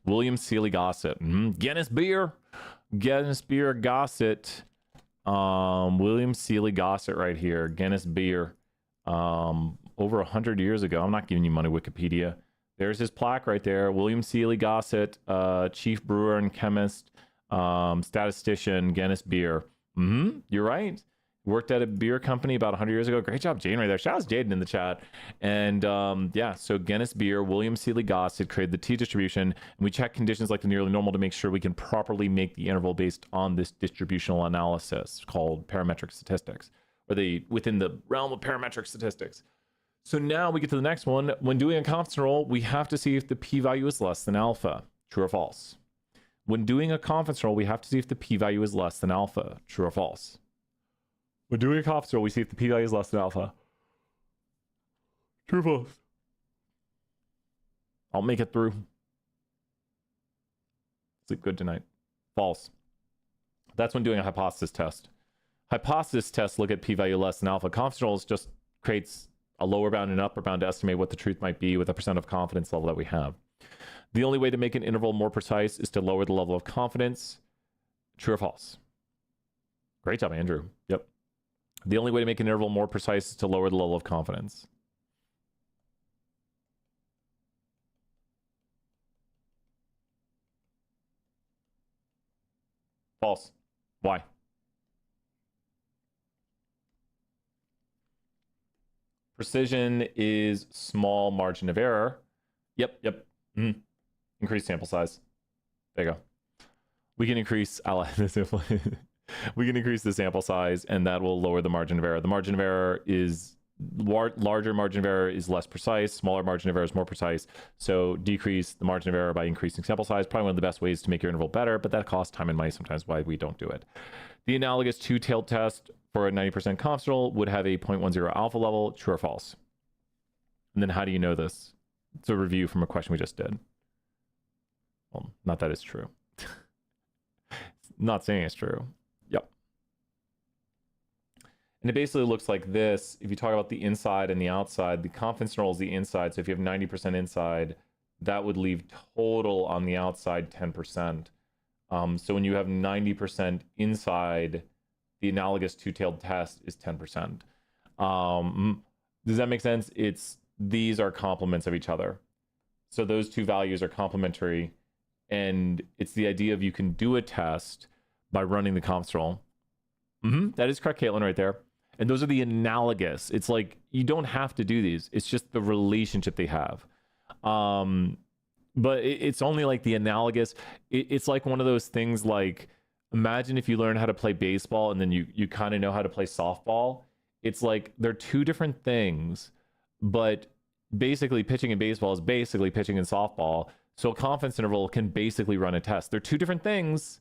William Seeley Gossett. Guinness Beer. Guinness Beer Gossett. William Seeley Gossett right here. Guinness Beer. Over 100 years ago. I'm not giving you money, Wikipedia. There's his plaque right there. William Seeley Gossett, chief brewer and chemist, statistician, Guinness Beer. You're right. Worked at a beer company about 100 years ago. Great job, Jane, right there. Shout out to Jaden in the chat. And yeah, so Guinness Beer, William Seeley Gossett created the T distribution. And we check conditions like the nearly normal to make sure we can properly make the interval based on this distributional analysis called parametric statistics, or within the realm of parametric statistics. So now we get to the next one. When doing a confidence interval, we have to see if the p-value is less than alpha. True or false? When doing a confidence interval, we have to see if the p-value is less than alpha. True or false? When doing a confidence interval, we see if the p-value is less than alpha. True or false? I'll make it through. Sleep good tonight. False. That's when doing a hypothesis test. Hypothesis tests look at p-value less than alpha. Confidence intervals just creates a lower bound and upper bound to estimate what the truth might be with a percent of confidence level that we have. The only way to make an interval more precise is to lower the level of confidence. True or false? Great job, Andrew. Yep. The only way to make an interval more precise is to lower the level of confidence. False. Why? Precision is small margin of error. Yep. Increase sample size. There you go. We can increase we can increase the sample size, and that will lower the margin of error. The margin of error is larger margin of error is less precise. Smaller margin of error is more precise. So decrease the margin of error by increasing sample size. Probably one of the best ways to make your interval better, but that costs time and money sometimes, why we don't do it. The analogous two-tailed test for a 90% confidence interval would have a 0.10 alpha level. True or false? And then how do you know this? It's a review from a question we just did. Well, not that it's true. Not saying it's true. Yep. And it basically looks like this. If you talk about the inside and the outside, the confidence interval is the inside. So if you have 90% inside, that would leave total on the outside 10%. So when you have 90% inside, the analogous two-tailed test is 10%. Does that make sense? These are complements of each other. So those two values are complementary, and it's the idea of you can do a test by running the confidence interval. That is correct, Caitlin, right there. And those are the analogous. It's like you don't have to do these. It's just the relationship they have. But it's only like the analogous. It's like one of those things like, imagine if you learn how to play baseball and then you kind of know how to play softball. It's like they're two different things, but basically pitching in baseball is basically pitching in softball. So a confidence interval can basically run a test. They're two different things,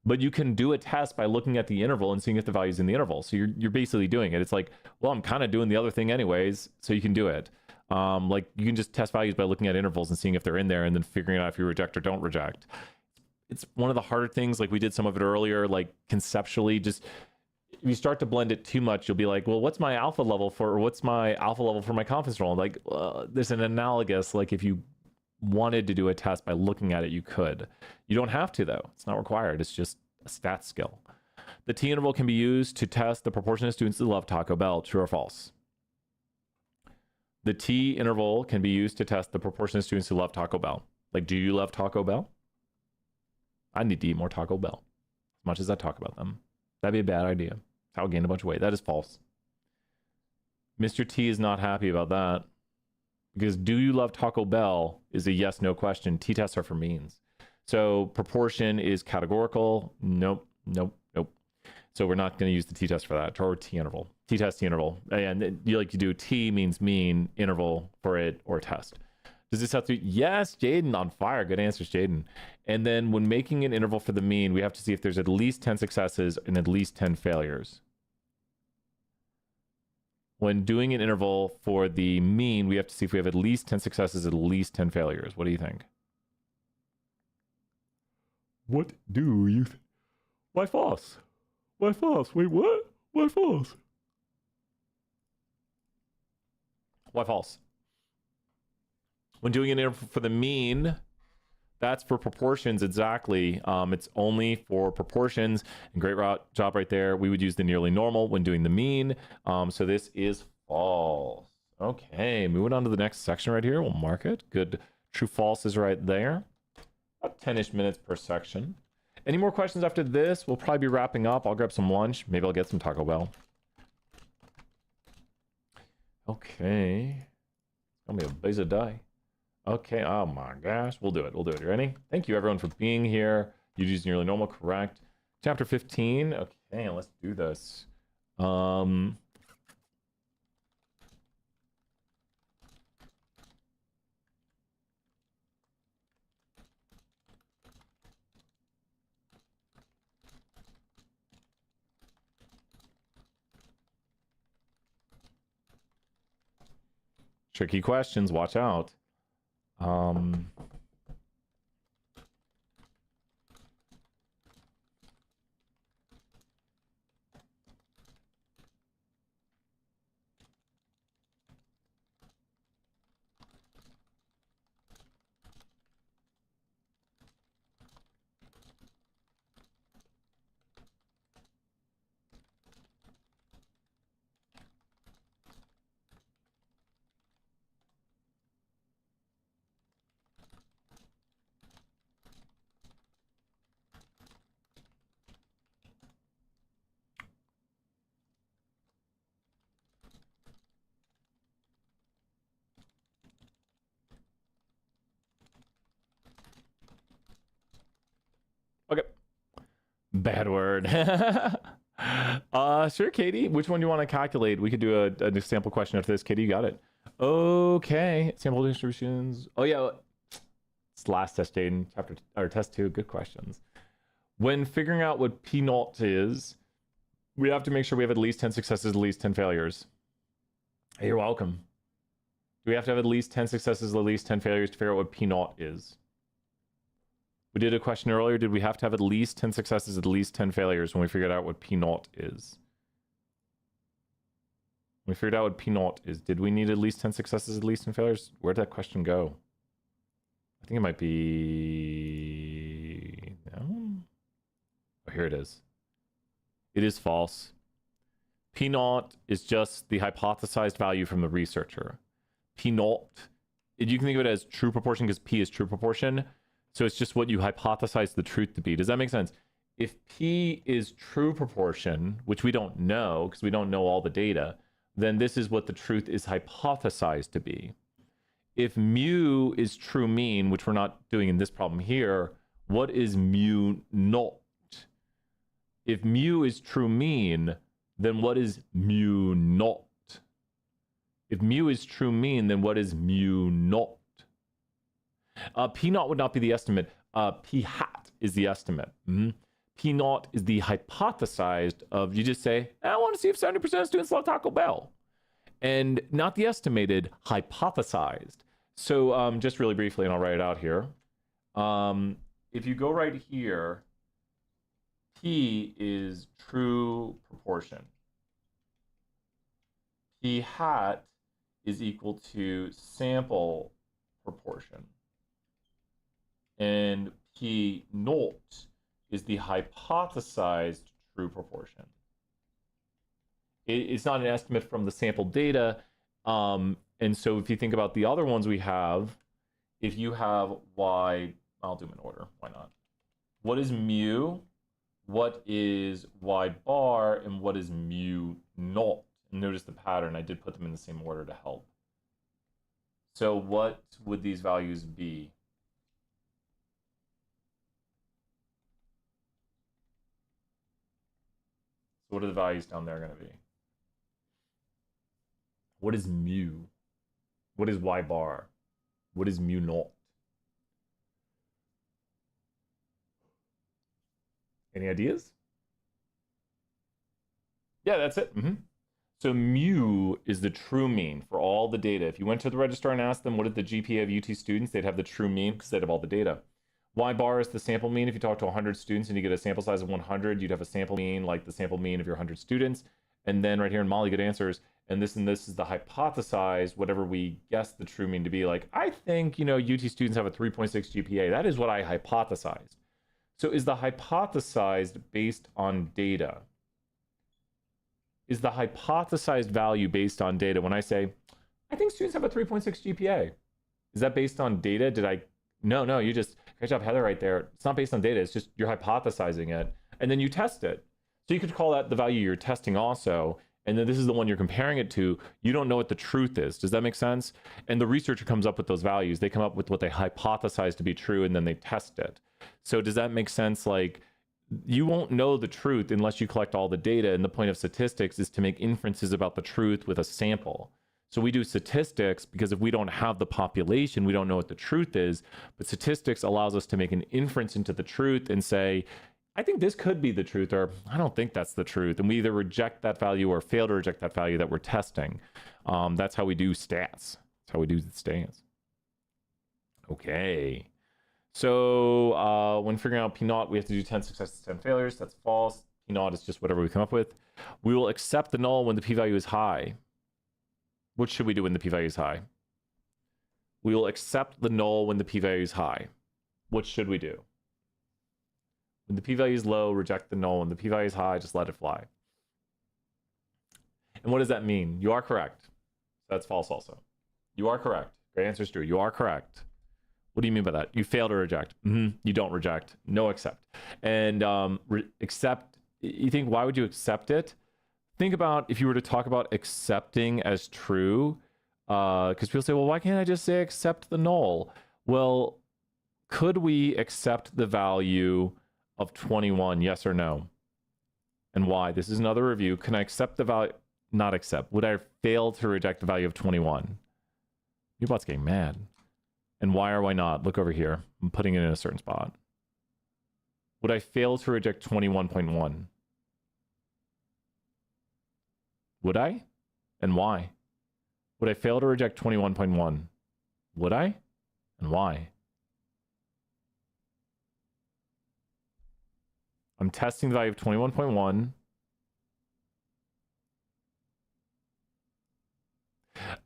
but you can do a test by looking at the interval and seeing if the value's in the interval. So you're basically doing it. It's like, well, I'm kind of doing the other thing anyways, so you can do it. Like you can just test values by looking at intervals and seeing if they're in there and then figuring out if you reject or don't reject. It's one of the harder things. Like we did some of it earlier, like conceptually, just if you start to blend it too much, you'll be like, well, what's my alpha level for my confidence interval? Like there's an analogous, like if you wanted to do a test by looking at it, you could. You don't have to though. It's not required. It's just a stat skill. The T interval can be used to test the proportion of students who love Taco Bell. True or false? The T interval can be used to test the proportion of students who love Taco Bell. Like, do you love Taco Bell? I need to eat more Taco Bell. As much as I talk about them. That'd be a bad idea. I'll gain a bunch of weight. That is false. Mr. T is not happy about that. Because do you love Taco Bell is a yes-no question. T-tests are for means. So proportion is categorical. Nope. So we're not going to use the T-test for that. Or T interval. T-test, T interval. And you do T means mean, interval for it, or test. Does this have to? Yes, Jaden on fire. Good answers, Jaden. And then when making an interval for the mean, we have to see if there's at least 10 successes and at least 10 failures. When doing an interval for the mean, we have to see if we have at least 10 successes, at least 10 failures. What do you think? What do you think? Why false? Why false? Wait, what? Why false? Why false? When doing an interval for the mean, that's for proportions exactly. It's only for proportions. And great job right there. We would use the nearly normal when doing the mean. So this is false. Okay, moving on to the next section right here. We'll mark it. Good. True false is right there. About 10-ish minutes per section. Any more questions after this? We'll probably be wrapping up. I'll grab some lunch. Maybe I'll get some Taco Bell. Okay. It's gonna be a busy day. Okay, oh my gosh. We'll do it. We'll do it. You ready? Thank you everyone for being here. You use nearly normal, correct. Chapter 15. Okay, let's do this. Tricky questions, watch out. Okay. Bad word. Sure, Katie. Which one do you want to calculate? We could do a sample question after this. Katie, you got it. Okay. Sample distributions. Oh, yeah. It's last test, Jaden. Test 2. Good questions. When figuring out what P naught is, we have to make sure we have at least 10 successes, at least 10 failures. Hey, you're welcome. Do we have to have at least 10 successes, at least 10 failures to figure out what P naught is? We did a question earlier. Did we have to have at least 10 successes, at least 10 failures when we figured out what P naught is? When we figured out what P naught is, did we need at least 10 successes, at least 10 failures? Where'd that question go? I think it might be... No? Oh, here it is. It is false. P naught is just the hypothesized value from the researcher. P naught, you can think of it as true proportion because P is true proportion. So it's just what you hypothesize the truth to be. Does that make sense? If P is true proportion, which we don't know because we don't know all the data, then this is what the truth is hypothesized to be. If mu is true mean, which we're not doing in this problem here, what is mu naught? If mu is true mean, then what is mu naught? If mu is true mean, then what is mu naught? P naught would not be the estimate. P hat is the estimate. P naught is the hypothesized of, you just say, I want to see if 70% of students love Taco Bell. And not the estimated, hypothesized. So just really briefly, and I'll write it out here. If you go right here, P is true proportion. P hat is equal to sample proportion. And P naught is the hypothesized true proportion. It's not an estimate from the sample data. And so if you think about the other ones we have, if you have Y, I'll do them in order, why not? What is mu? What is Y bar? And what is mu naught? Notice the pattern, I did put them in the same order to help. So what would these values be? So what are the values down there going to be? What is mu? What is Y bar? What is mu naught? Any ideas? Yeah, that's it. So mu is the true mean for all the data. If you went to the registrar and asked them what is the GPA of UT students, they'd have the true mean because they'd have all the data. Y bar is the sample mean. If you talk to 100 students and you get a sample size of 100, you'd have a sample mean like the sample mean of your 100 students. And then right here in Molly, good answers. And this is the hypothesized, whatever we guess the true mean to be. Like, I think, you know, UT students have a 3.6 GPA. That is what I hypothesized. So is the hypothesized based on data? Is the hypothesized value based on data? When I say, I think students have a 3.6 GPA, is that based on data? No, you just, great job, Heather, right there. It's not based on data. It's just you're hypothesizing it. And then you test it. So you could call that the value you're testing also. And then this is the one you're comparing it to. You don't know what the truth is. Does that make sense? And the researcher comes up with those values. They come up with what they hypothesize to be true, and then they test it. So does that make sense? Like, you won't know the truth unless you collect all the data. And the point of statistics is to make inferences about the truth with a sample. So we do statistics because if we don't have the population, we don't know what the truth is. But statistics allows us to make an inference into the truth and say, I think this could be the truth, or I don't think that's the truth. And we either reject that value or fail to reject that value that we're testing. That's how we do stats. That's how we do the stats. Okay. So when figuring out P naught, we have to do 10 successes, 10 failures. That's false. P naught is just whatever we come up with. We will accept the null when the p-value is high. What should we do when the p-value is high? We will accept the null when the p-value is high. What should we do? When the p-value is low, reject the null. When the p-value is high, just let it fly. And what does that mean? You are correct. That's false also. You are correct. Great answer is true. You are correct. What do you mean by that? You fail to reject. You don't reject. No accept. And accept, you think, why would you accept it? Think about if you were to talk about accepting as true, because people say, well, why can't I just say accept the null? Well, could we accept the value of 21, yes or no? And why? This is another review. Can I accept the value? Not accept. Would I fail to reject the value of 21? Your bot's getting mad. And why or why not? Look over here. I'm putting it in a certain spot. Would I fail to reject 21.1? Would I? And why? Would I fail to reject 21.1? Would I? And why? I'm testing the value of 21.1.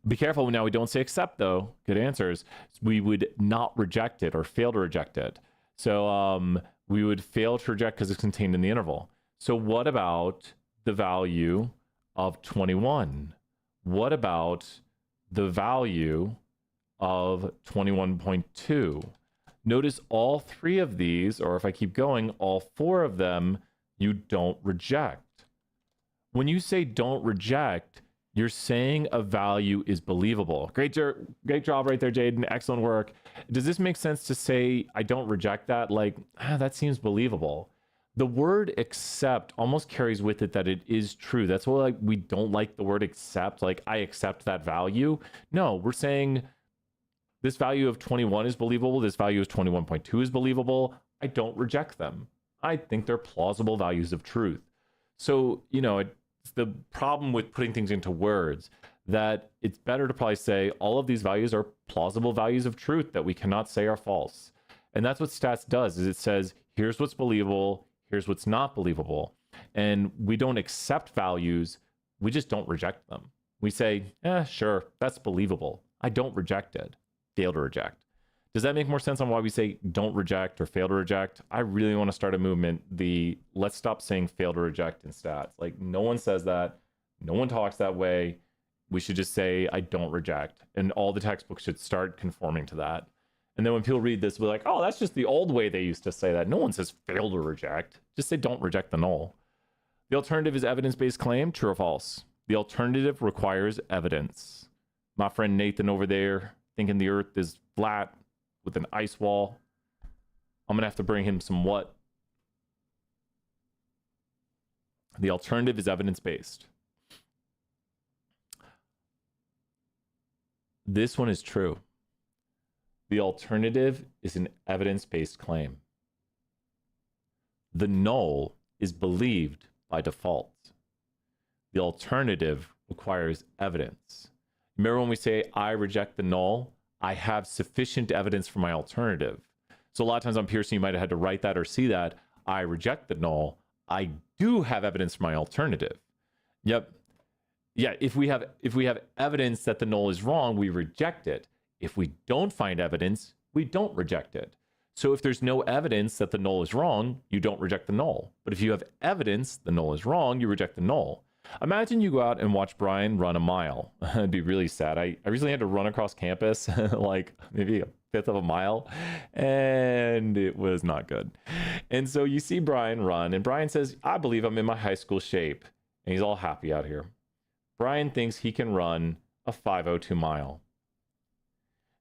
Be careful now, we don't say accept though. Good answers. We would not reject it or fail to reject it. So we would fail to reject because it's contained in the interval. So what about the value of 21? What about the value of 21.2? Notice all three of these, or if I keep going, all four of them, you don't reject. When you say don't reject, you're saying a value is believable. Great job right there, Jaden. Excellent work. Does this make sense to say I don't reject that? Like, that seems believable. The word accept almost carries with it that it is true. That's why we don't like the word accept. Like, I accept that value. No, we're saying this value of 21 is believable. This value of 21.2 is believable. I don't reject them. I think they're plausible values of truth. So, you know, it's the problem with putting things into words that it's better to probably say all of these values are plausible values of truth that we cannot say are false. And that's what stats does, is it says, here's what's believable, here's what's not believable. And we don't accept values, we just don't reject them. We say, sure, that's believable. I don't reject it. Fail to reject. Does that make more sense on why we say don't reject or fail to reject? I really want to start a movement, let's stop saying fail to reject in stats. Like, no one says that. No one talks that way. We should just say I don't reject. And all the textbooks should start conforming to that. And then when people read this, we're like, oh, that's just the old way they used to say that. No one says fail to reject. Just say don't reject the null. The alternative is evidence-based claim, true or false? The alternative requires evidence. My friend Nathan over there thinking the earth is flat with an ice wall. I'm gonna have to bring him some what? The alternative is evidence-based. This one is true. The alternative is an evidence-based claim. The null is believed by default. The alternative requires evidence. Remember when we say I reject the null? I have sufficient evidence for my alternative. So a lot of times on Pearson, you might have had to write that or see that. I reject the null. I do have evidence for my alternative. Yep. Yeah, if we have evidence that the null is wrong, we reject it. If we don't find evidence, we don't reject it. So if there's no evidence that the null is wrong, you don't reject the null. But if you have evidence the null is wrong, you reject the null. Imagine you go out and watch Brian run a mile. It'd be really sad. I recently had to run across campus, like maybe a fifth of a mile, and it was not good. And so you see Brian run, and Brian says, I believe I'm in my high school shape. And he's all happy out here. Brian thinks he can run a 5:02 mile.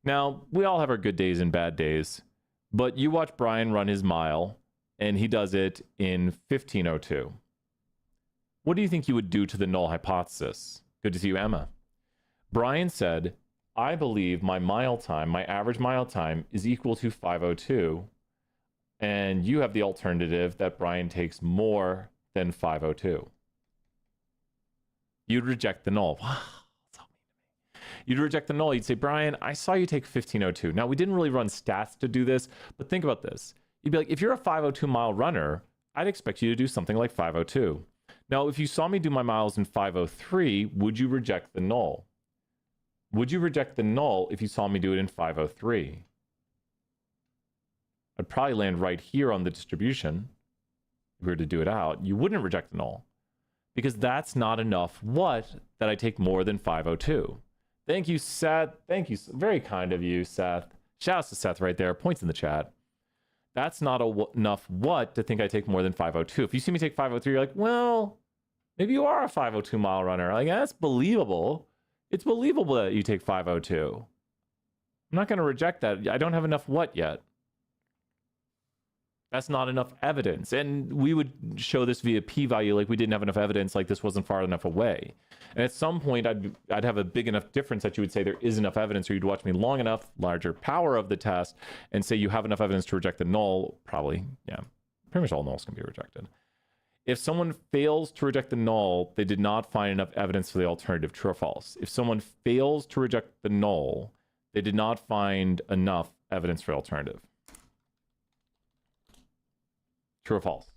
Now, we all have our good days and bad days, but you watch Brian run his mile, and he does it in 15:02. What do you think you would do to the null hypothesis? Good to see you, Emma. Brian said, I believe my mile time, my average mile time, is equal to 5:02, and you have the alternative that Brian takes more than 5:02. You'd reject the null. Wow, so mean to me. You'd reject the null. You'd say, Brian, I saw you take 15:02. Now, we didn't really run stats to do this, but think about this. You'd be like, if you're a 5:02 mile runner, I'd expect you to do something like 5:02. Now, if you saw me do my miles in 5:03, would you reject the null? Would you reject the null if you saw me do it in 5:03? I'd probably land right here on the distribution. If we were to do it out, you wouldn't reject the null, because that's not enough what that I take more than 5:02. Thank you, Seth. Thank you. Very kind of you, Seth. Shouts to Seth right there. Points in the chat. That's not enough what to think I take more than 5:02. If you see me take 5:03, you're like, well, maybe you are a 5:02 mile runner. Like, that's believable. It's believable that you take 5:02. I'm not going to reject that. I don't have enough what yet. That's not enough evidence. And we would show this via p-value, like we didn't have enough evidence, like this wasn't far enough away. And at some point, I'd have a big enough difference that you would say there is enough evidence, or you'd watch me long enough, larger power of the test, and say you have enough evidence to reject the null. Probably, yeah. Pretty much all nulls can be rejected. If someone fails to reject the null, they did not find enough evidence for the alternative, true or false. If someone fails to reject the null, they did not find enough evidence for the alternative. True or false?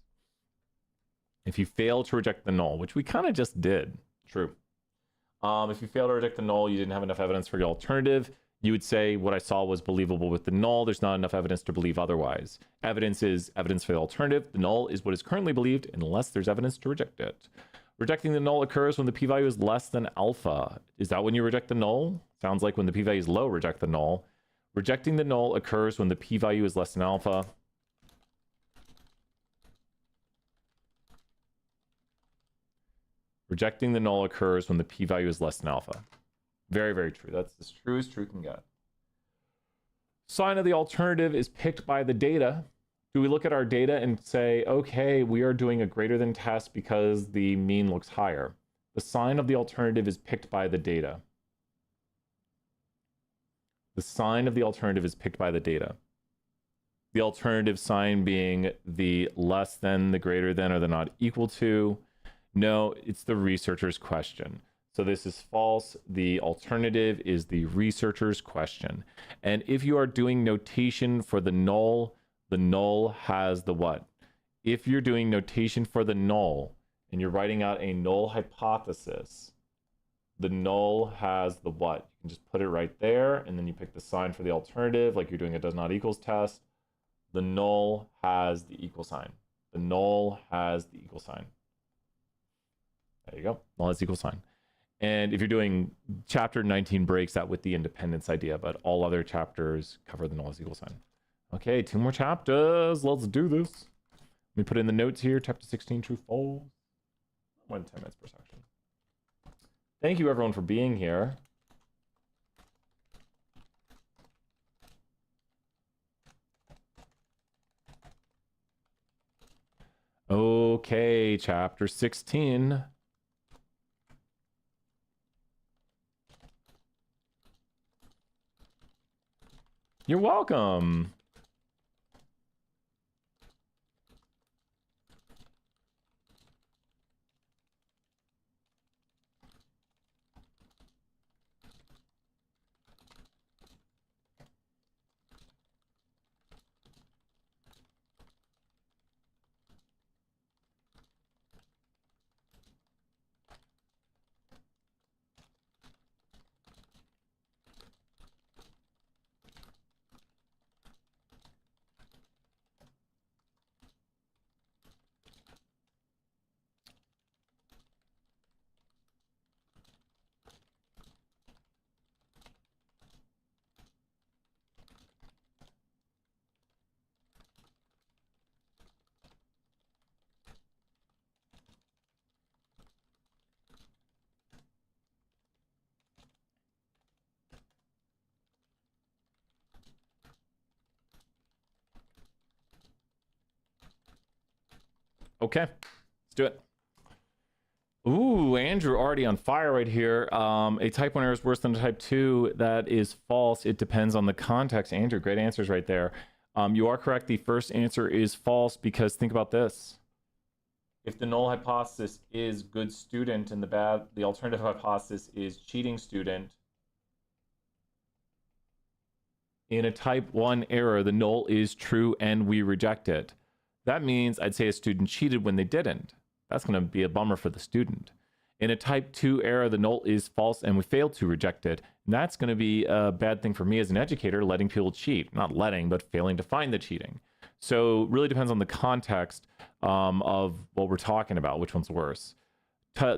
If you fail to reject the null, which we kind of just did, true. If you fail to reject the null, you didn't have enough evidence for your alternative. You would say what I saw was believable with the null. There's not enough evidence to believe otherwise. Evidence is evidence for the alternative. The null is what is currently believed unless there's evidence to reject it. Rejecting the null occurs when the p-value is less than alpha. Is that when you reject the null? Sounds like when the p-value is low, reject the null. Rejecting the null occurs when the p-value is less than alpha. Rejecting the null occurs when the p-value is less than alpha. Very, very true. That's as true as true can get. Sign of the alternative is picked by the data. Do we look at our data and say, okay, we are doing a greater than test because the mean looks higher? The sign of the alternative is picked by the data. The sign of the alternative is picked by the data. The alternative sign being the less than, the greater than, or the not equal to. No, it's the researcher's question. So this is false. The alternative is the researcher's question. And if you are doing notation for the null has the what? If you're doing notation for the null and you're writing out a null hypothesis, the null has the what? You can just put it right there, and then you pick the sign for the alternative, like you're doing a does not equals test. The null has the equal sign. The null has the equal sign. There you go. Null has the equal sign. And if you're doing chapter 19 breaks that with the independence idea, but all other chapters cover the null has equal sign. Okay, 2 more chapters. Let's do this. Let me put in the notes here. Chapter 16, true, false. 1 to 10 minutes per section. Thank you everyone for being here. Okay, chapter 16. You're welcome. Okay, let's do it. Ooh, Andrew already on fire right here. A type 1 error is worse than a type 2. That is false. It depends on the context. Andrew, great answers right there. You are correct. The first answer is false because think about this. If the null hypothesis is good student and the alternative hypothesis is cheating student, in a type 1 error, the null is true and we reject it. That means I'd say a student cheated when they didn't. That's going to be a bummer for the student. In a type 2 error, the null is false and we fail to reject it. And that's going to be a bad thing for me as an educator, letting people cheat. Not letting, but failing to find the cheating. So it really depends on the context of what we're talking about, which one's worse.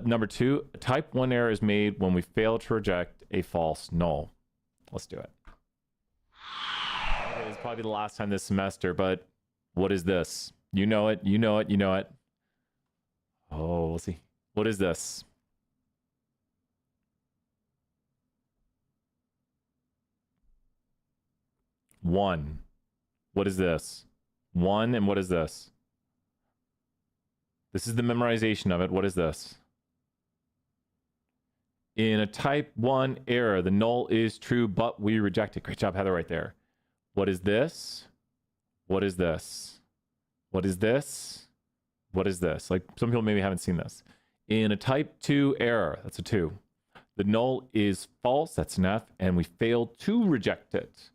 Number 2, a type 1 error is made when we fail to reject a false null. Let's do it. Okay, it's probably the last time this semester, but what is this? You know it, you know it, you know it. Oh, we'll see. What is this? One. What is this? 1, and what is this? This is the memorization of it. What is this? In a type 1 error, the null is true, but we reject it. Great job, Heather, right there. What is this? What is this? What is this? What is this? Like, some people maybe haven't seen this. In a type 2 error, that's a 2. The null is false, that's an F, and we fail to reject it.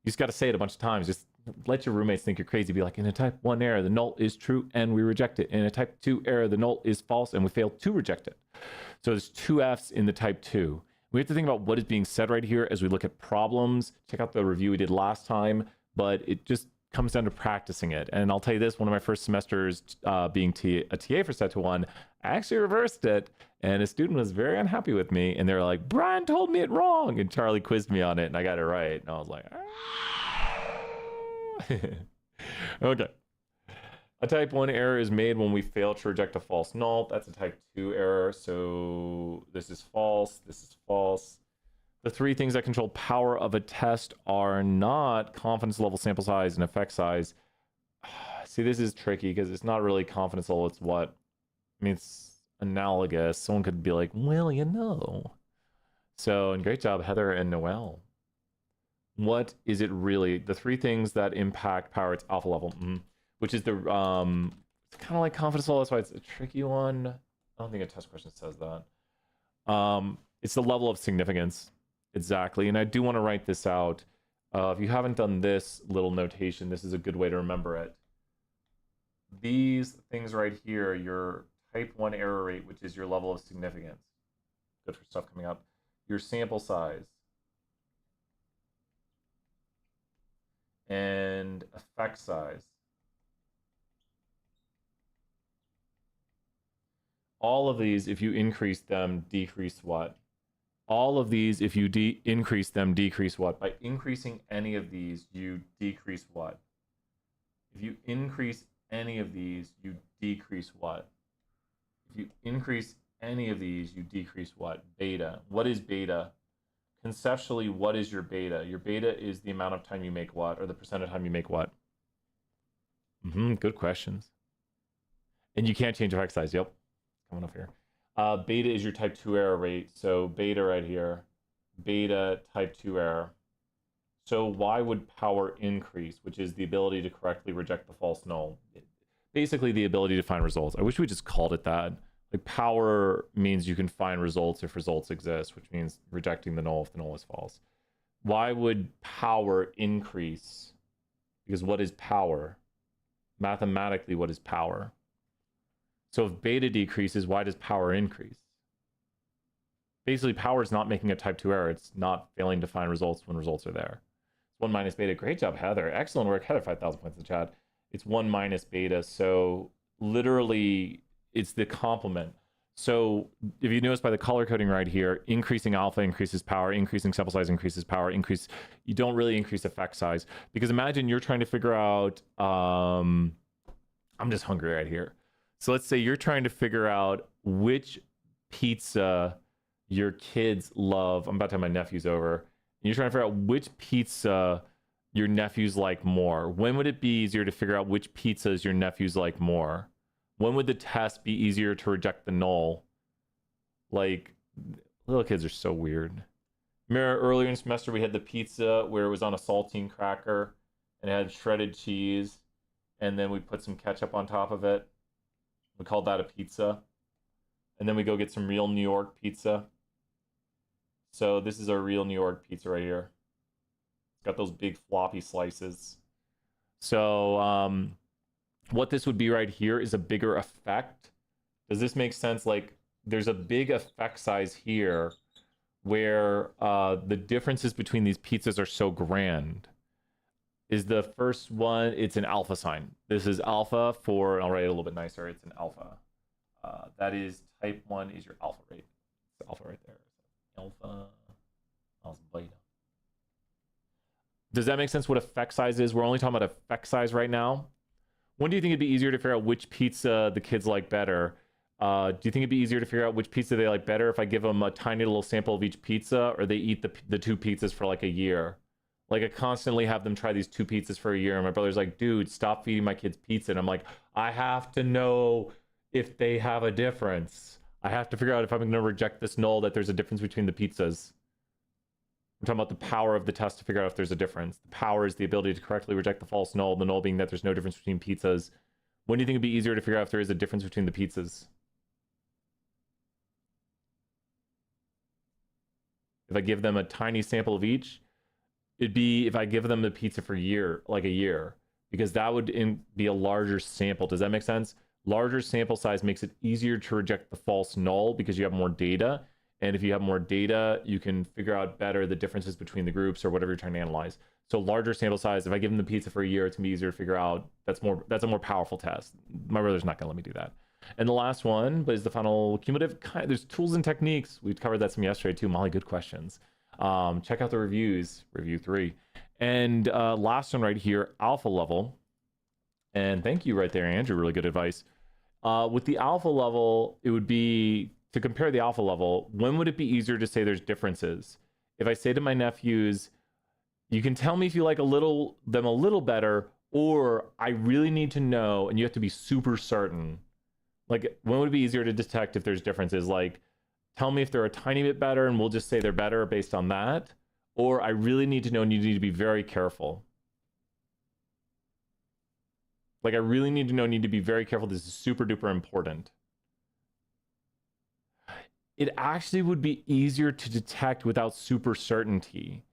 You just got to say it a bunch of times. Just let your roommates think you're crazy. Be like, in a type 1 error, the null is true and we reject it. In a type 2 error, the null is false and we fail to reject it. So there's 2 Fs in the type 2. We have to think about what is being said right here as we look at problems. Check out the review we did last time, but it just comes down to practicing it. And I'll tell you this, one of my first semesters being a TA for Set to 1, I actually reversed it, and a student was very unhappy with me, and they were like, Brian told me it wrong, and Charlie quizzed me on it, and I got it right. And I was like, okay. A type 1 error is made when we fail to reject a false null. That's a type 2 error, so this is false, this is false. The 3 things that control power of a test are not confidence level, sample size, and effect size. See, this is tricky because it's not really confidence level, it's what? I mean, it's analogous. Someone could be like, well, you know. So, and great job, Heather and Noel. What is it really? The 3 things that impact power, it's alpha level, which is the, it's kind of like confidence level, that's why it's a tricky one. I don't think a test question says that. It's the level of significance. Exactly, and I do want to write this out. If you haven't done this little notation, this is a good way to remember it. These things right here, your type 1 error rate, which is your level of significance. Good for stuff coming up. Your sample size. And effect size. All of these, if you increase them, decrease what? All of these, if you increase them, decrease what? By increasing any of these, you decrease what? If you increase any of these, you decrease what? If you increase any of these, you decrease what? Beta. What is beta? Conceptually, what is your beta? Your beta is the amount of time you make what, or the percent of time you make what? Good questions. And you can't change effect size. Yep. Coming up here. Beta is your type 2 error rate. So beta right here, beta type 2 error. So why would power increase, which is the ability to correctly reject the false null? Basically the ability to find results. I wish we just called it that. Like power means you can find results if results exist, which means rejecting the null if the null is false. Why would power increase? Because what is power? Mathematically, what is power? So if beta decreases, why does power increase? Basically, power is not making a type 2 error. It's not failing to find results when results are there. It's 1 minus beta. Great job, Heather. Excellent work. Heather, 5,000 points in the chat. It's 1 minus beta. So literally, it's the complement. So if you notice by the color coding right here, increasing alpha increases power, increasing sample size increases power, you don't really increase effect size. Because imagine you're trying to figure out, I'm just hungry right here. So let's say you're trying to figure out which pizza your kids love. I'm about to have my nephews over. And you're trying to figure out which pizza your nephews like more. When would it be easier to figure out which pizzas your nephews like more? When would the test be easier to reject the null? Like, little kids are so weird. Remember earlier in the semester we had the pizza where it was on a saltine cracker and it had shredded cheese, and then we put some ketchup on top of it. We called that a pizza. And then we go get some real New York pizza. So this is our real New York pizza right here. It's got those big floppy slices. So what this would be right here is a bigger effect. Does this make sense? Like, there's a big effect size here where the differences between these pizzas are so grand. Is the first one, it's an alpha sign. This is alpha for, I'll write it a little bit nicer, it's an alpha. That is type 1 is your alpha rate. It's alpha right there. Alpha, beta. Does that make sense what effect size is? We're only talking about effect size right now. When do you think it'd be easier to figure out which pizza the kids like better? Do you think it'd be easier to figure out which pizza they like better if I give them a tiny little sample of each pizza, or they eat the 2 pizzas for like a year? Like, I constantly have them try these 2 pizzas for a year, and my brother's like, dude, stop feeding my kids pizza. And I'm like, I have to know if they have a difference. I have to figure out if I'm going to reject this null that there's a difference between the pizzas. I'm talking about the power of the test to figure out if there's a difference. The power is the ability to correctly reject the false null, the null being that there's no difference between pizzas. When do you think it'd be easier to figure out if there is a difference between the pizzas? If I give them a tiny sample of each, it'd be if I give them the pizza for a year, because that would be a larger sample. Does that make sense? Larger sample size makes it easier to reject the false null because you have more data. And if you have more data, you can figure out better the differences between the groups or whatever you're trying to analyze. So larger sample size, if I give them the pizza for a year, it's gonna be easier to figure out. That's a more powerful test. My brother's not gonna let me do that. And the last one, but is the final cumulative. There's tools and techniques. We covered that some yesterday too. Molly, good questions. Check out the reviews, review 3. And last one right here, alpha level. And thank you right there, Andrew, really good advice. With the alpha level, it would be, to compare the alpha level, when would it be easier to say there's differences? If I say to my nephews, you can tell me if you like them a little better, or I really need to know, and you have to be super certain. Like, when would it be easier to detect if there's differences? Like, tell me if they're a tiny bit better, and we'll just say they're better based on that. Or I really need to know, and you need to be very careful. Like, I really need to know, need to be very careful. This is super duper important. It actually would be easier to detect without super certainty.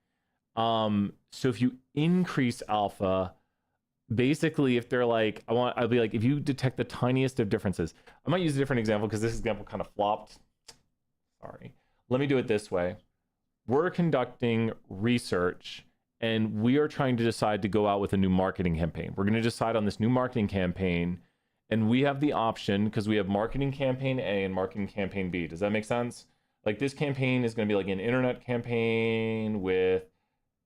So if you increase alpha, basically, if they're like, I'll be like, if you detect the tiniest of differences, I might use a different example because this example kind of flopped. Sorry. Let me do it this way. We're conducting research and we are trying to decide to go out with a new marketing campaign. We're going to decide on this new marketing campaign, and we have the option, because we have marketing campaign A and marketing campaign B. Does that make sense? Like, this campaign is going to be like an internet campaign with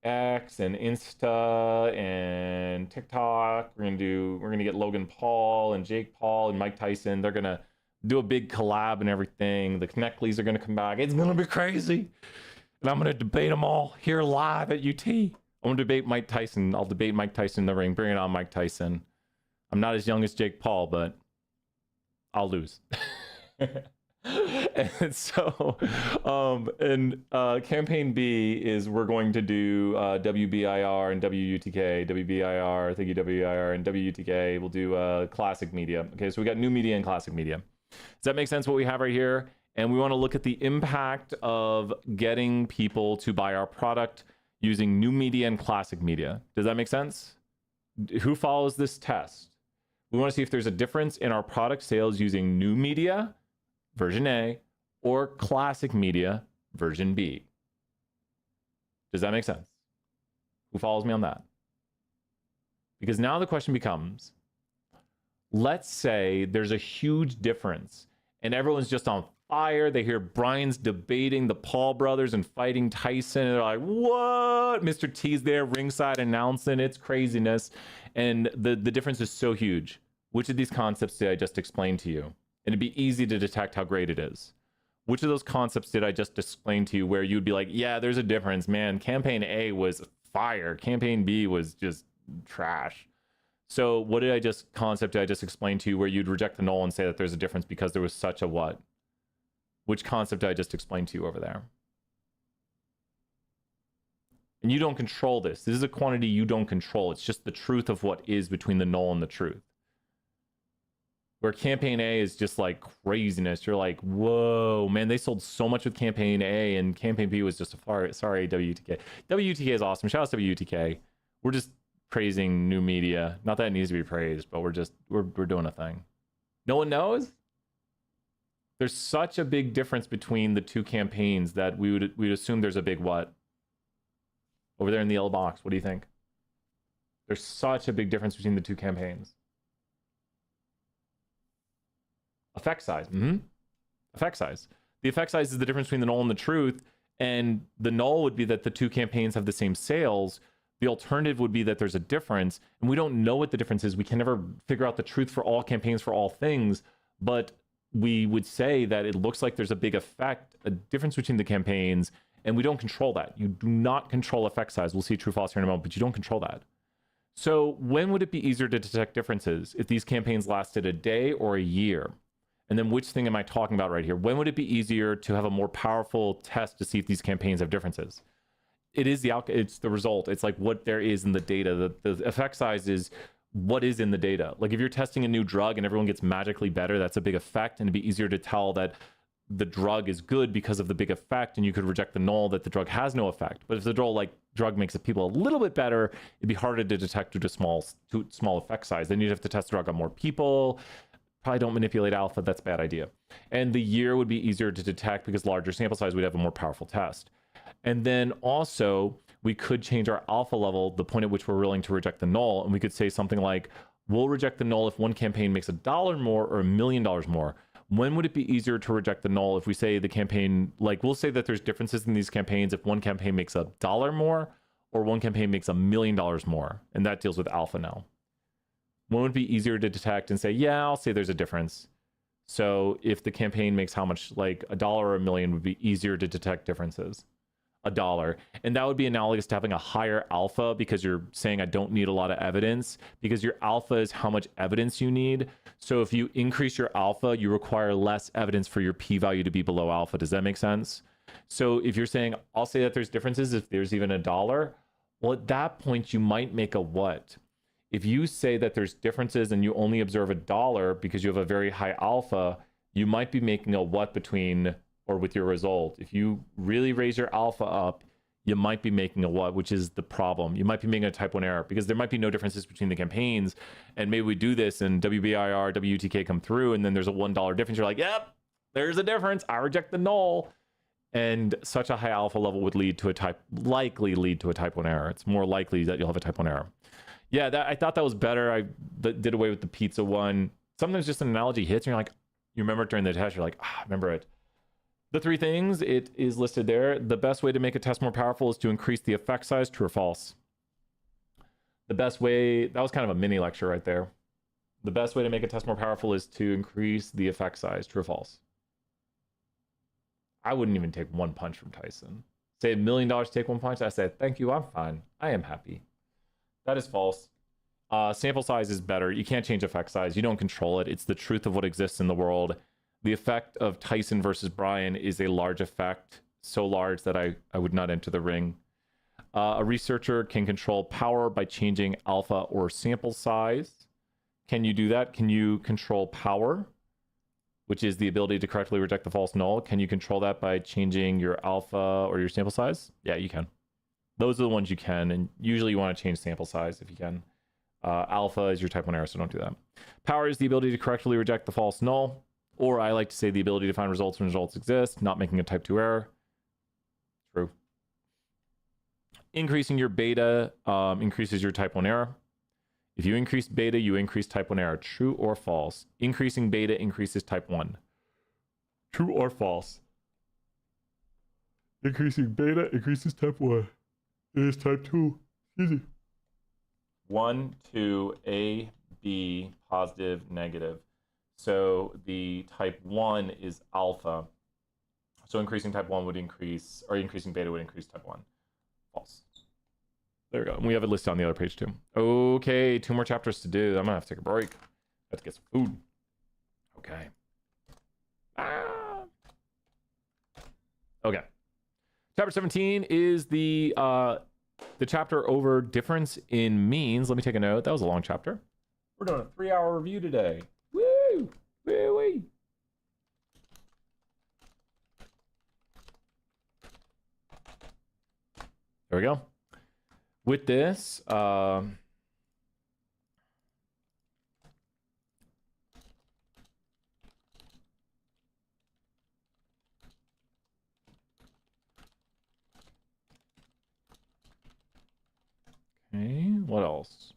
X and Insta and TikTok. We're going to get Logan Paul and Jake Paul and Mike Tyson. They're going to do a big collab and everything. The Knechtleys are going to come back. It's going to be crazy. And I'm going to debate them all here live at UT. I'm going to debate Mike Tyson. I'll debate Mike Tyson in the ring. Bring it on, Mike Tyson. I'm not as young as Jake Paul, but I'll lose. And so, campaign B is we're going to do WBIR and WUTK. WBIR, thank you, WBIR, and WUTK. We'll do classic media. Okay, so we got new media and classic media. Does that make sense what we have right here? And we want to look at the impact of getting people to buy our product using new media and classic media. Does that make sense? Who follows this test? We want to see if there's a difference in our product sales using new media, version A, or classic media, version B. Does that make sense? Who follows me on that? Because now the question becomes, let's say there's a huge difference and everyone's just on fire. They hear Brian's debating the Paul brothers and fighting Tyson. And they're like, what? Mr. T's there ringside announcing it's craziness. And the difference is so huge. Which of these concepts did I just explain to you? And it'd be easy to detect how great it is. Which of those concepts did I just explain to you where you'd be like, yeah, there's a difference, man. Campaign A was fire. Campaign B was just trash. So what concept did I just explain to you where you'd reject the null and say that there's a difference because there was such a what? Which concept did I just explain to you over there? And you don't control this. This is a quantity you don't control. It's just the truth of what is between the null and the truth. Where campaign A is just like craziness. You're like, whoa, man, they sold so much with campaign A and campaign B was just a far, sorry, WTK. WTK is awesome. Shout out to WTK. We're just praising new media. Not that it needs to be praised, but we're doing a thing. No one knows? There's such a big difference between the two campaigns that we'd assume there's a big what? Over there in the yellow box, what do you think? There's such a big difference between the two campaigns. Effect size. Effect size. The effect size is the difference between the null and the truth, and the null would be that the two campaigns have the same sales. The alternative would be that there's a difference, and we don't know what the difference is. We can never figure out the truth for all campaigns for all things, but we would say that it looks like there's a big effect, a difference between the campaigns, and we don't control that. You do not control effect size. We'll see true false here in a moment, but you don't control that. So when would it be easier to detect differences? If these campaigns lasted a day or a year? And then which thing am I talking about right here? When would it be easier to have a more powerful test to see if these campaigns have differences? It's the result. It's like what there is in the data. The effect size is what is in the data. Like if you're testing a new drug and everyone gets magically better, that's a big effect, and it'd be easier to tell that the drug is good because of the big effect, and you could reject the null that the drug has no effect. But if the drug makes people a little bit better, it'd be harder to detect due to small effect size. Then you'd have to test the drug on more people. Probably don't manipulate alpha. That's a bad idea. And the year would be easier to detect because larger sample size, we'd have a more powerful test. And then also we could change our alpha level, the point at which we're willing to reject the null. And we could say something like, we'll reject the null if one campaign makes $1 more or $1 million more. When would it be easier to reject the null if we say the campaign, like we'll say that there's differences in these campaigns if one campaign makes $1 more or one campaign makes $1 million more. And that deals with alpha now. When would it be easier to detect and say, yeah, I'll say there's a difference. So if the campaign makes how much, like $1 or $1 million would be easier to detect differences. $1. And that would be analogous to having a higher alpha because you're saying I don't need a lot of evidence, because your alpha is how much evidence you need. So if you increase your alpha, you require less evidence for your p-value to be below alpha. Does that make sense? So if you're saying, I'll say that there's differences if there's even $1, well, at that point, you might make a what? If you say that there's differences and you only observe $1 because you have a very high alpha, you might be making a what between or with your result. If you really raise your alpha up, you might be making a what, which is the problem. You might be making a type 1 error because there might be no differences between the campaigns. And maybe we do this and WBIR, WTK come through and then there's a $1 difference. You're like, yep, there's a difference. I reject the null. And such a high alpha level would likely lead to a type 1 error. It's more likely that you'll have a type 1 error. Yeah, I thought that was better. I did away with the pizza one. Sometimes just an analogy hits and you're like, you remember it during the test, you're like, I remember it. The three things, it is listed there. The best way to make a test more powerful is to increase the effect size, true or false. The best way, that was kind of a mini lecture right there. The best way to make a test more powerful is to increase the effect size, true or false. I wouldn't even take one punch from Tyson. Say $1 million to take one punch, I said, thank you, I'm fine. I am happy. That is false. Sample size is better. You can't change effect size. You don't control it. It's the truth of what exists in the world. The effect of Tyson versus Brian is a large effect, so large that I would not enter the ring. A researcher can control power by changing alpha or sample size. Can you do that? Can you control power, which is the ability to correctly reject the false null? Can you control that by changing your alpha or your sample size? Yeah, you can. Those are the ones you can, and usually you want to change sample size if you can. Alpha is your type 1 error, so don't do that. Power is the ability to correctly reject the false null. Or I like to say the ability to find results when results exist, not making a type 2 error. True. Increasing your beta increases your type 1 error. If you increase beta, you increase type 1 error. True or false? Increasing beta increases type 1. True or false? Increasing beta increases type 1. It is type 2. Easy. 1, 2, A, B, positive, negative. So the type 1 is alpha. So increasing type 1 would increase, or increasing beta would increase type 1. False. There we go. We have it listed on the other page too. Okay, 2 more chapters to do. I'm gonna have to take a break. Have to get some food. Okay. Okay. Chapter 17 is the chapter over difference in means. Let me take a note. That was a long chapter. We're doing a 3-hour review today. Woo! Woo-wee! There we go. With this, okay, what else?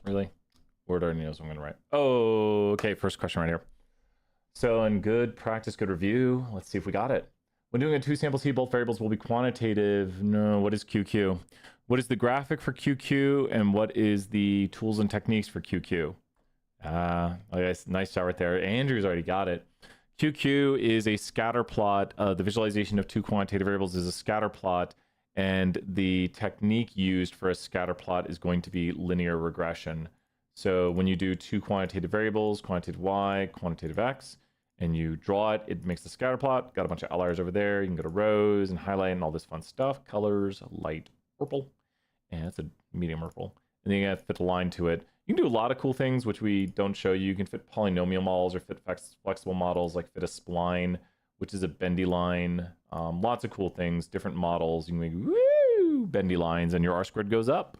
Really? Word already knows what I'm going to write. Oh, okay. First question right here. So in good practice, good review, let's see if we got it. When doing a 2-sample T, both variables will be quantitative. No, what is QQ? What is the graphic for QQ? And what is the tools and techniques for QQ? Okay, nice job right there. Andrew's already got it. QQ is a scatter plot. The visualization of 2 quantitative variables is a scatter plot. And the technique used for a scatter plot is going to be linear regression. So when you do 2 quantitative variables, quantitative y, quantitative x, and you draw it, it makes the scatter plot. Got a bunch of outliers over there. You can go to rows and highlight and all this fun stuff. Colors, light purple, and it's a medium purple. And then you have to fit a line to it. You can do a lot of cool things, which we don't show you. You can fit polynomial models or fit flexible models, like fit a spline, which is a bendy line. Lots of cool things, different models. You can make woo, bendy lines, and your R squared goes up.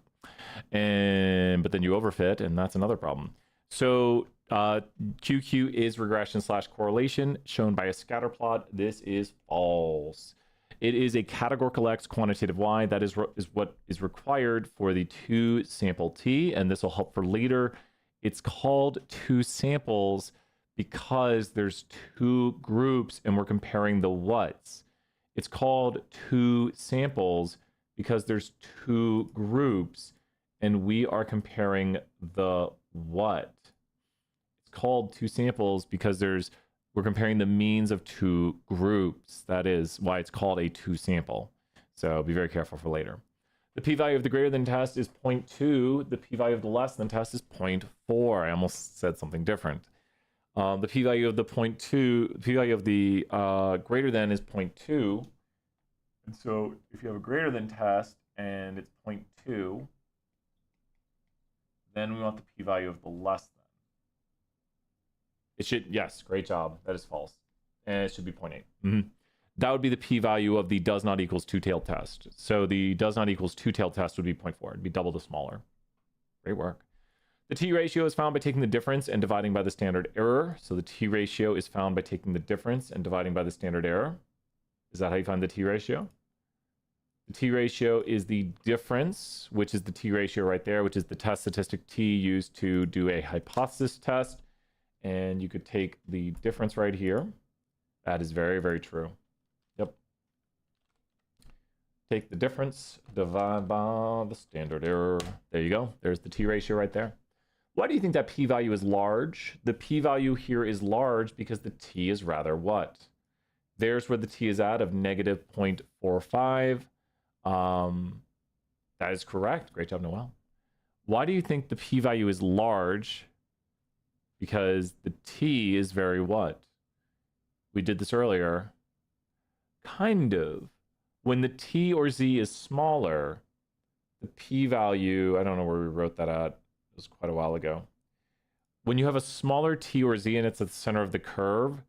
But then you overfit, and that's another problem. So QQ is regression / correlation shown by a scatter plot. This is false. It is a categorical X quantitative Y. That is what is required for the 2-sample T, and this will help for later. It's called 2 samples because there's 2 groups and we're comparing the whats. It's called 2 samples because there's 2 groups and we are comparing the what. It's called 2 samples because we're comparing the means of 2 groups. That is why it's called a 2 sample. So be very careful for later. The p-value of the greater than test is 0.2. The p-value of the less than test is 0.4. I almost said something different. The p-value of the p-value of the greater than is 0.2. And so if you have a greater than test and it's 0.2, then we want the p-value of the less than. It should, yes, great job. That is false. And it should be 0.8. That would be the p-value of the does not equals 2-tailed test. So the does not equals 2-tailed test would be 0.4. It'd be double the smaller. Great work. The t-ratio is found by taking the difference and dividing by the standard error. So the t-ratio is found by taking the difference and dividing by the standard error. Is that how you find the t-ratio? The t-ratio is the difference, which is the t-ratio right there, which is the test statistic t used to do a hypothesis test. And you could take the difference right here. That is very, very true. Yep. Take the difference, divide by the standard error. There you go. There's the t-ratio right there. Why do you think that p-value is large? The p-value here is large because the t is rather what? There's where the t is at of negative 0.45. That is correct. Great job, Noel. Why do you think the p-value is large? because the t is very what? We did this earlier. Kind of. When the t or z is smaller, the p-value, I don't know where we wrote that at. It was quite a while ago. When you have a smaller t or z and it's at the center of the curve,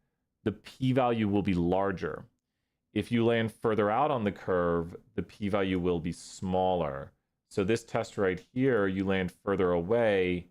the p-value will be larger. If you land further out on the curve, the p-value will be smaller. So this test right here, you land further away,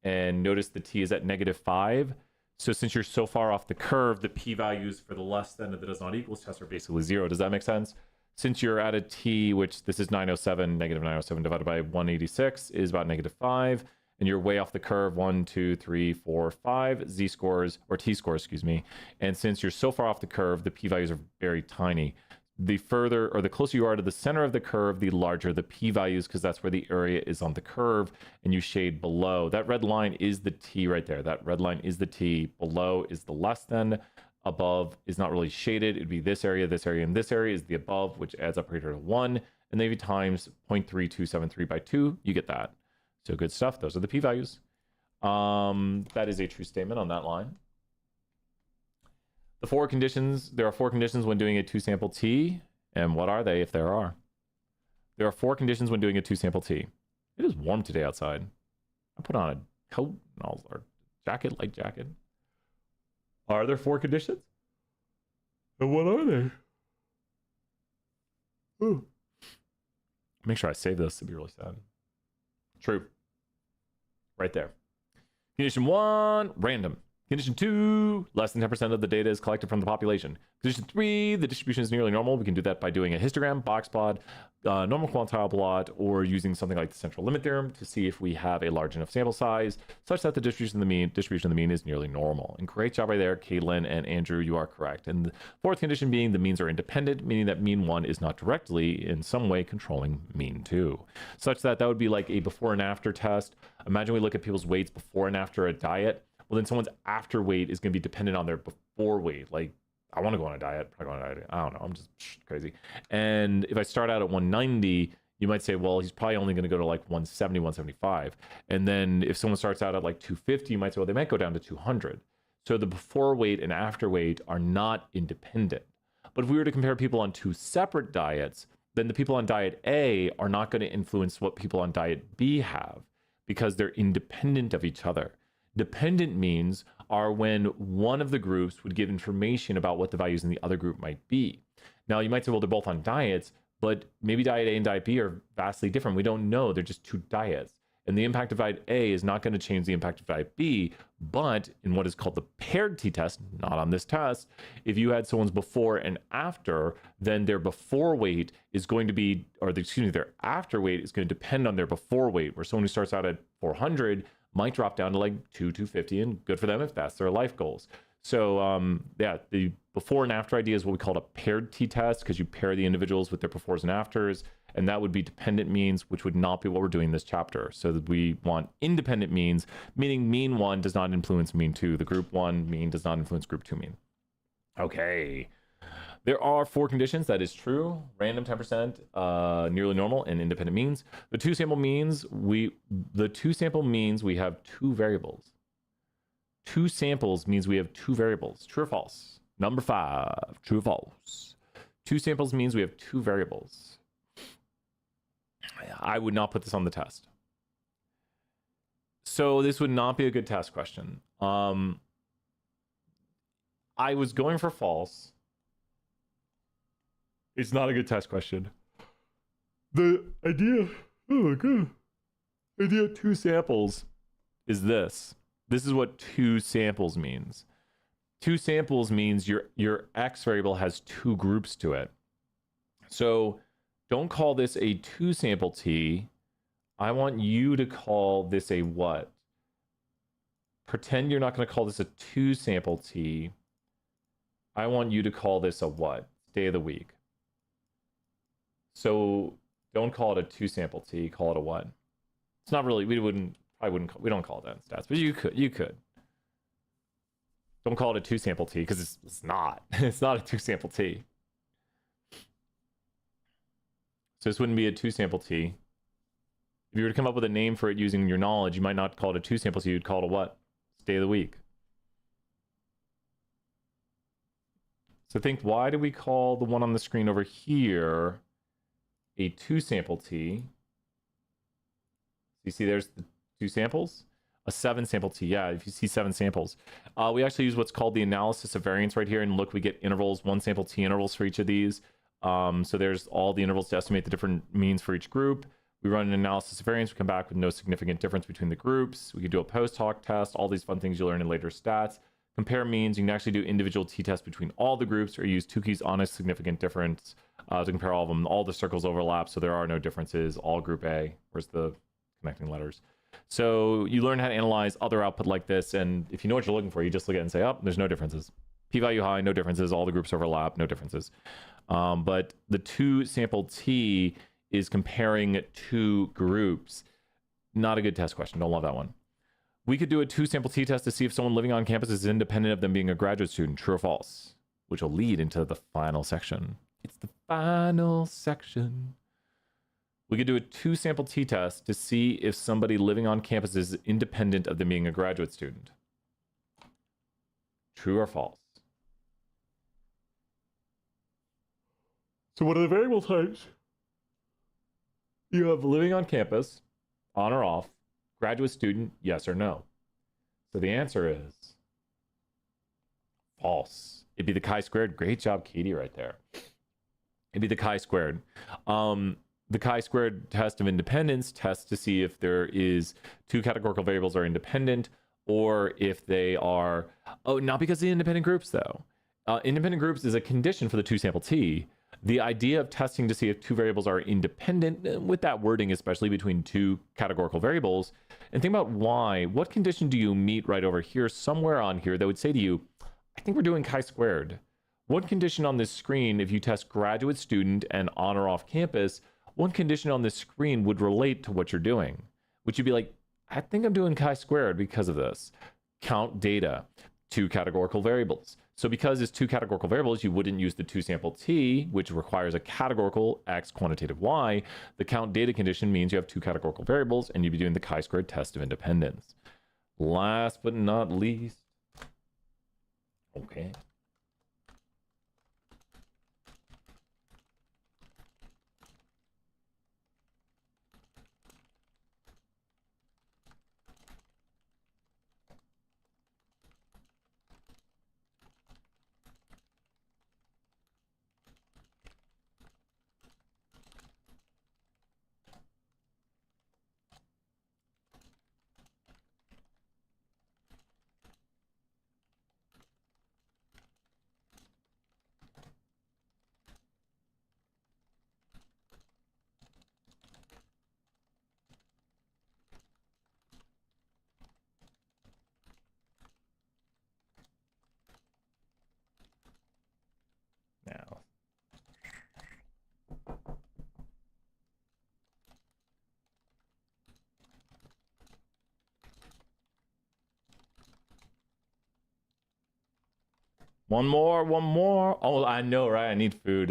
and notice the t is at -5. So since you're so far off the curve, the p-values for the less than of the does not equals test are basically 0. Does that make sense? Since you're at a t, which this is 907, -907 divided by 186 is about -5, and you're way off the curve, 1, 2, 3, 4, 5, z-scores, or t-scores, excuse me. And since you're so far off the curve, the p-values are very tiny. The further, or the closer you are to the center of the curve, the larger the p-values, because that's where the area is on the curve, and you shade below. That red line is the t right there. That red line is the t. Below is the less than. Above is not really shaded. It'd be this area, and this area is the above, which adds up right here to 1. And then if you times 0.3273 by 2, you get that. So good stuff. Those are the p-values. That is a true statement on that line. The 4 conditions, there are 4 conditions when doing a 2-sample t. And what are they if there are? There are 4 conditions when doing a 2-sample t. It is warm today outside. I put on a coat and all, or jacket, light jacket. Are there 4 conditions? And what are they? Ooh. Make sure I save this. It'd be really sad. True. Right there. Condition 1, random. Condition 2, less than 10% of the data is collected from the population. Condition 3, the distribution is nearly normal. We can do that by doing a histogram, box plot, normal quantile plot, or using something like the central limit theorem to see if we have a large enough sample size such that the distribution of the mean is nearly normal. And great job right there, Caitlin and Andrew, you are correct. And the 4th condition being the means are independent, meaning that mean 1 is not directly in some way controlling mean 2. Such that would be like a before and after test. Imagine we look at people's weights before and after a diet. Well, then someone's after weight is going to be dependent on their before weight. Like, I want to go on a diet. I don't know. I'm just crazy. And if I start out at 190, you might say, well, he's probably only going to go to like 170, 175. And then if someone starts out at like 250, you might say, well, they might go down to 200. So the before weight and after weight are not independent. But if we were to compare people on 2 separate diets, then the people on diet A are not going to influence what people on diet B have because they're independent of each other. Dependent means are when one of the groups would give information about what the values in the other group might be. Now, you might say, well, they're both on diets, but maybe diet A and diet B are vastly different. We don't know. They're just 2 diets. And the impact of diet A is not going to change the impact of diet B, but in what is called the paired t-test, not on this test, if you had someone's before and after, then their before weight is going to be, or their after weight is going to depend on their before weight, where someone who starts out at 400 might drop down to like 250, and good for them if that's their life goals. So yeah, the before and after idea is what we call a paired t-test, because you pair the individuals with their befores and afters, and that would be dependent means, which would not be what we're doing in this chapter. So that we want independent means, meaning mean 1 does not influence mean 2. The group 1 mean does not influence group 2 mean. Okay. There are 4 conditions. That is true. Random 10%, nearly normal, and independent means. The 2 sample means, we have 2 variables. 2 samples means we have 2 variables. True or false? Number 5, true or false? 2 samples means we have 2 variables. I would not put this on the test. So this would not be a good test question. I was going for false. It's not a good test question. The idea, oh my god, idea of 2 samples is this. This is what 2 samples means. 2 samples means your X variable has 2 groups to it. So don't call this a 2 sample T. I want you to call this a what? Pretend you're not going to call this a 2 sample T. I want you to call this a what? Day of the week. So don't call it a 2 sample T, call it a what? It's not really, we don't call it that in stats, but you could. Don't call it a 2 sample T, because it's not. It's not a 2 sample T. So this wouldn't be a 2 sample T. If you were to come up with a name for it using your knowledge, you might not call it a 2 sample T, you'd call it a what? day of the week. So think, why do we call the one on the screen over here a 2 sample T? You see there's the 2 samples? A 7 sample T, yeah, if you see 7 samples. We actually use what's called the analysis of variance right here, and look, we get intervals, 1 sample T intervals for each of these. So there's all the intervals to estimate the different means for each group. We run an analysis of variance, we come back with no significant difference between the groups. We could do a post hoc test, all these fun things you learn in later stats. Compare means, you can actually do individual t-tests between all the groups, or use Tukey's honest significant difference to compare all of them. All the circles overlap, so there are no differences. All group A. Where's the connecting letters? So you learn how to analyze other output like this, and if you know what you're looking for, you just look at it and say, oh, there's no differences. P-value high, no differences. All the groups overlap, no differences. But the 2 sample T is comparing 2 groups. Not a good test question. Don't love that one. We could do a 2 sample t-test to see if someone living on campus is independent of them being a graduate student, true or false, which will lead into the final section. It's the final section. We could do a 2 sample t-test to see if somebody living on campus is independent of them being a graduate student. True or false? So what are the variable types? You have living on campus, on or off, graduate student, yes or no. So the answer is false. It'd be the chi-squared. Great job, Katie, right there. It'd be the chi-squared. The chi-squared test of independence tests to see if there is 2 categorical variables are independent, or if they are, oh, not because of the independent groups though. Independent groups is a condition for the 2 sample T. The idea of testing to see if 2 variables are independent, with that wording, especially between 2 categorical variables, and think about why. What condition do you meet right over here, somewhere on here, that would say to you, I think we're doing chi-squared. What condition on this screen, if you test graduate student and on or off campus, one condition on this screen would relate to what you're doing? Would you be like, I think I'm doing chi-squared because of this. Count data, 2 categorical variables. So because it's 2 categorical variables, you wouldn't use the 2 sample T, which requires a categorical X, quantitative Y. The count data condition means you have 2 categorical variables, and you'd be doing the chi-squared test of independence. Last but not least. Okay. Now. One more. Oh, I know, right? I need food.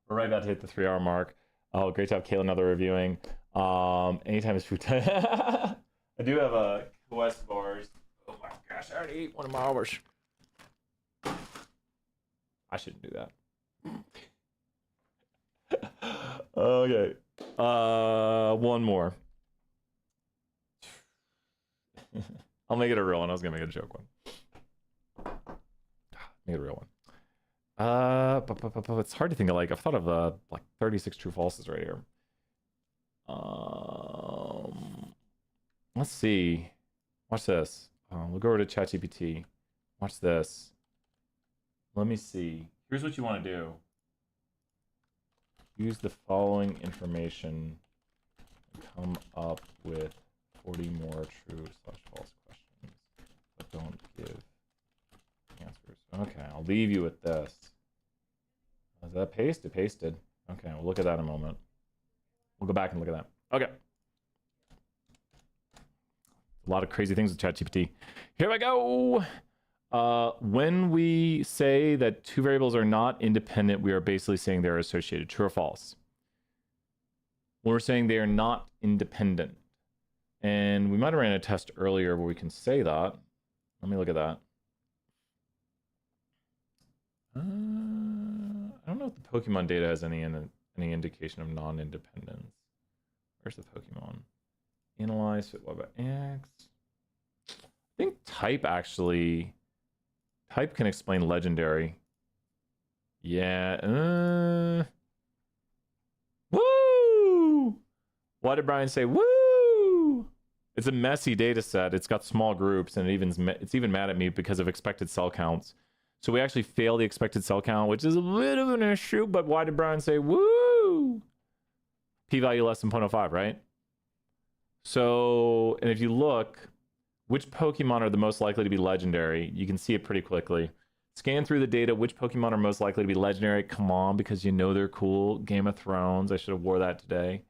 We're right about to hit the 3-hour mark. Oh, great job, Kayla, another reviewing. Anytime is food time. I do have a Quest bars. Oh my gosh, I already ate one of my hours. I shouldn't do that. Okay. One more. I'll make it a real one. I was gonna make it a joke one. Make it a real one. But it's hard to think of, like, I've thought of like 36 true falses right here. Let's see. Watch this. We'll go over to ChatGPT. Watch this. Let me see. Here's what you want to do. Use the following information and come up with 40 more true/false questions, but don't give answers. Okay, I'll leave you with this. Is that pasted? Pasted. Okay, we'll look at that in a moment. We'll go back and look at that. Okay. A lot of crazy things with ChatGPT. Here we go. When we say that 2 variables are not independent, we are basically saying they're associated. True or false? When we're saying they are not independent. And we might have ran a test earlier where we can say that. Let me look at that. I don't know if the Pokemon data has any indication of non-independence. Where's the Pokemon? Analyze fit. What about X? I think type actually. Type can explain legendary. Yeah. Woo! Why did Brian say woo? It's a messy data set. It's got small groups, and it's even mad at me because of expected cell counts. So we actually fail the expected cell count, which is a bit of an issue. But why did Brian say woo? P-value less than 0.05, right? So, and if you look, which Pokemon are the most likely to be legendary? You can see it pretty quickly. Scan through the data. Which Pokemon are most likely to be legendary? Come on, because you know they're cool. Game of Thrones. I should have wore that today.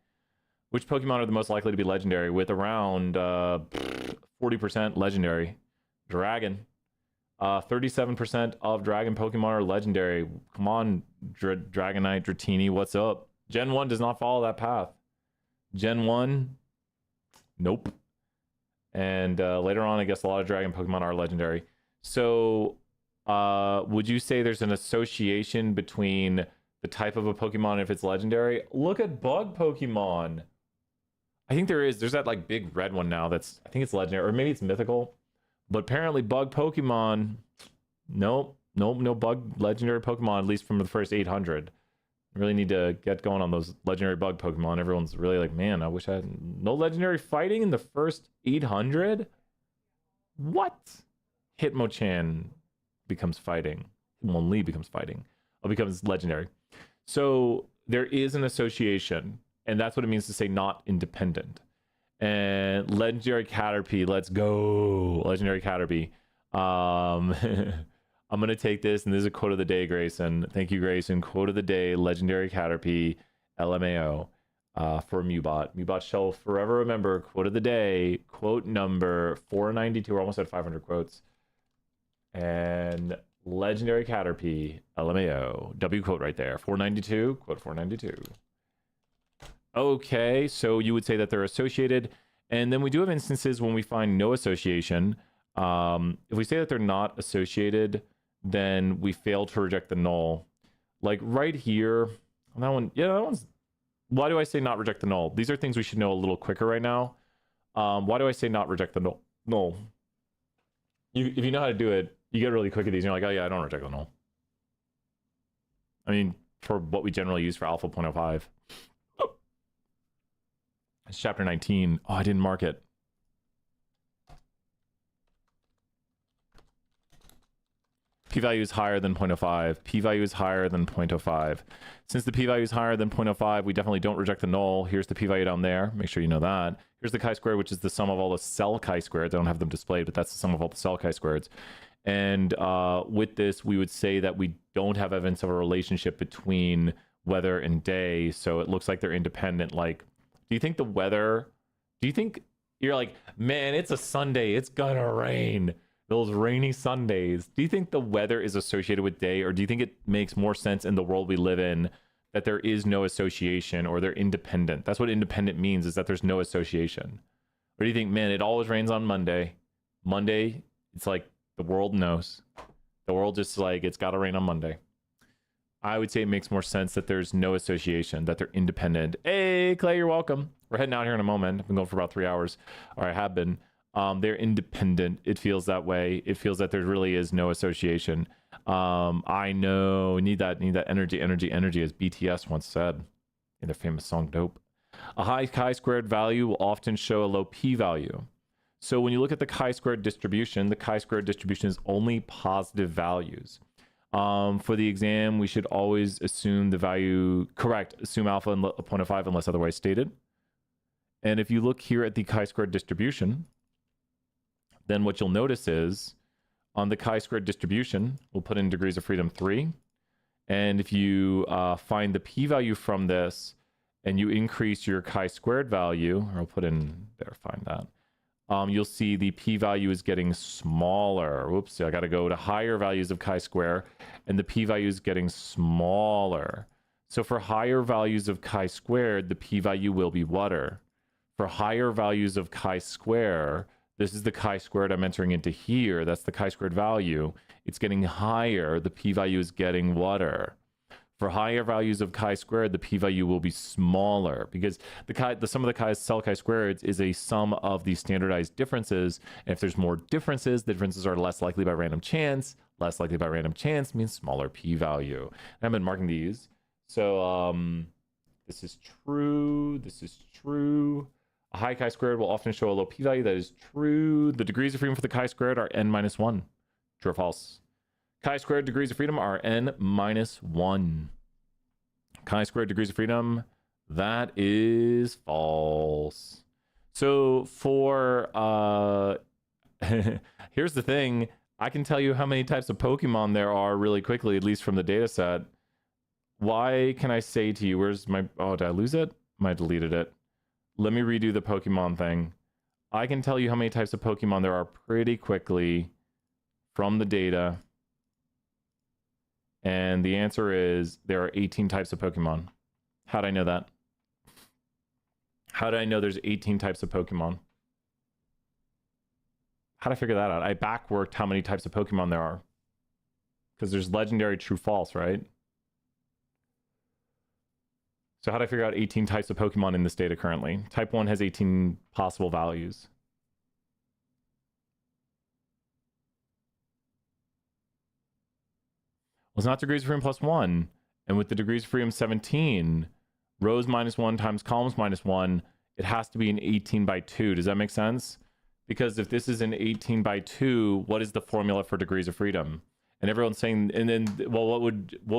Which Pokemon are the most likely to be legendary? With around 40% legendary. Dragon. 37% of Dragon Pokemon are legendary. Come on, Dragonite, Dratini, what's up? Gen 1 does not follow that path. Gen 1, nope. And later on, I guess a lot of Dragon Pokemon are legendary. So would you say there's an association between the type of a Pokemon and if it's legendary? Look at bug Pokemon. I think there is. There's that like big red one now that's, I think it's legendary, or maybe it's mythical. But apparently bug Pokemon, no bug legendary Pokemon, at least from the first 800. Really need to get going on those legendary bug Pokemon. Everyone's really like, man, I wish I had no legendary fighting in the first 800. What? Hitmonchan becomes fighting. Hitmonlee becomes fighting. Or becomes legendary. So there is an association, and that's what it means to say not independent. And legendary Caterpie, let's go. Legendary Caterpie. I'm going to take this, and this is a quote of the day, Grayson. Thank you, Grayson. Quote of the day, legendary Caterpie, LMAO, for Mewbot. Mewbot shall forever remember, quote of the day, quote number 492. We're almost at 500 quotes. And legendary Caterpie, LMAO. W quote right there. 492, quote 492. Okay, so you would say that they're associated. And then we do have instances when we find no association. If we say that they're not associated, then we fail to reject the null. Like right here, that one, yeah, that one's, why do I say not reject the null? These are things we should know a little quicker right now. Why do I say not reject the null? If you know how to do it, you get really quick at these, and you're like, oh yeah, I don't reject the null. I mean, for what we generally use for alpha 0.05. It's chapter 19. Oh, I didn't mark it. P-value is higher than 0.05. P-value is higher than 0.05. Since the p-value is higher than 0.05, we definitely don't reject the null. Here's the p-value down there. Make sure you know that. Here's the chi-squared, which is the sum of all the cell chi-squareds. I don't have them displayed, but that's the sum of all the cell chi-squareds. And with this, we would say that we don't have evidence of a relationship between weather and day, so it looks like they're independent. Like, do you think the weather, do you think you're like, man, it's a Sunday, it's gonna rain, those rainy Sundays. Do you think the weather is associated with day, or do you think it makes more sense in the world we live in that there is no association, or they're independent? That's what independent means, is that there's no association. Or do you think, man, it always rains on Monday. Monday, it's like the world knows. The world just like, it's gotta rain on Monday. I would say it makes more sense that there's no association, that they're independent. Hey, Clay, you're welcome. We're heading out here in a moment. I've been going for about 3 hours, or I have been. They're independent. It feels that way. It feels that there really is no association. I know, need that energy, as BTS once said in their famous song Dope. A high chi-squared value will often show a low p-value. So when you look at the chi-squared distribution, the chi-squared distribution is only positive values. For the exam, we should always assume the value, correct, assume alpha and 0.05 unless otherwise stated. And if you look here at the chi-squared distribution, then what you'll notice is on the chi-squared distribution, we'll put in degrees of freedom 3. And if you find the p-value from this and you increase your chi-squared value, or I'll put in there, find that. You'll see the p-value is getting smaller. Whoops, I got to go to higher values of chi-square, and the p-value is getting smaller. So for higher values of chi-squared, the p-value will be water. For higher values of chi-square, This is the chi-squared I'm entering into here. That's the chi-squared value. It's getting higher. The p-value is getting water. For higher values of chi-squared, the p-value will be smaller because the sum of the cell chi-squareds is a sum of the standardized differences. And if there's more differences, the differences are less likely by random chance. Less likely by random chance means smaller p-value. I've been marking these. So this is true. This is true. A high chi-squared will often show a low p-value. That is true. The degrees of freedom for the chi-squared are n minus 1. True or false? Chi-squared degrees of freedom are n minus 1. Chi-squared degrees of freedom, that is false. So for, here's the thing. I can tell you how many types of Pokemon there are really quickly, at least from the data set. Why can I say to you, where's my, oh, did I lose it? I deleted it. Let me redo the Pokemon thing. I can tell you how many types of Pokemon there are pretty quickly from the data. And the answer is there are 18 types of Pokemon. How did I know that? How did I know there's 18 types of Pokemon? How did I figure that out? I backworked how many types of Pokemon there are. Because there's legendary, true, false, right? So how did I figure out 18 types of Pokemon in this data currently? Type 1 has 18 possible values. Well, it's not degrees of freedom plus 1. And with the degrees of freedom 17, rows minus 1 times columns minus 1, it has to be an 18 by 2. Does that make sense? Because if this is an 18 by 2, what is the formula for degrees of freedom? And everyone's saying, and then, well, what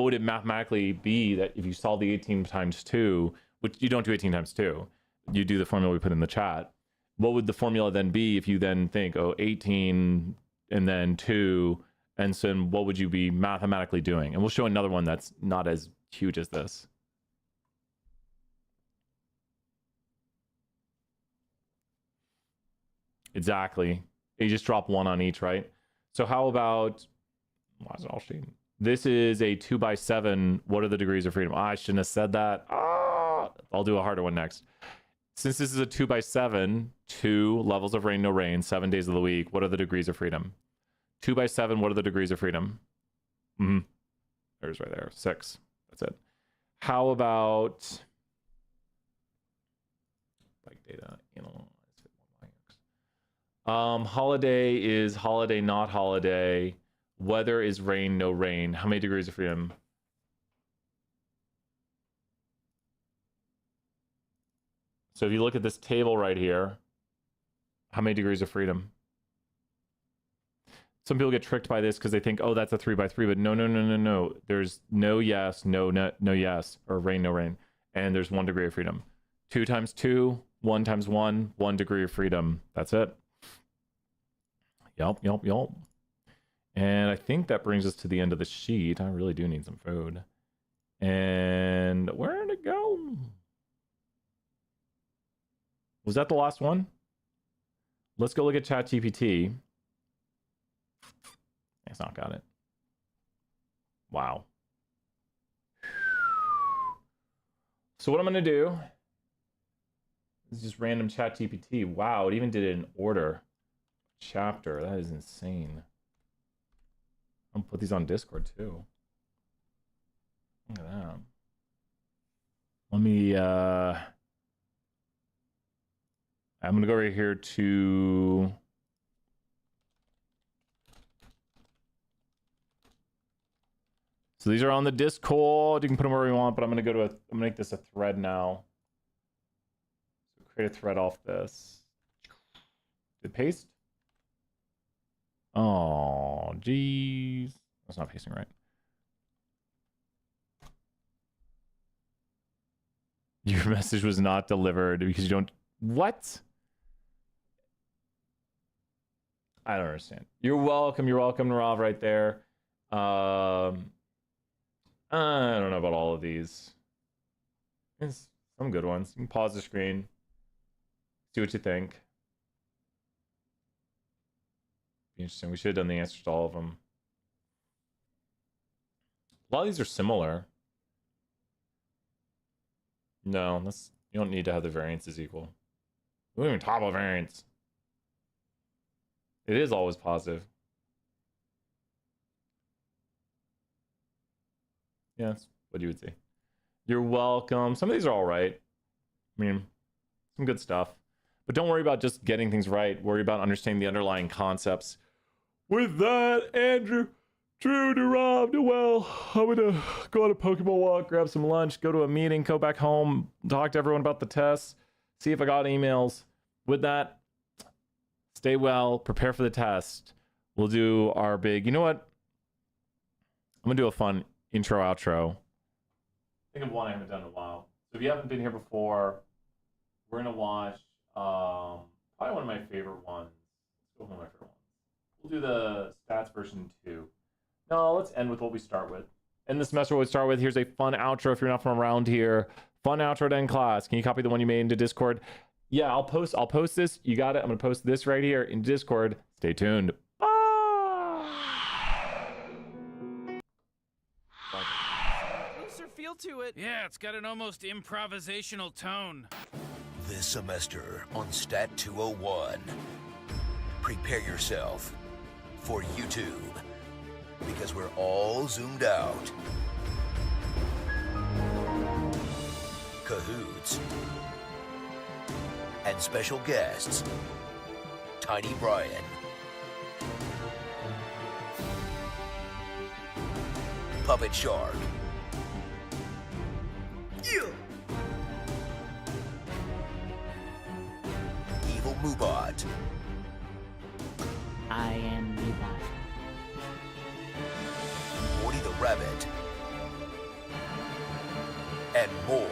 would it mathematically be that if you solve the 18 times 2, which you don't do 18 times 2, you do the formula we put in the chat. What would the formula then be if you then think, oh, 18 and then 2, and so what would you be mathematically doing? And we'll show another one that's not as huge as this. Exactly. You just drop 1 on each, right? So how about, why is it all shading? This is a 2 by 7. What are the degrees of freedom? I shouldn't have said that. I'll do a harder one next. Since this is a 2 by 7, 2 levels of rain, no rain, 7 days of the week. What are the degrees of freedom? 2 by 7, what are the degrees of freedom? There's right there, 6. That's it. How about like data analyze? Holiday is holiday, not holiday. Weather is rain, no rain. How many degrees of freedom? So if you look at this table right here, how many degrees of freedom? Some people get tricked by this because they think, oh, that's a 3 by 3, but no. There's no yes, no yes, or rain, no rain. And there's 1 degree of freedom. 2 times 2, 1 times 1, 1 degree of freedom. That's it. Yup. And I think that brings us to the end of the sheet. I really do need some food. And where'd it go? Was that the last one? Let's go look at ChatGPT. It's not got it. Wow. So what I'm going to do is just random ChatGPT. Wow, it even did it in order. Chapter. That is insane. I'm gonna put these on Discord too. Look at that. Let me I'm gonna go right here to so these are on the Discord. You can put them wherever you want, but I'm gonna make this a thread now. So create a thread off this. Did it paste? Oh, geez. That's not pasting right. Your message was not delivered because you don't... What? I don't understand. You're welcome, Narav, right there. I don't know about all of these. There's some good ones. You can pause the screen. See what you think. Interesting. We should have done the answers to all of them. A lot of these are similar. No, you don't need to have the variances equal. We don't even talk about variance. It is always positive. Yeah, that's what you would say. You're welcome. Some of these are all right. I mean, some good stuff. But don't worry about just getting things right. Worry about understanding the underlying concepts. With that, Andrew, Drew, Rob, Noel, I'm going to go on a Pokemon walk, grab some lunch, go to a meeting, go back home, talk to everyone about the tests, see if I got emails. With that, stay well, prepare for the test. We'll do our big, you know what? I'm going to do a fun intro, outro. Think of one I haven't done in a while. So if you haven't been here before, we're going to watch probably one of my favorite ones. Let's go with one of my favorite ones. We'll do the stats version 2. No, let's end with what we start with. End the semester, what we start with. Here's a fun outro if you're not from around here. Fun outro to end class. Can you copy the one you made into Discord? Yeah, I'll post this. You got it. I'm going to post this right here in Discord. Stay tuned. Closer feel to it. Yeah, it's got an almost improvisational tone. This semester on Stat 201. Prepare yourself for YouTube, because we're all zoomed out. Cahoots and special guests, Tiny Brian, Puppet Shark, Evil Moobot, I am Levi. Morty the Rabbit, and more.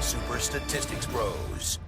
Super Statistics Bros.